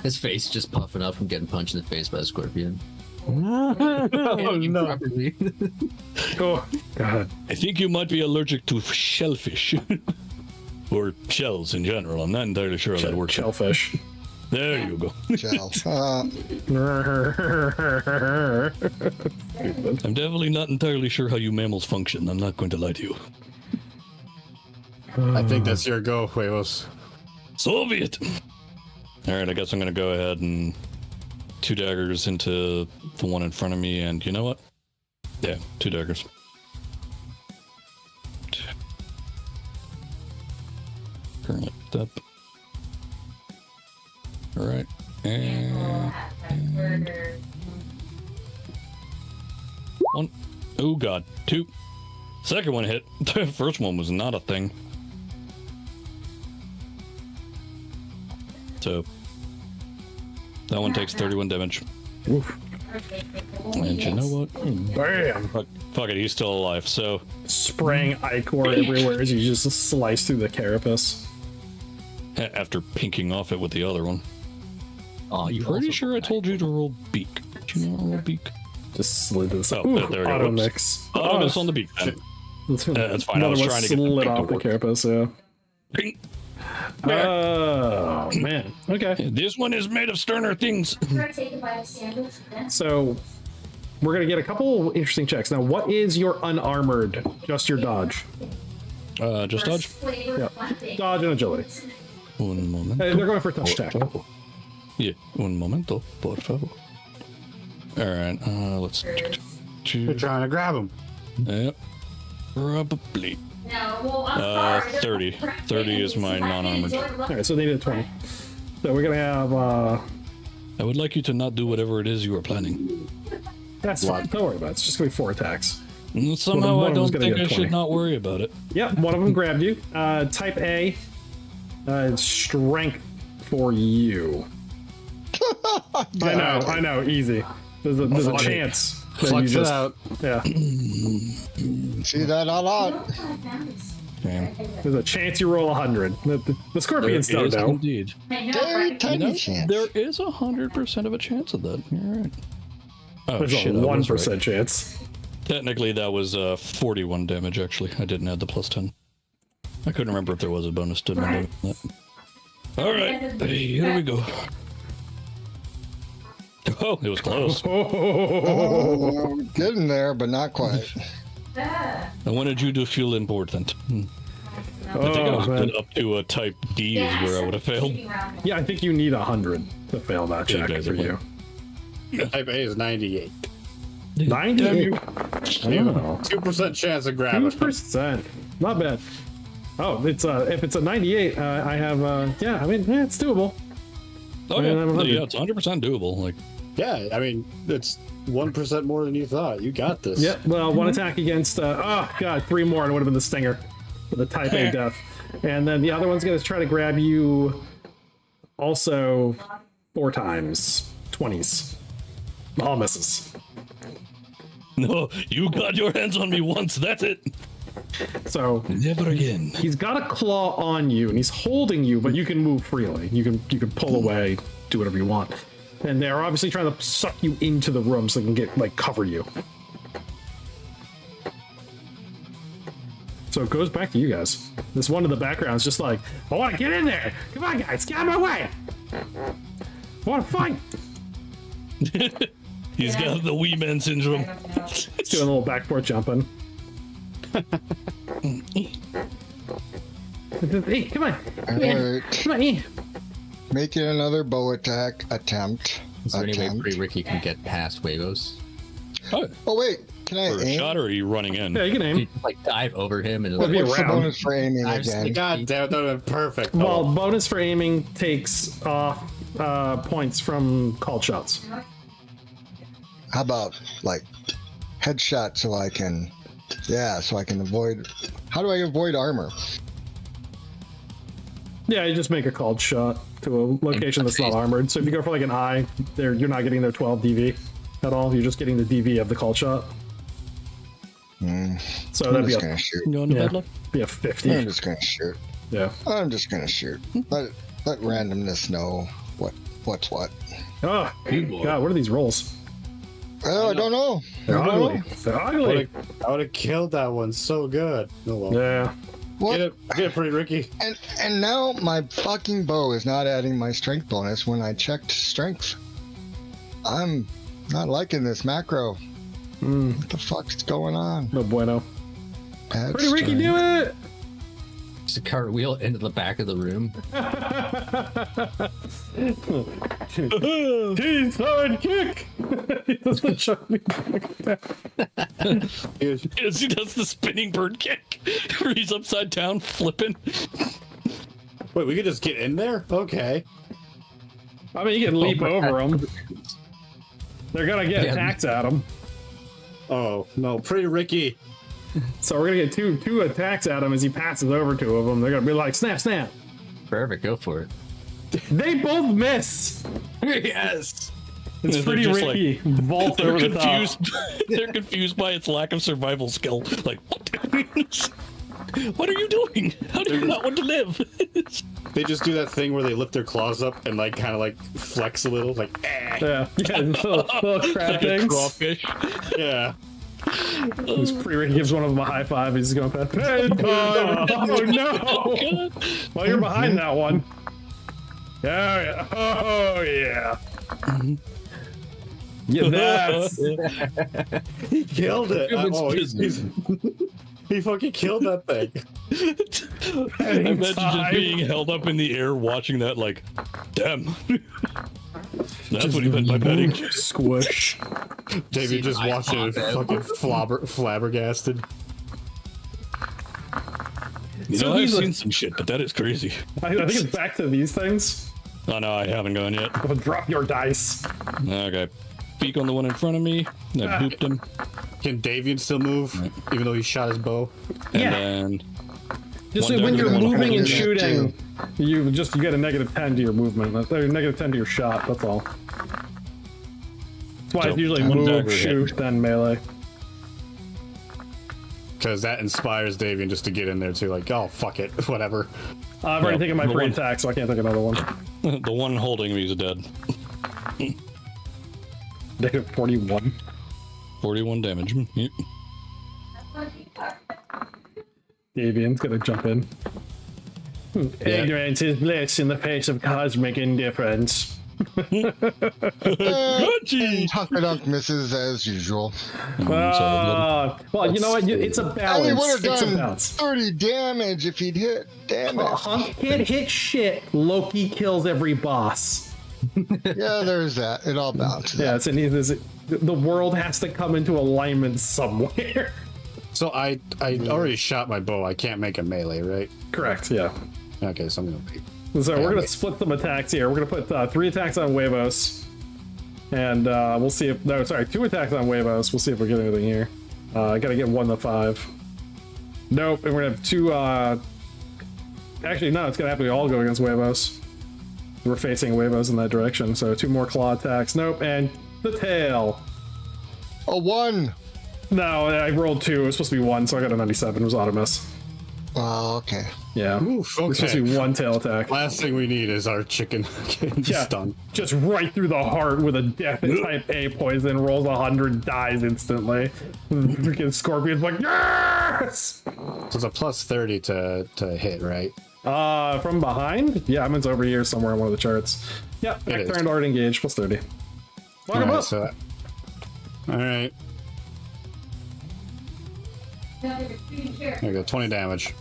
His face just puffing up from getting punched in the face by a scorpion. Oh no! Properly. Oh, God. I think you might be allergic to shellfish. Or shells in general. I'm not entirely sure how that works. Shellfish. There you go. Shell. I'm definitely not entirely sure how you mammals function. I'm not going to lie to you. I think that's your go, Huevos. Soviet! Alright, I guess I'm gonna go ahead and 2 daggers into the one in front of me, and you know what? Yeah, 2 daggers. Currently step. Alright. And 1. Oh god. 2. Second one hit. The first one was not a thing. So that one takes 31 damage. Oof. And you know what? Bam! Fuck it, he's still alive. So Spraying ichor everywhere as you just slice through the carapace. after pinking off it with the other one. Oh, you Pretty also- sure I told you to roll beak. Did you not roll beak? Just slid this. Oh, Ooh, there we go. auto Whoops. mix. Oh, it's on the beak. Then. That's fine. I Another was one trying to get slid the off the work. carapace, yeah. Ping. Oh, man. Okay. This one is made of sterner things. So we're going to get a couple interesting checks. Now, what is your unarmored? Just your dodge. Just dodge. Yeah. Dodge and agility. Un momento. Hey, they're going for touch attack. Yeah, un momento, por favor. Alright, let's. You're trying to grab him. Yep. Probably. 30. 30 is my non-armored. All right, so they did 20. So we're going to have... I would like you to not do whatever it is you are planning. That's fine. Don't worry about it. It's just going to be 4 attacks. Somehow one I of them's don't gonna think get I 20. should not worry about it. Yep, one of them grabbed you. Type A. Strength for you. I know, easy. There's a Funny. chance that you Flex it just out. yeah. See that a lot. Okay. There's a chance you roll 100. The scorpions There don't is know. indeed. Very tiny chance. There is 100% of a chance of that. You're right. Oh There's shit! a I was 1% right. chance. Technically, that was 41 damage, actually. I didn't add the plus 10. I couldn't remember if there was a bonus to my damage. All right, here we go. Oh, it was close. Oh, getting there, but not quite. I wanted you to feel important. I think I was up to a type D is where I would have failed. Yeah, I think you need 100 to fail that check for you. Type A is 98. 98? 2% chance of grabbing. 2%. Not bad. Oh, it's if it's a 98, I have yeah, I mean, it's doable. Oh yeah, it's 100% doable. Like, Yeah, I mean, it's 1% more than you thought. You got this. Yeah, well, one attack against oh god, 3 more and it would have been the stinger for the type A death. And then the other one's gonna try to grab you also 4 times. 20s. All misses. no, you got your hands on me once. That's it. So Never again. he's got a claw on you and he's holding you, but you can move freely. You can pull away, do whatever you want. And they're obviously trying to suck you into the room so they can get like cover you. So it goes back to you guys. This one in the background is just like, I want to get in there. Come on, guys, get out of my way. I want to fight. He's got the wee man syndrome. He's doing a little backboard jumping. Hey, come on. All right. Come on, here. Making another bow attack attempt. Is there any way Pretty Ricky can get past Huevos? Oh, Oh wait, can I for a aim? shot, or are you running in? Yeah, you can Can you aim. just, like dive over him and Well, like, be What's the around. bonus for aiming again? God damn it, that would have been perfect. Well, bonus for aiming takes off points from called shots. How about like headshot so I can, so I can avoid. How do I avoid armor? Yeah, you just make a called shot to a location that's not armored. So if you go for like an eye, you're not getting their 12 DV at all. You're just getting the DV of the called shot. So I'm that'd be just a, gonna shoot. You going to yeah, bed, love? be a I'm 50. just gonna shoot. Yeah. I'm just gonna shoot. Let randomness know what's what. Oh, God, what are these rolls? Oh, I don't know. They're I don't ugly. know. They're ugly. I would have killed that one so good. Oh, well. Yeah. What? Get it, Pretty Ricky. And now my fucking bow is not adding my strength bonus when I checked strength. I'm not liking this macro. What the fuck's going on? No bueno. Add Pretty Ricky, do it! just a cartwheel into the back of the room. Teeth side kick! He doesn't show me. Yes, he does the spinning bird kick. Where he's upside down, flipping. Wait, we could just get in there? Okay. I mean, you can leap over them. They're gonna get Yeah. attacks at him. Oh, no, Pretty Ricky. So we're gonna get two attacks at him as he passes over two of them. They're gonna be like, snap, snap. Perfect, go for it. They both miss. Yes. It's They're pretty just Ricky. Vault They're over the top. confused. They're confused by its lack of survival skill. Like, what? What are you doing? How do you not want to live? They just do that thing where they lift their claws up and like kind of like flex a little, like Yeah, little crab Like a things. crawfish. yeah. This Pretty Ricky gives one of them a high five. He's going past. Oh no! Well, you're behind that one. Yeah. Oh yeah. Yeah, that's He killed it. Humans Oh, business. he fucking killed that thing. I imagine just being held up in the air watching that, like, damn. That's what he meant by betting. squish. David just my watching it comment. fucking flabbergasted. You So know, I've these are- seen some shit, but that is crazy. I think it's back to these things. Oh no, I haven't gone yet. I'll drop your dice. Okay. Peek on the one in front of me. I booped him. Can Davian still move, even though he shot his bow? And Yeah. then Just One when dagger, you're one moving holding and it. shooting, you get a -10 to your movement. Or -10 to your shot. That's all. That's why it's So, usually one move, dagger shoot, then melee. Because that inspires Davian just to get in there too. Like, oh fuck it, whatever. I've already No, taken my the free one- attack, so I can't take another one. the one holding me is dead. -41. 41 damage. Yep. Davian's gonna jump in. Ignorance is bliss in the face of cosmic indifference. Hunkadunk misses as usual. Well, you know what? It's a And he would balance. have It's a done balance. 30 damage if he'd hit. Damn it. Hunk can't hit shit. Loki kills every boss. Yeah, there's that. It all balances. Yeah, the world has to come into alignment somewhere. So I already shot my bow. I can't make a melee, right? Correct, yeah. Okay, so I'm gonna be. So we're going to split some attacks here. We're going to put 3 attacks on Huevos. And we'll see if... No, sorry, 2 attacks on Huevos. We'll see if we get anything here. I got to get 1 to 5. Nope, and we're going to have 2... Actually, no, it's going to have to be all go against Huevos. We're facing Huevos in that direction. So 2 more claw attacks. Nope, and the tail. A 1. No, I rolled 2. It was supposed to be 1, so I got a 97. It was auto miss. Oh, okay. Yeah. Oof, It's supposed to be 1 tail attack. Last thing we need is our chicken getting stunned. Just right through the heart with a death type A poison, rolls 100, dies instantly. Freaking Scorpion's like, yes! So it's a plus 30 to hit, right? From behind? Yeah, mine's over here somewhere on one of the charts. Yeah, It is. turn already engaged, plus 30. Walk him up! All right. There you go, 20 damage.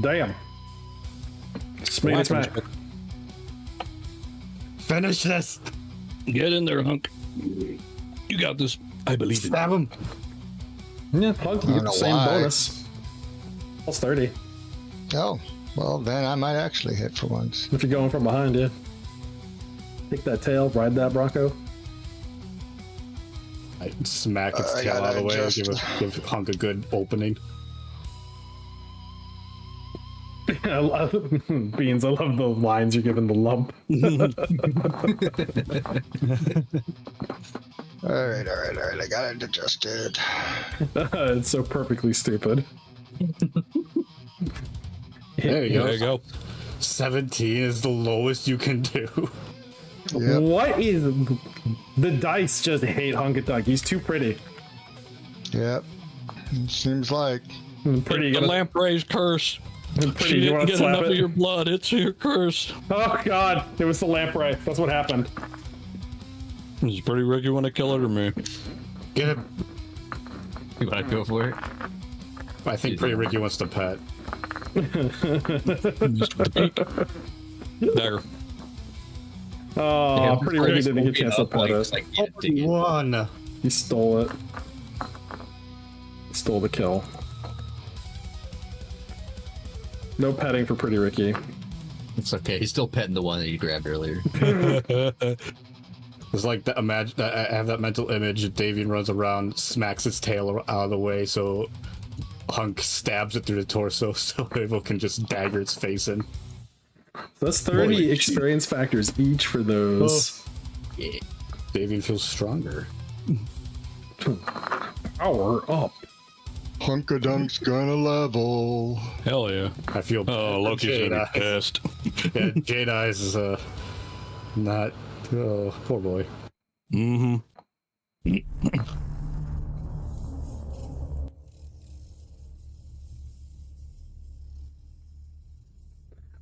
Damn. Smack. Finish this! Get in there, Hunk. You got this. I believe it. Stab him! Yeah, Hunk, you get the know same why. bonus. Plus 30. Oh, well, then I might actually hit for once. If you're going from behind, yeah. Take that tail, ride that Bronco. I smack its I tail out of the way, gotta give Hunk a good opening. I love, Beans, I love the lines you're giving the lump. All right. I got it adjusted. It's so perfectly stupid. There you There you go. go. 17 is the lowest you can do. Yep. What is... The dice just hate Hunkadunk. He's too pretty. Yep. Seems like. Pretty The gonna, lamprey's curse. pretty, She you didn't wanna get slap enough it? of your blood. It's your curse. Oh god, it was the lamprey. That's what happened. Is Pretty Rick, you want to kill it or me? Get it. You want to go for it? I think Pretty Ricky wants to pet. Dagger. Oh, pretty Ricky didn't get a chance to pet it. Like, yeah, dig it. One. He stole it. Stole the kill. No petting for Pretty Ricky. It's okay. He's still petting the one that you grabbed earlier. It's like that. Imagine I have that mental image. Davian runs around, smacks its tail out of the way, so Hunk stabs it through the torso, so Abel can just dagger its face in. So that's 30 experience factors each for those. Yeah. Davian feels stronger. Power up. Hunkadunk's gonna level. Hell yeah. I feel. Oh, Loki's Jade gonna be Eyes. pissed. Yeah, Jade Eyes is not. Oh, poor boy. Mm-hmm.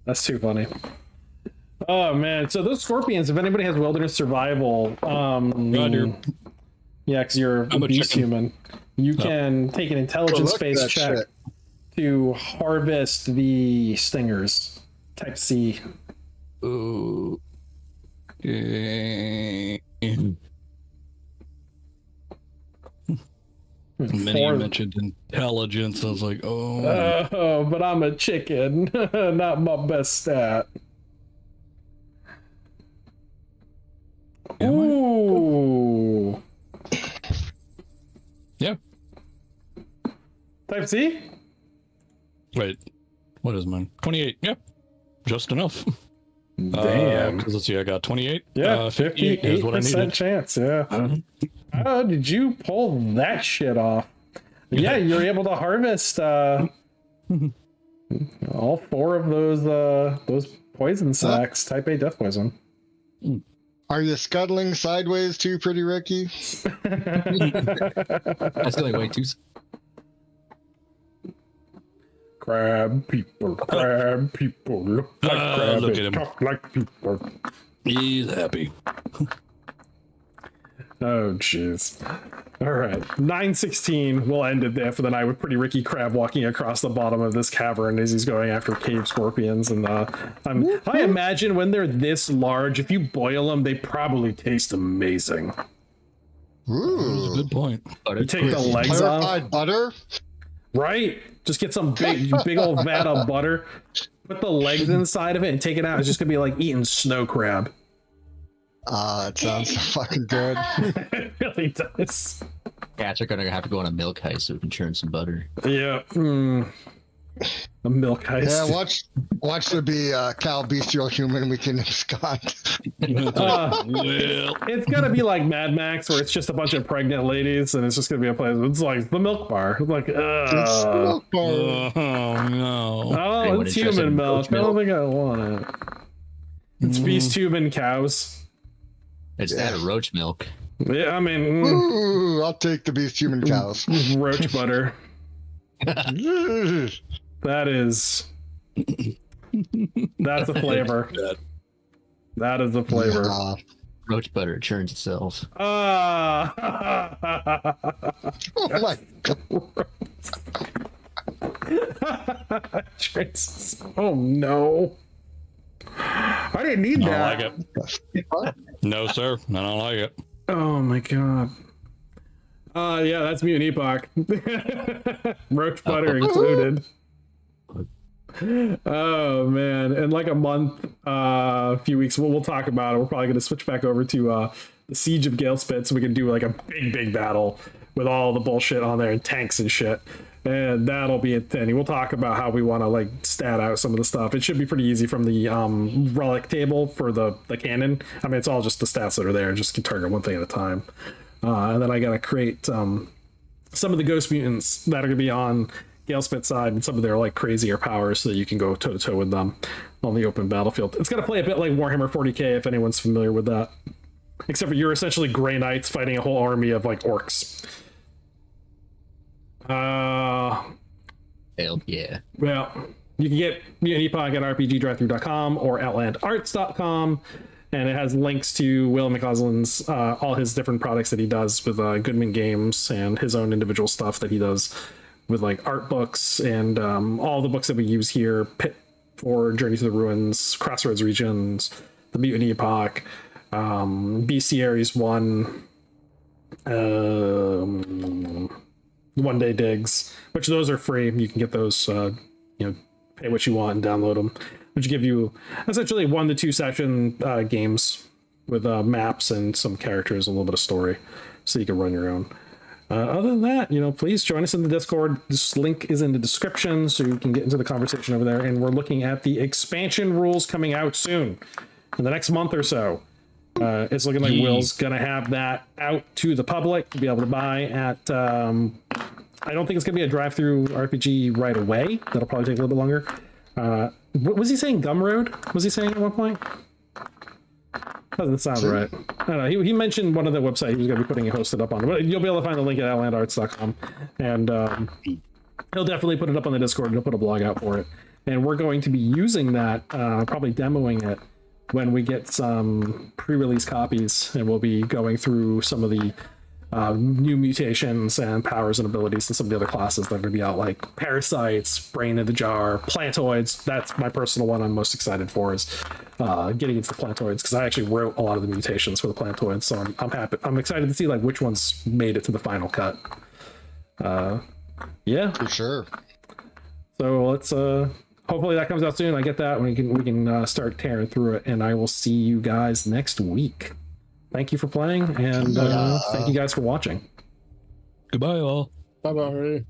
That's too funny. Oh man, so those scorpions, if anybody has wilderness survival, Roger. yeah, because you're a I'm a beast chicken. human, you can take an Oh, intelligence look at based that check shit. to harvest the stingers. Type C. Ooh. Yeah. Many Four- mentioned intelligence. I was like, oh. Oh, but I'm a chicken, not my best stat. Am I? Ooh. Yeah. Type C? Wait. What is mine? 28. Yep. Just enough. Damn. 'Cause let's see, I got 28. Yeah, 58 is what I 58% needed. chance, yeah. Uh-huh. How did you pull that shit off? Yeah, you're able to harvest all 4 of those poison sacks, type A death poison. Are you scuttling sideways too, Pretty Ricky? That's the only way to. Crab people, look like crab, look at him. talk like people. He's happy. Oh, jeez. All right, 9:16. We'll end it there for the night with Pretty Ricky Crab walking across the bottom of this cavern as he's going after cave scorpions. And I imagine when they're this large, if you boil them, they probably taste amazing. Ooh. Good point. You take the legs off, Clarified butter? right? Just get some big old vat of butter, put the legs inside of it, and take it out. It's just gonna be like eating snow crab. It sounds so fucking good. It really does. Cats are gonna have to go on a milk heist so we can churn some butter. Yeah. A milk heist. Yeah, watch there be cow, bestial, human. We can abscond. Well, It's gonna be like Mad Max, where it's just a bunch of pregnant ladies, and it's just gonna be a place. It's like the milk bar. It's like, It's milk bar. oh no. oh, Anyone it's interested human in milk. goat's I don't milk? think I want it. It's beast human cows. It's that or roach milk. Yeah, I mean, Ooh, I'll take the beast human cows. roach butter. Ugh. That is. That's a flavor. That is a flavor. Yeah. Roach butter churns itself. Ah. Oh my god. Oh no. I didn't need I that. don't like it. No, sir. I don't like it. Oh my god. Yeah, that's Mutant Epoch. Roach butter included. Oh man. In like a month, a few weeks, we'll talk about it. We're probably going to switch back over to the Siege of Galespit so we can do like a big battle with all the bullshit on there and tanks and shit. And that'll be it then. We'll talk about how we want to like stat out some of the stuff. It should be pretty easy from the relic table for the cannon. I mean, it's all just the stats that are there. Just can target one thing at a time. And then I got to create some of the ghost mutants that are going to be on Galespit's side and some of their like crazier powers so that you can go toe to toe with them on the open battlefield. It's going to play a bit like Warhammer 40k if anyone's familiar with that. Except for you're essentially Grey Knights fighting a whole army of like orcs. Hell yeah. Well, you can get Mutant Epoch at rpgdrive-thru.com or outlandarts.com, and it has links to Will McCausland's all his different products that he does with Goodman Games and his own individual stuff that he does with like art books and all the books that we use here: Pit for Journey to the Ruins, Crossroads Regions, the Mutant Epoch, Bestiaries 1, One Day Digs, which those are free. You can get those, pay what you want and download them, which give you essentially 1 to 2 session games with maps and some characters, a little bit of story, so you can run your own. Other than that, please join us in the Discord. This link is in the description, so you can get into the conversation over there. And we're looking at the expansion rules coming out soon, in the next month or so. It's looking like Will's gonna have that out to the public to be able to buy at. I don't think it's gonna be a drive-through RPG right away. That'll probably take a little bit longer. What was he saying? Gumroad? Was he saying at one point? Doesn't sound right. I don't know. He mentioned one of the websites he was going to be putting it hosted up on, but you'll be able to find the link at outlandarts.com, and he'll definitely put it up on the Discord, and he'll put a blog out for it. And we're going to be using that, probably demoing it when we get some pre-release copies, and we'll be going through some of the new mutations and powers and abilities and some of the other classes that are going to be out, like parasites, brain in the jar, plantoids. That's my personal one I'm most excited for, is getting into the plantoids, because I actually wrote a lot of the mutations for the plantoids, so I'm happy. I'm excited to see like which ones made it to the final cut. Yeah, For sure. so let's hopefully that comes out soon. I get that we can start tearing through it, and I will see you guys next week. Thank you for playing, and thank you guys for watching. Goodbye, all. Bye bye.